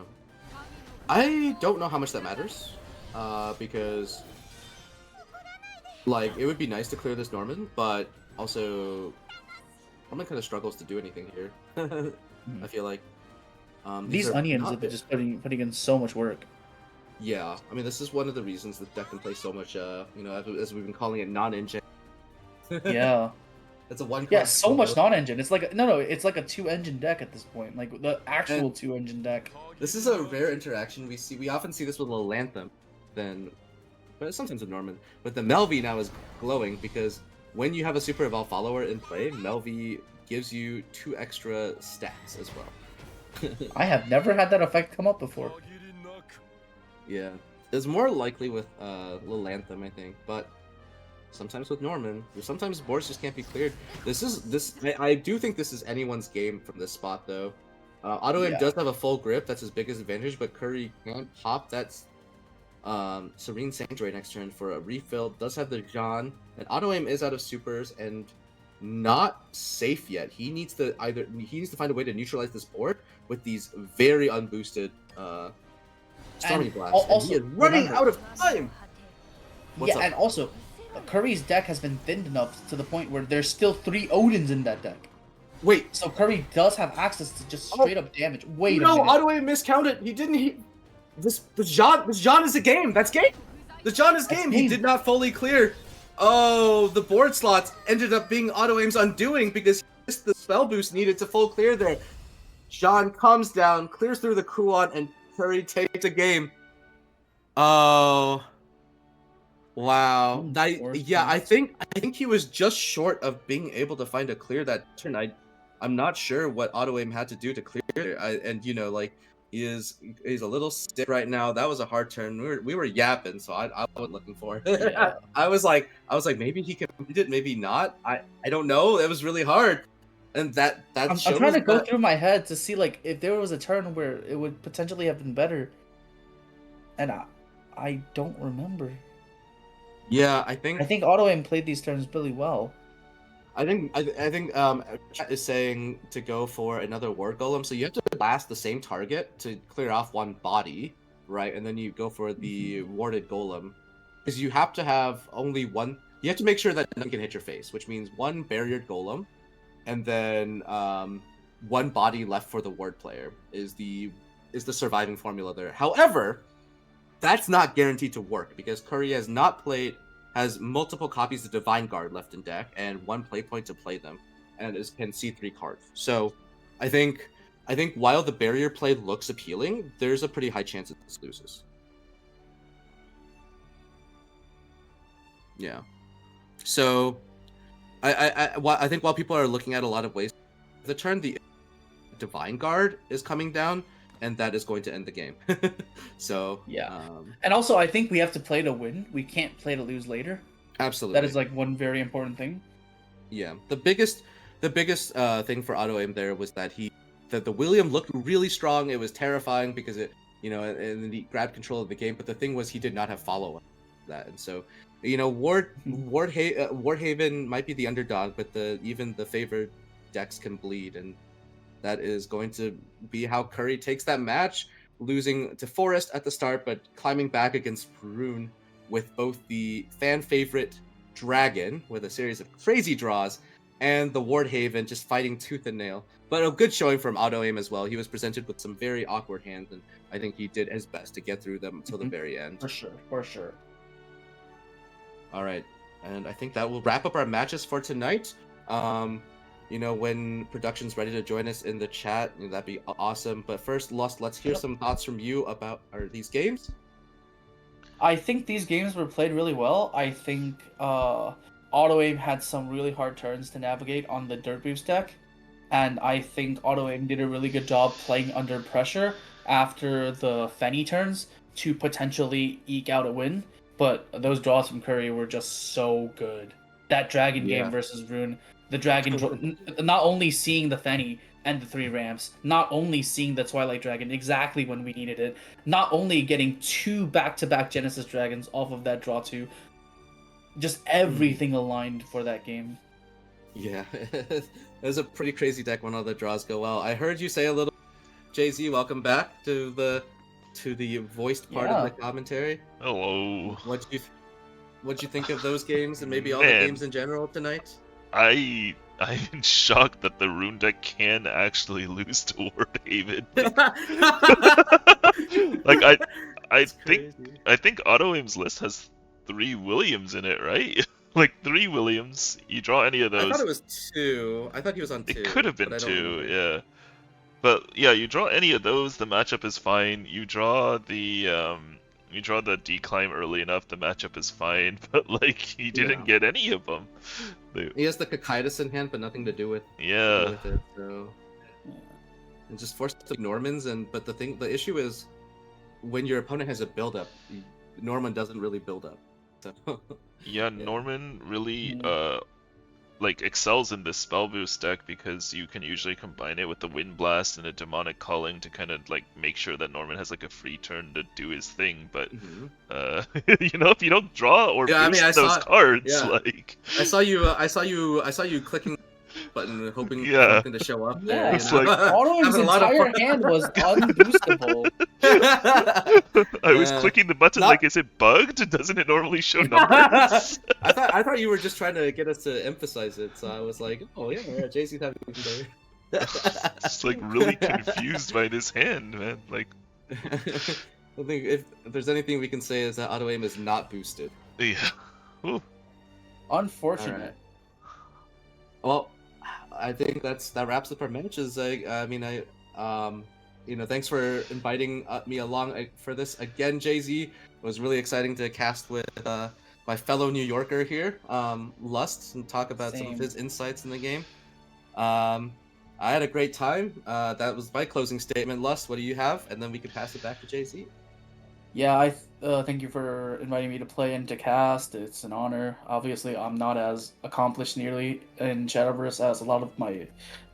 I don't know how much that matters, because, like, it would be nice to clear this Norman, but also, Norman kind of struggles to do anything here. I feel like. These onions are just putting in so much work. Yeah, I mean, this is one of the reasons the deck can play so much, as we've been calling it, non-engine. Yeah. It's a one. Yeah, so much non-engine. It's like it's like a 2-engine deck at this point, like the actual 2-engine deck. This is a rare interaction we see. We often see this with Lanthem, but sometimes with Norman. But the Melvi now is glowing because when you have a Super Evolve follower in play, Melvi gives you 2 extra stats as well. I have never had that effect come up before. Yeah, it's more likely with Lanthem, I think, but sometimes with Norman, sometimes boards just can't be cleared. I do think this is anyone's game from this spot, though. Autoaim does have a full grip, that's his biggest advantage, but Kuri can't pop that Serene Sanctuary next turn for a refill. Does have the John, and Autoaim is out of supers and not safe yet. He needs to find a way to neutralize this board with these very unboosted Stormy Blasts. Also, and he is running out of time! What's up? And also, Kuri's deck has been thinned enough to the point where there's still 3 Odins in that deck. Wait. So Kuri does have access to just straight up damage. Wait a minute. No, Autoaim miscounted. The John is a game. That's game. The John is game. He did not fully clear. Oh, the board slots ended up being Autoaim's undoing because the spell boost needed to full clear there. John comes down, clears through the Kuon, and Kuri takes a game. Oh. Wow. I think he was just short of being able to find a clear that turn. I'm not sure what Autoaim had to do to clear it. He's a little stiff right now. That was a hard turn. We were yapping, so I wasn't looking for it. Yeah. I was like maybe he can beat it, maybe not. I don't know. It was really hard. And I'm trying to go through my head to see like if there was a turn where it would potentially have been better. And I don't remember. Yeah, I think Autoaim played these turns really well. I think chat is saying to go for another Ward Golem, so you have to blast the same target to clear off one body, right? And then you go for the warded Golem, because you have to have only one. you have to make sure that nothing can hit your face, which means one barriered golem, and then one body left for the ward player is the surviving formula there. However, that's not guaranteed to work because Kuri has multiple copies of Divine Guard left in deck and one play point to play them, and can see 3 cards. So, I think while the barrier play looks appealing, there's a pretty high chance that this loses. Yeah. So, I think while people are looking at a lot of ways, the turn the Divine Guard is coming down, and that is going to end the game. So yeah, and also I think we have to play to win. We can't play to lose later. Absolutely, that is like one very important thing. Yeah, the biggest thing for Autoaim there was that the William looked really strong. It was terrifying because it, and he grabbed control of the game. But the thing was, he did not have follow up that, and so Wardhaven might be the underdog, but even the favored decks can bleed, and that is going to be how Kuri takes that match, losing to Forest at the start, but climbing back against Rune with both the fan favorite Dragon with a series of crazy draws, and the Wardhaven just fighting tooth and nail. But a good showing from Autoaim as well. He was presented with some very awkward hands, and I think he did his best to get through them until the very end. For sure. All right, and I think that will wrap up our matches for tonight. When production's ready to join us in the chat, that'd be awesome. But first, Lust, let's hear some thoughts from you about these games. I think these games were played really well. I think Autoaim had some really hard turns to navigate on the Dirt Boost deck, and I think Autoaim did a really good job playing under pressure after the Fenny turns to potentially eke out a win. But those draws from Kuri were just so good. That Dragon game versus Rune, the Dragon, not only seeing the Fenny and the 3 ramps, not only seeing the Twilight Dragon exactly when we needed it, not only getting 2 back-to-back Genesis Dragons off of that draw 2, just everything aligned for that game. Yeah, it was a pretty crazy deck when all the draws go well. I heard you say a little, Jay-Z, welcome back to the voiced part of the commentary. Hello. What'd you think of those games and maybe all the games in general tonight? I'm in shock that the Rune deck can actually lose to Wardhaven. Like I think Autoaim's list has 3 Williams in it, right? Like 3 Williams. You draw any of those. I thought it was 2. I thought he was on 2. It could have been 2, yeah. But yeah, you draw any of those, the matchup is fine. You draw the declimb early enough, the matchup is fine. But like, he didn't get any of them. He has the Cocytus in hand, but nothing to do with it. So, and just forced to Normans. But the issue is, when your opponent has a build-up, Norman doesn't really build up. So yeah, Norman really excels in this spell boost deck because you can usually combine it with the Wind Blast and a Demonic Culling to kind of make sure that Norman has a free turn to do his thing. But if you don't draw or boost those cards, I saw you clicking button hoping to show up. Yeah, it's Autoaim's entire hand was unboostable. I was clicking the button is it bugged? Doesn't it normally show numbers? I thought you were just trying to get us to emphasize it, so I was like, oh yeah, JC's having a good day. Just really confused by this hand, man. I think if there's anything we can say is that Autoaim is not boosted. Yeah. Ooh. Unfortunate. Right. Well, I think that wraps up our matches. Thanks for inviting me along for this again, Jay-Z. It was really exciting to cast with my fellow New Yorker here, Lust, and talk about some of his insights in the game. I had a great time. That was my closing statement. Lust, what do you have? And then we can pass it back to Jay-Z. Yeah, I thank you for inviting me to play and to cast. It's an honor. Obviously, I'm not as accomplished nearly in Shadowverse as a lot of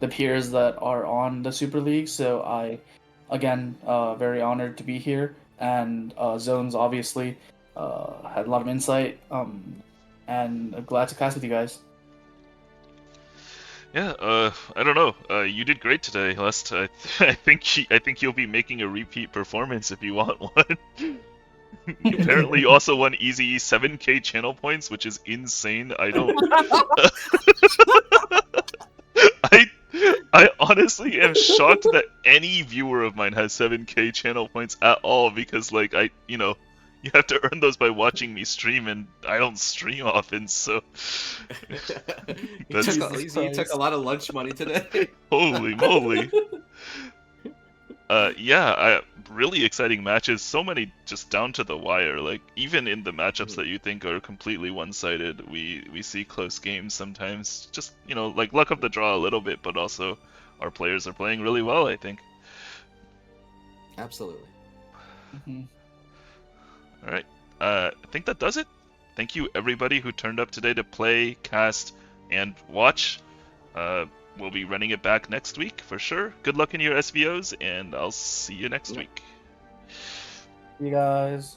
the peers that are on the Super League. So I, again, very honored to be here. And Zones obviously had a lot of insight. And I'm glad to cast with you guys. Yeah, I don't know. You did great today, Lust. I think you'll be making a repeat performance if you want one. Apparently, you also won easy 7k channel points, which is insane. I don't. I honestly am shocked that any viewer of mine has 7k channel points at all, because like you have to earn those by watching me stream, and I don't stream often, so. You took a lot of lunch money today. Holy moly! Yeah, really exciting matches. So many just down to the wire. Like even in the matchups that you think are completely one-sided, we see close games sometimes. Just like luck of the draw a little bit, but also our players are playing really well, I think. Absolutely. All right. I think that does it. Thank you everybody who turned up today to play, cast, and watch. We'll be running it back next week for sure. Good luck in your SVOs, and I'll see you next week. You guys.